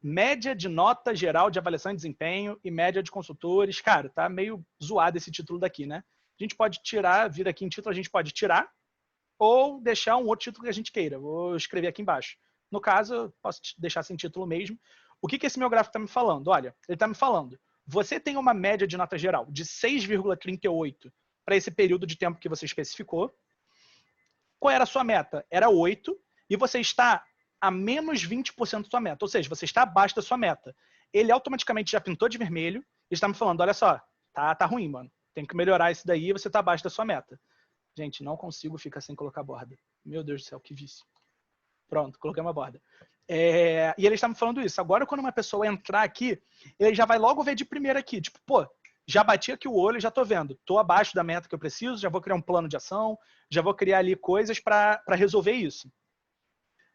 Média de nota geral de avaliação de desempenho e média de consultores. Cara, tá meio zoado esse título daqui, né? A gente pode tirar, vir aqui em título, a gente pode tirar ou deixar um outro título que a gente queira. Vou escrever aqui embaixo. No caso, eu posso deixar sem título mesmo. O que esse meu gráfico está me falando? Olha, ele está me falando, você tem uma média de nota geral de 6,38 para esse período de tempo que você especificou. Qual era a sua meta? Era 8 e você está a menos 20% da sua meta. Ou seja, você está abaixo da sua meta. Ele automaticamente já pintou de vermelho e está me falando, olha só, tá ruim, mano. Tem que melhorar isso daí e você está abaixo da sua meta. Gente, não consigo ficar sem colocar borda. Meu Deus do céu, que vício. Pronto, coloquei uma borda. E eles estavam falando isso. Agora, quando uma pessoa entrar aqui, ele já vai logo ver de primeira aqui. Tipo, pô, já bati aqui o olho, já tô vendo. Tô abaixo da meta que eu preciso, já vou criar um plano de ação, já vou criar ali coisas para resolver isso.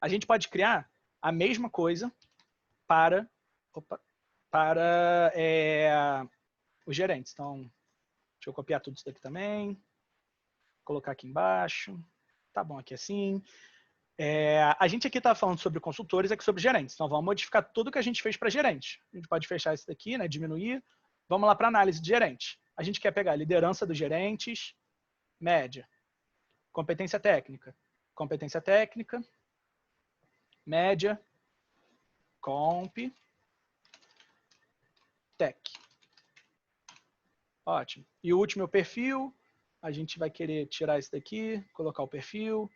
A gente pode criar a mesma coisa para os gerentes. Então, deixa eu copiar tudo isso daqui também. Colocar aqui embaixo. Tá bom aqui assim. A gente aqui está falando sobre consultores, aqui sobre gerentes. Então, vamos modificar tudo que a gente fez para gerentes. A gente pode fechar isso daqui, né? Diminuir. Vamos lá para análise de gerente. A gente quer pegar a liderança dos gerentes, média, competência técnica, média, comp, tech. Ótimo. E o último é o perfil. A gente vai querer tirar isso daqui, colocar o perfil,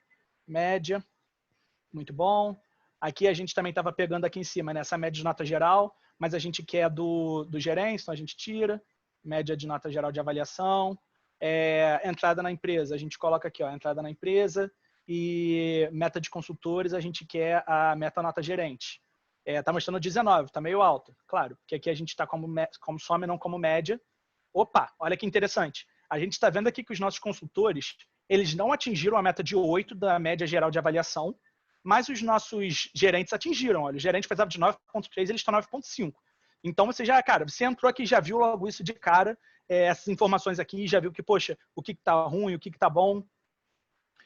média. Muito bom. Aqui a gente também estava pegando aqui em cima, né, essa média de nota geral, mas a gente quer do gerente, então a gente tira. Média de nota geral de avaliação. Entrada na empresa, a gente coloca aqui, ó, entrada na empresa. E meta de consultores, a gente quer a meta nota gerente. Tá mostrando 19, tá meio alto. Claro, porque aqui a gente está como some, não como média. Opa, olha que interessante. A gente está vendo aqui que os nossos consultores, eles não atingiram a meta de 8 da média geral de avaliação, mas os nossos gerentes atingiram. Olha, o gerente precisava de 9.3, eles estão 9.5. Então, você entrou aqui e já viu logo isso de cara, essas informações aqui, já viu que, poxa, o que está ruim, o que está bom.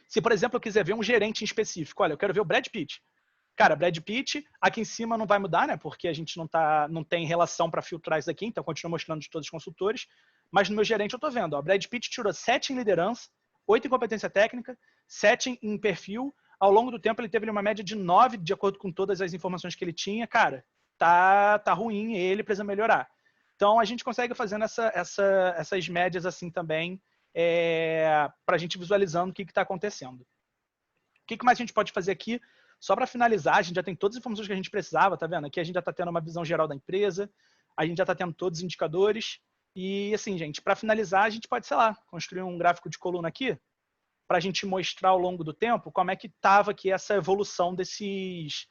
Se, por exemplo, eu quiser ver um gerente em específico, olha, eu quero ver o Brad Pitt. Cara, Brad Pitt, aqui em cima não vai mudar, né? Porque a gente não tem relação para filtrar isso aqui, então continua mostrando de todos os consultores. Mas no meu gerente eu estou vendo, ó, Brad Pitt tirou 7 em liderança, 8 em competência técnica, 7 em perfil. Ao longo do tempo ele teve uma média de 9, de acordo com todas as informações que ele tinha. Cara, tá ruim, ele precisa melhorar. Então a gente consegue fazendo essas médias assim também, para a gente visualizando o que está acontecendo. O que mais a gente pode fazer aqui? Só para finalizar, a gente já tem todas as informações que a gente precisava, tá vendo? Aqui a gente já está tendo uma visão geral da empresa, a gente já está tendo todos os indicadores. E assim, gente, para finalizar, a gente pode, sei lá, construir um gráfico de coluna aqui, para a gente mostrar ao longo do tempo como é que estava aqui essa evolução desses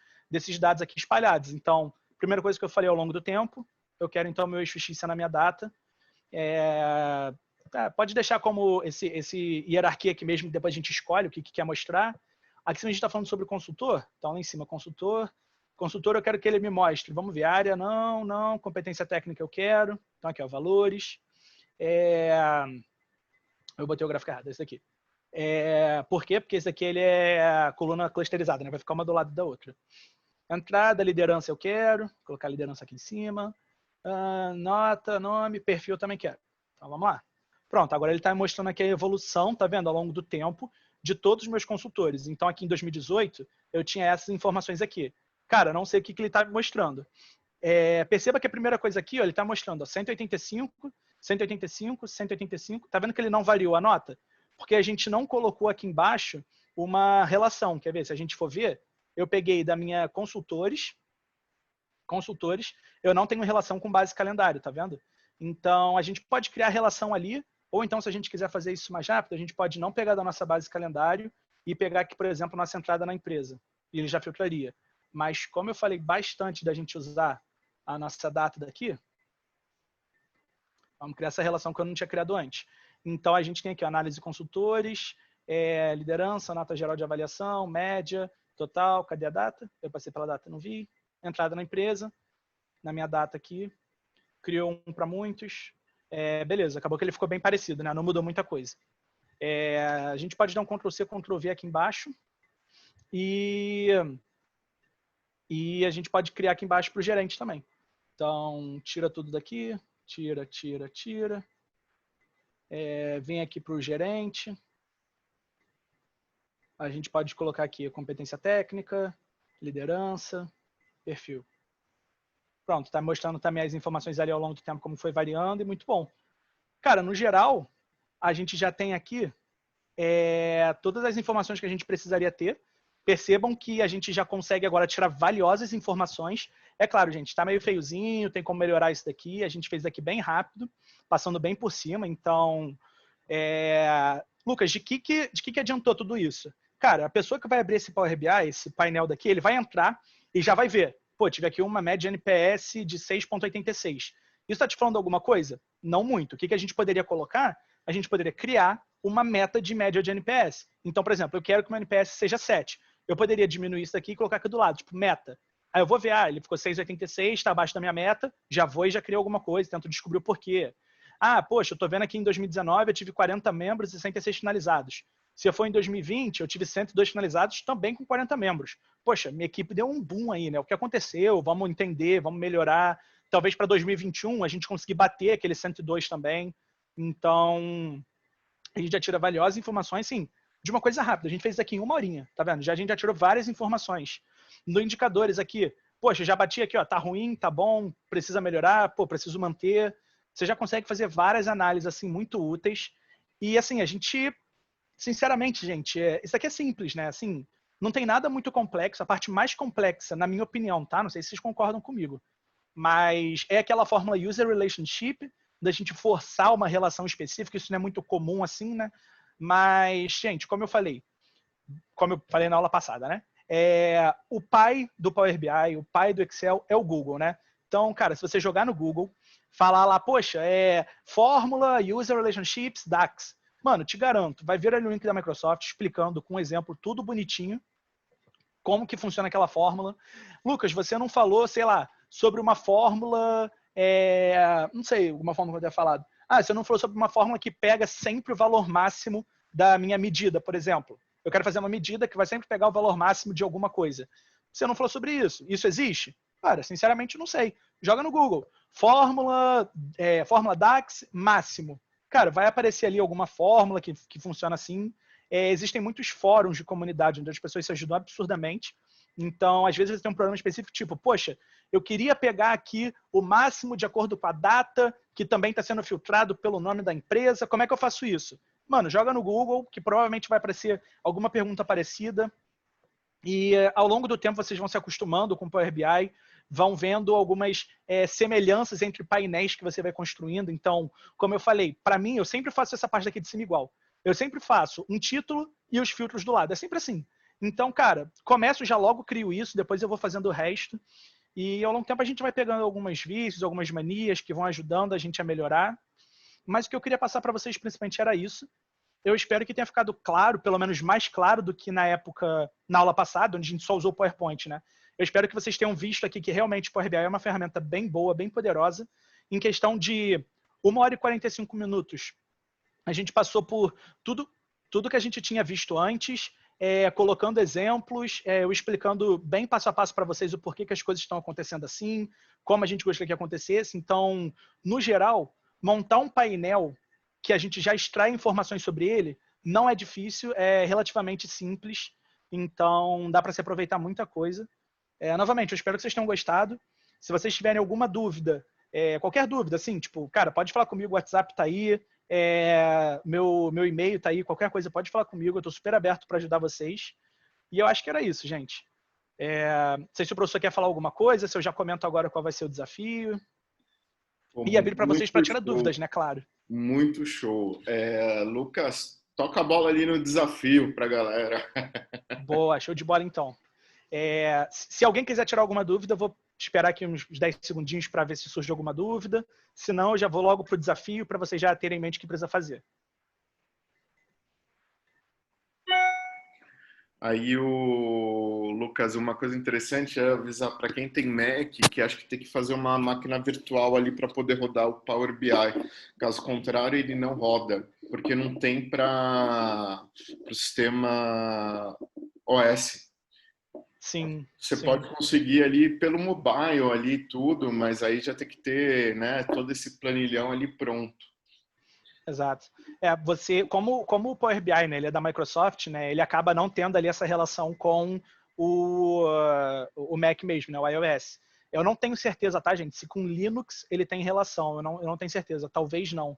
dados aqui espalhados. Então, primeira coisa que eu falei ao longo do tempo, eu quero então meu eixo X na minha data. Pode deixar como esse hierarquia aqui mesmo, depois a gente escolhe o que quer mostrar. Aqui a gente está falando sobre o consultor, então lá em cima, consultor. Consultor, eu quero que ele me mostre. Vamos ver, área, não. Competência técnica eu quero. Então aqui, ó, valores. Eu botei o gráfico errado, esse aqui. Por quê? Porque esse aqui ele é a coluna clusterizada, né? Vai ficar uma do lado da outra. Entrada, liderança eu quero. Vou colocar a liderança aqui em cima. Nota, nome, perfil eu também quero. Então vamos lá. Pronto, agora ele está mostrando aqui a evolução, tá vendo? Ao longo do tempo, de todos os meus consultores. Então aqui em 2018, eu tinha essas informações aqui. Cara, não sei o que ele está mostrando. Perceba que a primeira coisa aqui, ó, ele está mostrando ó, 185, 185, 185. Tá vendo que ele não variou a nota? Porque a gente não colocou aqui embaixo uma relação. Quer ver? Se a gente for ver, eu peguei da minha consultores, eu não tenho relação com base calendário, tá vendo? Então, a gente pode criar relação ali, ou então, se a gente quiser fazer isso mais rápido, a gente pode não pegar da nossa base calendário e pegar aqui, por exemplo, nossa entrada na empresa. E ele já filtraria. Mas, como eu falei bastante da gente usar a nossa data daqui, vamos criar essa relação que eu não tinha criado antes. Então, a gente tem aqui a análise de consultores, liderança, nota geral de avaliação, média, total, cadê a data? Eu passei pela data, não vi. Entrada na empresa, na minha data aqui, criou um para muitos. Beleza, acabou que ele ficou bem parecido, né? Não mudou muita coisa. A gente pode dar um Ctrl+C, Ctrl+V aqui embaixo. E a gente pode criar aqui embaixo para o gerente também. Então, tira tudo daqui, tira. Vem aqui para o gerente. A gente pode colocar aqui competência técnica, liderança, perfil. Pronto, está mostrando também as informações ali ao longo do tempo, como foi variando, e muito bom. Cara, no geral, a gente já tem aqui todas as informações que a gente precisaria ter. Percebam que a gente já consegue agora tirar valiosas informações. É claro, gente, está meio feiozinho, tem como melhorar isso daqui. A gente fez aqui bem rápido, passando bem por cima. Então, Lucas, de que adiantou tudo isso? cara, a pessoa que vai abrir esse Power BI, esse painel daqui, ele vai entrar e já vai ver, pô, tive aqui uma média NPS de 6,86. Isso está te falando alguma coisa? Não muito. O que a gente poderia colocar? A gente poderia criar uma meta de média de NPS. Então, por exemplo, eu quero que o meu NPS seja 7. Eu poderia diminuir isso daqui e colocar aqui do lado, tipo, meta. Aí eu vou ver, ele ficou 6,86, está abaixo da minha meta, já vou e já criei alguma coisa, tento descobrir o porquê. Poxa, eu tô vendo aqui em 2019 eu tive 40 membros e 66 finalizados. Se eu for em 2020, eu tive 102 finalizados também com 40 membros. Poxa, minha equipe deu um boom aí, né? O que aconteceu? Vamos entender, vamos melhorar. Talvez para 2021 a gente conseguir bater aquele 102 também. Então, a gente já tira valiosas informações, sim, de uma coisa rápida. A gente fez isso aqui em 1 horinha, tá vendo? A gente já tirou várias informações. No indicadores aqui, poxa, já bati aqui, ó, tá ruim, tá bom, precisa melhorar, pô, preciso manter. Você já consegue fazer várias análises, assim, muito úteis. E, assim, a gente, sinceramente, gente, isso aqui é simples, né? Assim, não tem nada muito complexo. A parte mais complexa, na minha opinião, tá? Não sei se vocês concordam comigo. Mas é aquela fórmula user relationship, da gente forçar uma relação específica. Isso não é muito comum, assim, né? Mas, gente, como eu falei na aula passada, né? O pai do Power BI, o pai do Excel é o Google, né? Então, cara, se você jogar no Google, falar lá, poxa, fórmula, user relationships, DAX. Mano, te garanto, vai ver ali o link da Microsoft explicando com um exemplo tudo bonitinho como que funciona aquela fórmula. Lucas, você não falou, sei lá, sobre uma fórmula, não sei, alguma fórmula que eu tenha falado. Você não falou sobre uma fórmula que pega sempre o valor máximo da minha medida, por exemplo. Eu quero fazer uma medida que vai sempre pegar o valor máximo de alguma coisa. Você não falou sobre isso. Isso existe? Cara, sinceramente, não sei. Joga no Google. Fórmula DAX máximo. Cara, vai aparecer ali alguma fórmula que funciona assim. Existem muitos fóruns de comunidade onde as pessoas se ajudam absurdamente. Então, às vezes, você tem um problema específico, tipo, poxa, eu queria pegar aqui o máximo de acordo com a data, que também está sendo filtrado pelo nome da empresa. Como é que eu faço isso? Mano, joga no Google, que provavelmente vai aparecer alguma pergunta parecida. E ao longo do tempo vocês vão se acostumando com o Power BI, vão vendo algumas semelhanças entre painéis que você vai construindo. Então, como eu falei, para mim, eu sempre faço essa parte daqui de cima igual. Eu sempre faço um título e os filtros do lado. É sempre assim. Então, cara, começo já logo, crio isso, depois eu vou fazendo o resto. E ao longo do tempo a gente vai pegando alguns vícios, algumas manias que vão ajudando a gente a melhorar. Mas o que eu queria passar para vocês principalmente era isso. Eu espero que tenha ficado claro, pelo menos mais claro do que na aula passada, onde a gente só usou o PowerPoint, né? Eu espero que vocês tenham visto aqui que realmente o Power BI é uma ferramenta bem boa, bem poderosa. Em questão de 1 hora e 45 minutos, a gente passou por tudo que a gente tinha visto antes, colocando exemplos, eu explicando bem passo a passo para vocês o porquê que as coisas estão acontecendo assim, como a gente gostaria que acontecesse. Então, no geral, montar um painel que a gente já extrai informações sobre ele não é difícil, é relativamente simples. Então, dá para se aproveitar muita coisa. Novamente, eu espero que vocês tenham gostado. Se vocês tiverem alguma dúvida, qualquer dúvida, assim, tipo, cara, pode falar comigo, o WhatsApp tá aí, meu e-mail tá aí, qualquer coisa pode falar comigo, eu tô super aberto para ajudar vocês. E eu acho que era isso, gente. Não sei se o professor quer falar alguma coisa, se eu já comento agora qual vai ser o desafio. E abrir para vocês para tirar dúvidas, né, claro. Muito show. Lucas, toca a bola ali no desafio para a galera. Boa, show de bola então. Se alguém quiser tirar alguma dúvida, eu vou esperar aqui uns 10 segundinhos para ver se surge alguma dúvida. Se não, eu já vou logo para o desafio para vocês já terem em mente o que precisa fazer. Aí, Lucas, uma coisa interessante é avisar para quem tem Mac que acho que tem que fazer uma máquina virtual ali para poder rodar o Power BI. Caso contrário, ele não roda, porque não tem para o sistema OS. Sim. Você sim. pode conseguir ali pelo mobile ali tudo, mas aí já tem que ter, né, todo esse planilhão ali pronto. Exato. Você, como o Power BI, né, ele é da Microsoft, né, ele acaba não tendo ali essa relação com o Mac mesmo, né, o iOS. Eu não tenho certeza, tá, gente, se com Linux ele tem relação, eu não tenho certeza, talvez não.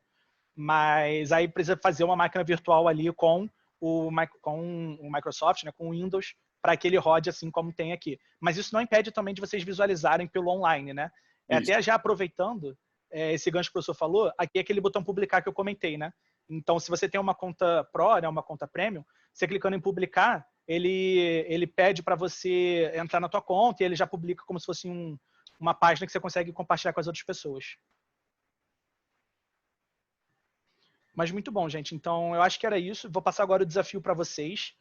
Mas aí precisa fazer uma máquina virtual ali com o Microsoft, né, com o Windows, para que ele rode assim como tem aqui. Mas isso não impede também de vocês visualizarem pelo online, né? Até já aproveitando esse gancho que o professor falou, aqui é aquele botão publicar que eu comentei, né? Então, se você tem uma conta Pro, né, uma conta Premium, você clicando em publicar, ele pede para você entrar na tua conta e ele já publica como se fosse uma página que você consegue compartilhar com as outras pessoas. Mas muito bom, gente. Então, eu acho que era isso. Vou passar agora o desafio para vocês.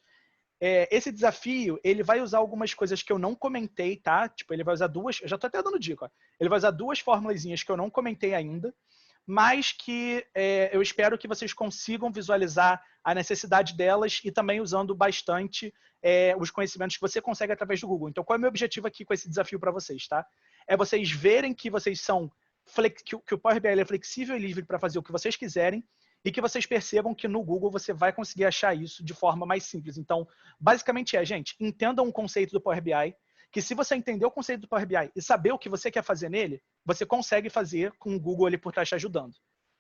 Esse desafio, ele vai usar algumas coisas que eu não comentei, tá? Tipo, ele vai usar duas... Eu já tô até dando dica, ó. Ele vai usar duas formulazinhas que eu não comentei ainda, mas que eu espero que vocês consigam visualizar a necessidade delas e também usando bastante os conhecimentos que você consegue através do Google. Então, qual é o meu objetivo aqui com esse desafio para vocês, tá? É vocês verem que vocês são... que o Power BI é flexível e livre para fazer o que vocês quiserem, e que vocês percebam que no Google você vai conseguir achar isso de forma mais simples. Então, basicamente gente, entendam o conceito do Power BI, que se você entender o conceito do Power BI e saber o que você quer fazer nele, você consegue fazer com o Google ali por trás te ajudando.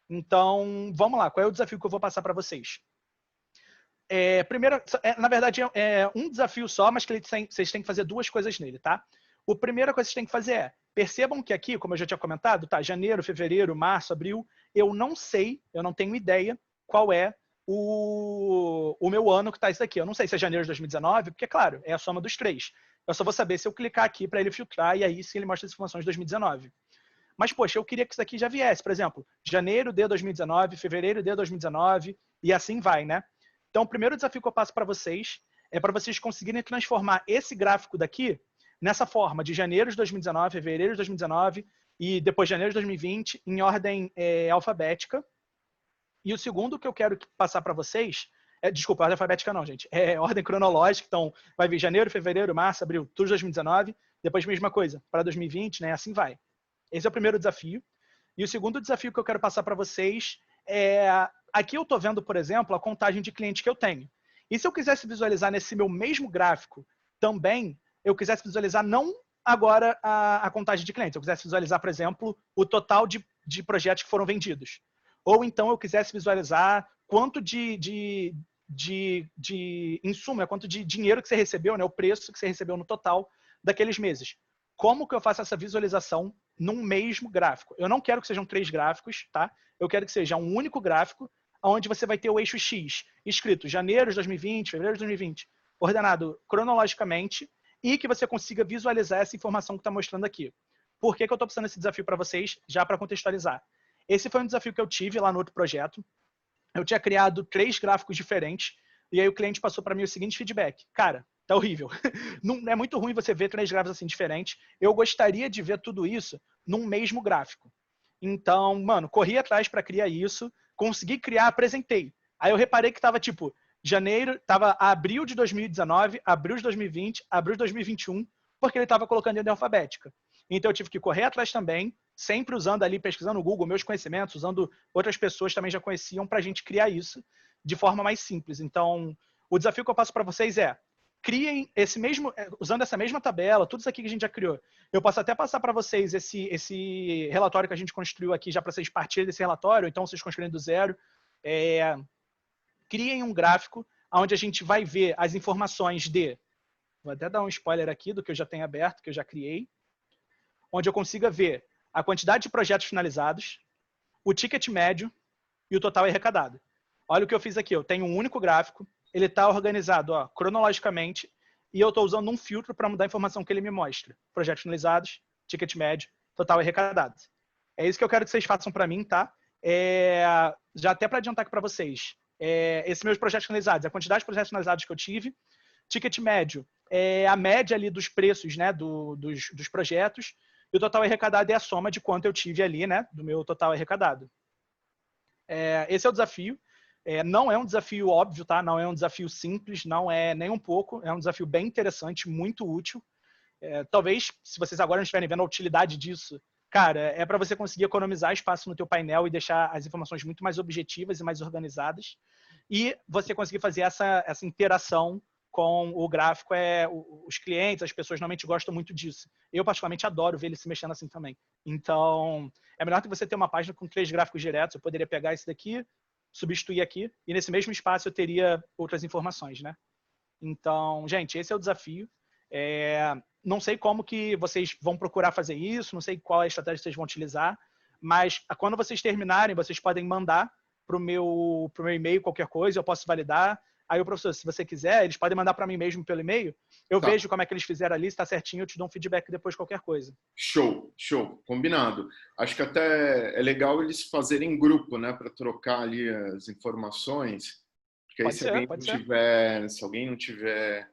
Então, vamos lá, qual é o desafio que eu vou passar para vocês? Primeiro, na verdade, é um desafio só, mas que vocês têm que fazer duas coisas nele, tá? A primeira coisa que vocês têm que fazer percebam que aqui, como eu já tinha comentado, tá? Janeiro, fevereiro, março, abril, eu não sei, eu não tenho ideia qual é o meu ano que está isso aqui. Eu não sei se é janeiro de 2019, porque, claro, é a soma dos três. Eu só vou saber se eu clicar aqui para ele filtrar e aí sim ele mostra as informações de 2019. Mas, poxa, eu queria que isso aqui já viesse. Por exemplo, janeiro de 2019, fevereiro de 2019 e assim vai, né? Então, o primeiro desafio que eu passo para vocês é para vocês conseguirem transformar esse gráfico daqui nessa forma de janeiro de 2019, fevereiro de 2019 e depois janeiro de 2020 em ordem alfabética. E o segundo que eu quero passar para vocês, desculpa, ordem alfabética não, gente, é ordem cronológica, então vai vir janeiro, fevereiro, março, abril, tudo de 2019, depois mesma coisa, para 2020, né, assim vai. Esse é o primeiro desafio. E o segundo desafio que eu quero passar para vocês aqui eu estou vendo, por exemplo, a contagem de clientes que eu tenho. E se eu quisesse visualizar nesse meu mesmo gráfico também, eu quisesse visualizar não agora a contagem de clientes, eu quisesse visualizar, por exemplo, o total de projetos que foram vendidos. Ou então eu quisesse visualizar quanto de insumo, quanto de dinheiro que você recebeu, né, o preço que você recebeu no total daqueles meses. Como que eu faço essa visualização num mesmo gráfico? Eu não quero que sejam 3 gráficos, tá? Eu quero que seja um único gráfico, onde você vai ter o eixo X escrito janeiro de 2020, fevereiro de 2020, ordenado cronologicamente, e que você consiga visualizar essa informação que está mostrando aqui. Por que eu estou passando esse desafio para vocês, já para contextualizar? Esse foi um desafio que eu tive lá no outro projeto. Eu tinha criado 3 gráficos diferentes, e aí o cliente passou para mim o seguinte feedback. Cara, tá horrível. Não, é muito ruim você ver 3 gráficos assim diferentes. Eu gostaria de ver tudo isso num mesmo gráfico. Então, mano, corri atrás para criar isso, consegui criar, apresentei. Aí eu reparei que estava tipo... janeiro, estava abril de 2019, abril de 2020, abril de 2021, porque ele estava colocando em ordem alfabética. Então eu tive que correr atrás também, sempre usando ali, pesquisando no Google, meus conhecimentos, usando outras pessoas que também já conheciam para a gente criar isso de forma mais simples. Então, o desafio que eu passo para vocês criem esse mesmo, usando essa mesma tabela, tudo isso aqui que a gente já criou. Eu posso até passar para vocês esse relatório que a gente construiu aqui, já para vocês partirem desse relatório, ou então vocês construírem do zero. Criem um gráfico onde a gente vai ver as informações vou até dar um spoiler aqui do que eu já tenho aberto, que eu já criei, onde eu consiga ver a quantidade de projetos finalizados, o ticket médio e o total arrecadado. Olha o que eu fiz aqui, eu tenho um único gráfico, ele está organizado cronologicamente e eu estou usando um filtro para mudar a informação que ele me mostra. Projetos finalizados, ticket médio, total arrecadado. É isso que eu quero que vocês façam para mim, tá? Já até para adiantar aqui para vocês, esses meus projetos finalizados, a quantidade de projetos finalizados que eu tive, ticket médio é a média ali dos preços, né, dos projetos, e o total arrecadado é a soma de quanto eu tive ali, né, do meu total arrecadado. Esse é o desafio. Não é um desafio óbvio, tá? Não é um desafio simples, não é nem um pouco, é um desafio bem interessante, muito útil. Talvez, se vocês agora não estiverem vendo a utilidade disso, cara, é para você conseguir economizar espaço no teu painel e deixar as informações muito mais objetivas e mais organizadas. E você conseguir fazer essa interação com o gráfico. Os clientes, as pessoas normalmente gostam muito disso. Eu, particularmente, adoro ver ele se mexendo assim também. Então, é melhor que você ter uma página com 3 gráficos diretos. Eu poderia pegar esse daqui, substituir aqui, e nesse mesmo espaço eu teria outras informações, né? Então, gente, esse é o desafio. Não sei como que vocês vão procurar fazer isso, não sei qual é a estratégia que vocês vão utilizar, mas quando vocês terminarem, vocês podem mandar para o meu e-mail qualquer coisa, eu posso validar. Aí o professor, se você quiser, eles podem mandar para mim mesmo pelo e-mail. Eu Tá. vejo como é que eles fizeram ali, se está certinho, eu te dou um feedback depois, qualquer coisa. Show, combinado. Acho que até é legal eles fazerem grupo, né, para trocar ali as informações, porque aí Pode ser. se alguém não tiver,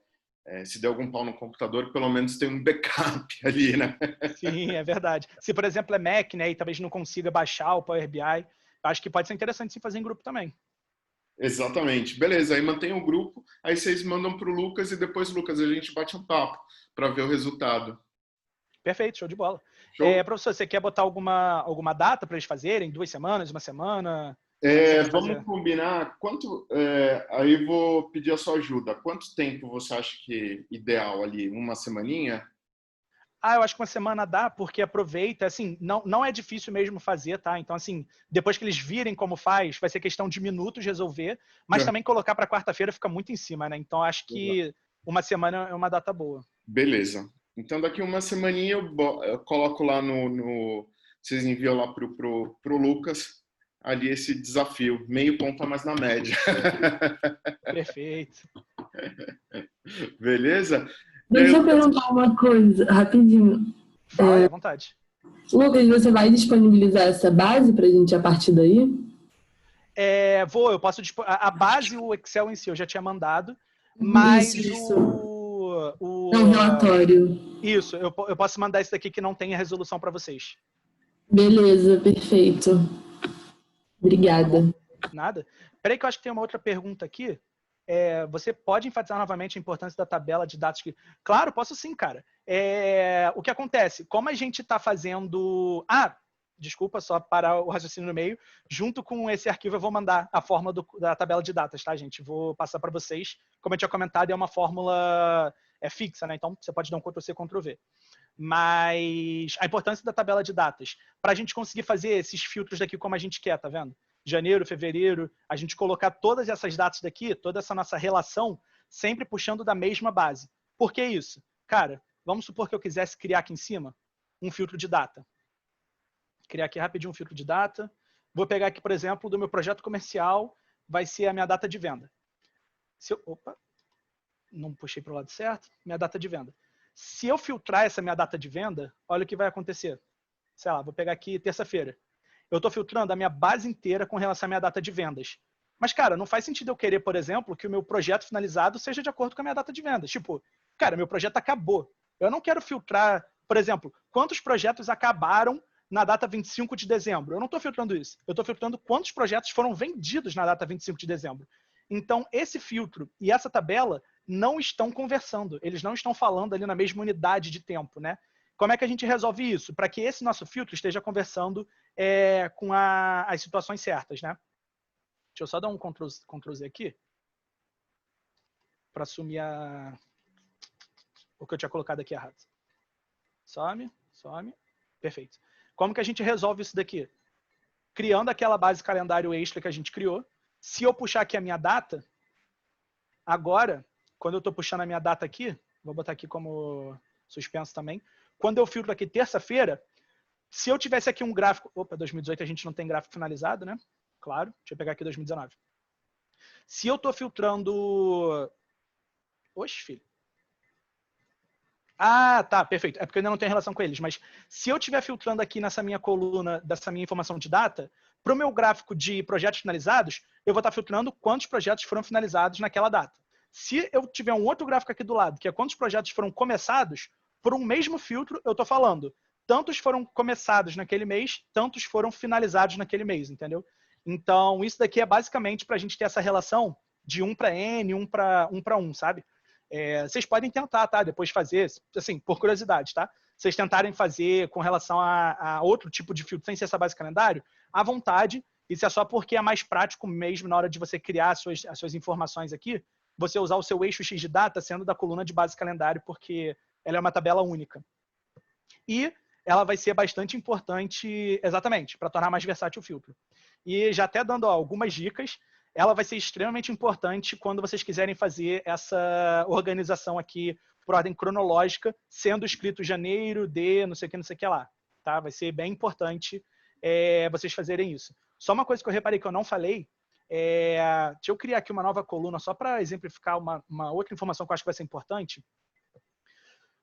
se der algum pau no computador, pelo menos tem um backup ali, né? Sim, é verdade. Se, por exemplo, é Mac, né, e talvez não consiga baixar o Power BI, acho que pode ser interessante se fazer em grupo também. Exatamente. Beleza, aí mantém o grupo, aí vocês mandam para o Lucas e depois, Lucas, a gente bate um papo para ver o resultado. Perfeito, show de bola. Show? Professor, você quer botar alguma data para eles fazerem? 2 semanas, uma semana? Vamos combinar aí vou pedir a sua ajuda. Quanto tempo você acha que é ideal ali? Uma semaninha? Eu acho que uma semana dá, porque aproveita, assim, não é difícil mesmo fazer, tá? Então, assim, depois que eles virem como faz, vai ser questão de minutos resolver, mas também colocar para quarta-feira fica muito em cima, né? Então, acho que uma semana é uma data boa. Beleza. Então, daqui uma semaninha eu coloco lá vocês enviam lá pro Lucas ali esse desafio. Meio ponto a mais na média. Perfeito. Beleza? Deixa eu perguntar uma coisa, rapidinho. Fala, à vontade. Lucas, você vai disponibilizar essa base para a gente a partir daí? Eu posso a base, o Excel em si, eu já tinha mandado, mas isso. Não, relatório. Isso, eu posso mandar isso daqui que não tem a resolução para vocês. Beleza, perfeito. Obrigada. Nada. Peraí que eu acho que tem uma outra pergunta aqui. Você pode enfatizar novamente a importância da tabela de dados? Claro, posso sim, cara. O que acontece? Como a gente está fazendo... desculpa, só parar o raciocínio no meio. Junto com esse arquivo eu vou mandar a fórmula da tabela de datas, tá, gente? Vou passar para vocês. Como eu tinha comentado, é uma fórmula fixa, né? Então, você pode dar um Ctrl+C, Ctrl+V. Mas a importância da tabela de datas, para a gente conseguir fazer esses filtros daqui como a gente quer, tá vendo? Janeiro, fevereiro, a gente colocar todas essas datas daqui, toda essa nossa relação, sempre puxando da mesma base. Por que isso? Cara, vamos supor que eu quisesse criar aqui em cima um filtro de data. Criar aqui rapidinho um filtro de data. Vou pegar aqui, por exemplo, do meu projeto comercial, vai ser a minha data de venda. Opa, não puxei para o lado certo. Minha data de venda. Se eu filtrar essa minha data de venda, olha o que vai acontecer. Sei lá, vou pegar aqui terça-feira. Eu estou filtrando a minha base inteira com relação à minha data de vendas. Mas, cara, não faz sentido eu querer, por exemplo, que o meu projeto finalizado seja de acordo com a minha data de vendas. Tipo, cara, meu projeto acabou. Eu não quero filtrar, por exemplo, quantos projetos acabaram na data 25 de dezembro. Eu não estou filtrando isso. Eu estou filtrando quantos projetos foram vendidos na data 25 de dezembro. Então, esse filtro e essa tabela não estão conversando. Eles não estão falando ali na mesma unidade de tempo, né? Como é que a gente resolve isso? Para que esse nosso filtro esteja conversando com as situações certas, né? Deixa eu só dar um Ctrl Z aqui para assumir o que eu tinha colocado aqui errado. Some. Perfeito. Como que a gente resolve isso daqui? Criando aquela base calendário extra que a gente criou. Se eu puxar aqui a minha data, agora, quando eu estou puxando a minha data aqui, vou botar aqui como suspenso também, quando eu filtro aqui terça-feira, se eu tivesse aqui um gráfico... Opa, 2018 a gente não tem gráfico finalizado, né? Claro, deixa eu pegar aqui 2019. Se eu estou filtrando... Oxe, filho. Tá, perfeito. É porque eu ainda não tenho relação com eles, mas se eu estiver filtrando aqui nessa minha coluna, dessa minha informação de data, para o meu gráfico de projetos finalizados, eu vou estar filtrando quantos projetos foram finalizados naquela data. Se eu tiver um outro gráfico aqui do lado, que é quantos projetos foram começados, por um mesmo filtro, eu estou falando tantos foram começados naquele mês, tantos foram finalizados naquele mês, entendeu? Então, isso daqui é basicamente para a gente ter essa relação de 1 para N, 1 para 1, sabe? Vocês podem tentar, tá? Depois fazer, assim, por curiosidade, tá? Vocês tentarem fazer com relação a outro tipo de filtro, sem ser essa base calendário, à vontade. Isso é só porque é mais prático mesmo na hora de você criar as suas informações aqui, você usar o seu eixo X de data sendo da coluna de base calendário, porque ela é uma tabela única. E ela vai ser bastante importante, exatamente, para tornar mais versátil o filtro. E já até dando algumas dicas, ela vai ser extremamente importante quando vocês quiserem fazer essa organização aqui por ordem cronológica, sendo escrito janeiro, de não sei o que lá. Tá? Vai ser bem importante vocês fazerem isso. Só uma coisa que eu reparei que eu não falei, Deixa eu criar aqui uma nova coluna só para exemplificar uma outra informação que eu acho que vai ser importante.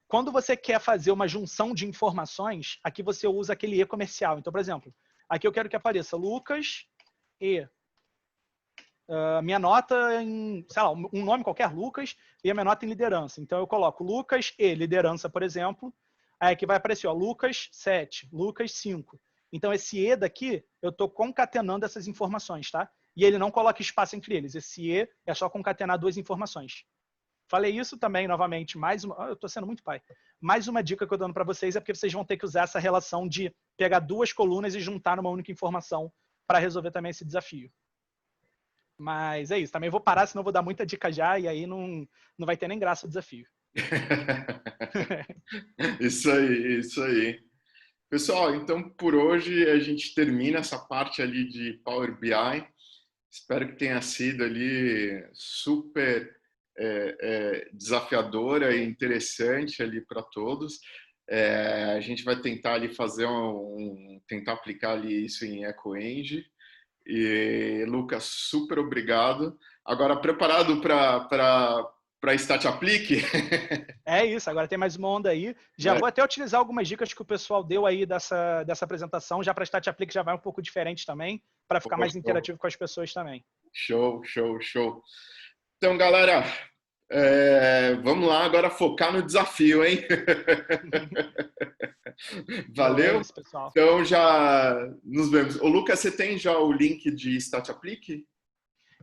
Quando você quer fazer uma junção de informações, aqui você usa aquele E comercial. Então, por exemplo, aqui eu quero que apareça Lucas e minha nota em, sei lá, um nome qualquer, Lucas, e a minha nota em liderança. Então, eu coloco Lucas e liderança, por exemplo. Aí aqui vai aparecer, ó, Lucas 7, Lucas 5. Então, esse E daqui, eu estou concatenando essas informações, tá? E ele não coloca espaço entre eles. Esse E é só concatenar duas informações. Falei isso também, novamente, eu estou sendo muito pai. Mais uma dica que eu estou dando para vocês é porque vocês vão ter que usar essa relação de pegar duas colunas e juntar numa única informação para resolver também esse desafio. Mas é isso, também vou parar, senão eu vou dar muita dica já e aí não vai ter nem graça o desafio. Isso aí, isso aí. Pessoal, então por hoje a gente termina essa parte ali de Power BI. Espero que tenha sido ali super desafiadora e interessante ali para todos. A gente vai tentar ali fazer tentar aplicar ali isso em EcoEng. E Lucas, super obrigado. Agora preparado para Stat Applique? É isso, agora tem mais uma onda aí. Já vou até utilizar algumas dicas que o pessoal deu aí dessa apresentação, já para Stat Applique já vai um pouco diferente também, para ficar mais interativo com as pessoas também. Show, show, show. Então, galera, vamos lá agora focar no desafio, hein? Valeu? É isso, pessoal. Então, já nos vemos. Ô, Lucas, você tem já o link de Stat Applique?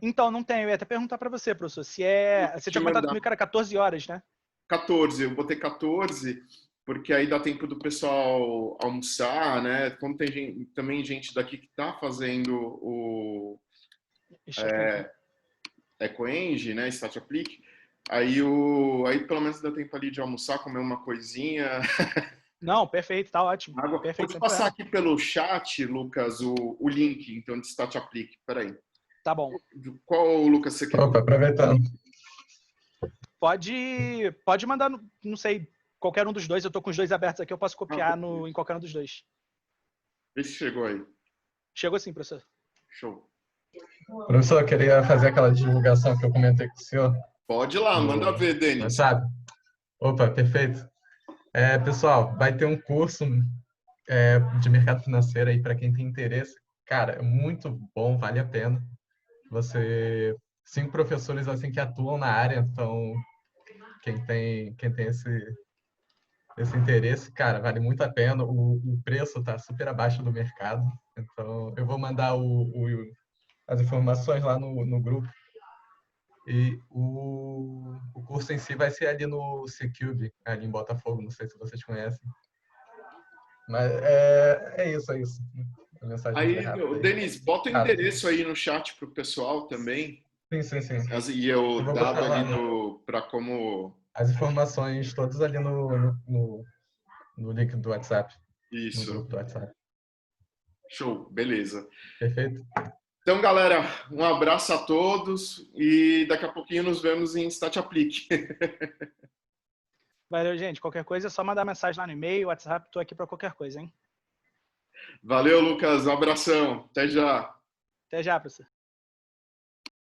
Então, não tenho. Eu ia até perguntar para você, professor, você tinha comentado comigo que era 14 horas, né? 14, eu botei 14, porque aí dá tempo do pessoal almoçar, né? Como tem também gente daqui que está fazendo o EcoEng, né? Stat Applique. Aí pelo menos dá tempo ali de almoçar, comer uma coisinha. Não, perfeito, tá ótimo. Água. Perfeito, Pode passar aqui pelo chat, Lucas, o link então de Stat Applique. Peraí. Tá bom. Qual, Lucas, você quer? Opa, aproveitando. Pode mandar, não sei, qualquer um dos dois. Eu tô com os dois abertos aqui, eu posso copiar em qualquer um dos dois. Vê se chegou aí. Chegou sim, professor. Show. Professor, eu queria fazer aquela divulgação que eu comentei com o senhor. Pode ir lá, manda ver, Denis. Sabe? Opa, perfeito. Pessoal, vai ter um curso de mercado financeiro aí para quem tem interesse. Cara, é muito bom, vale a pena. 5 professores assim que atuam na área, então quem tem esse interesse, cara, vale muito a pena. O preço está super abaixo do mercado, então eu vou mandar as informações lá no grupo. E o curso em si vai ser ali no C-Cube, ali em Botafogo, não sei se vocês conhecem. Mas é isso. A mensagem aí, Denis, bota o endereço aí no chat para o pessoal também. Sim. E eu dado ali para como... As informações todas ali no link do WhatsApp. Isso. No grupo do WhatsApp. Show, beleza. Perfeito. Então, galera, um abraço a todos e daqui a pouquinho nos vemos em Stat Applique. Valeu, gente. Qualquer coisa é só mandar mensagem lá no e-mail, WhatsApp, tô aqui para qualquer coisa, hein? Valeu, Lucas. Um abração. Até já. Até já, professor.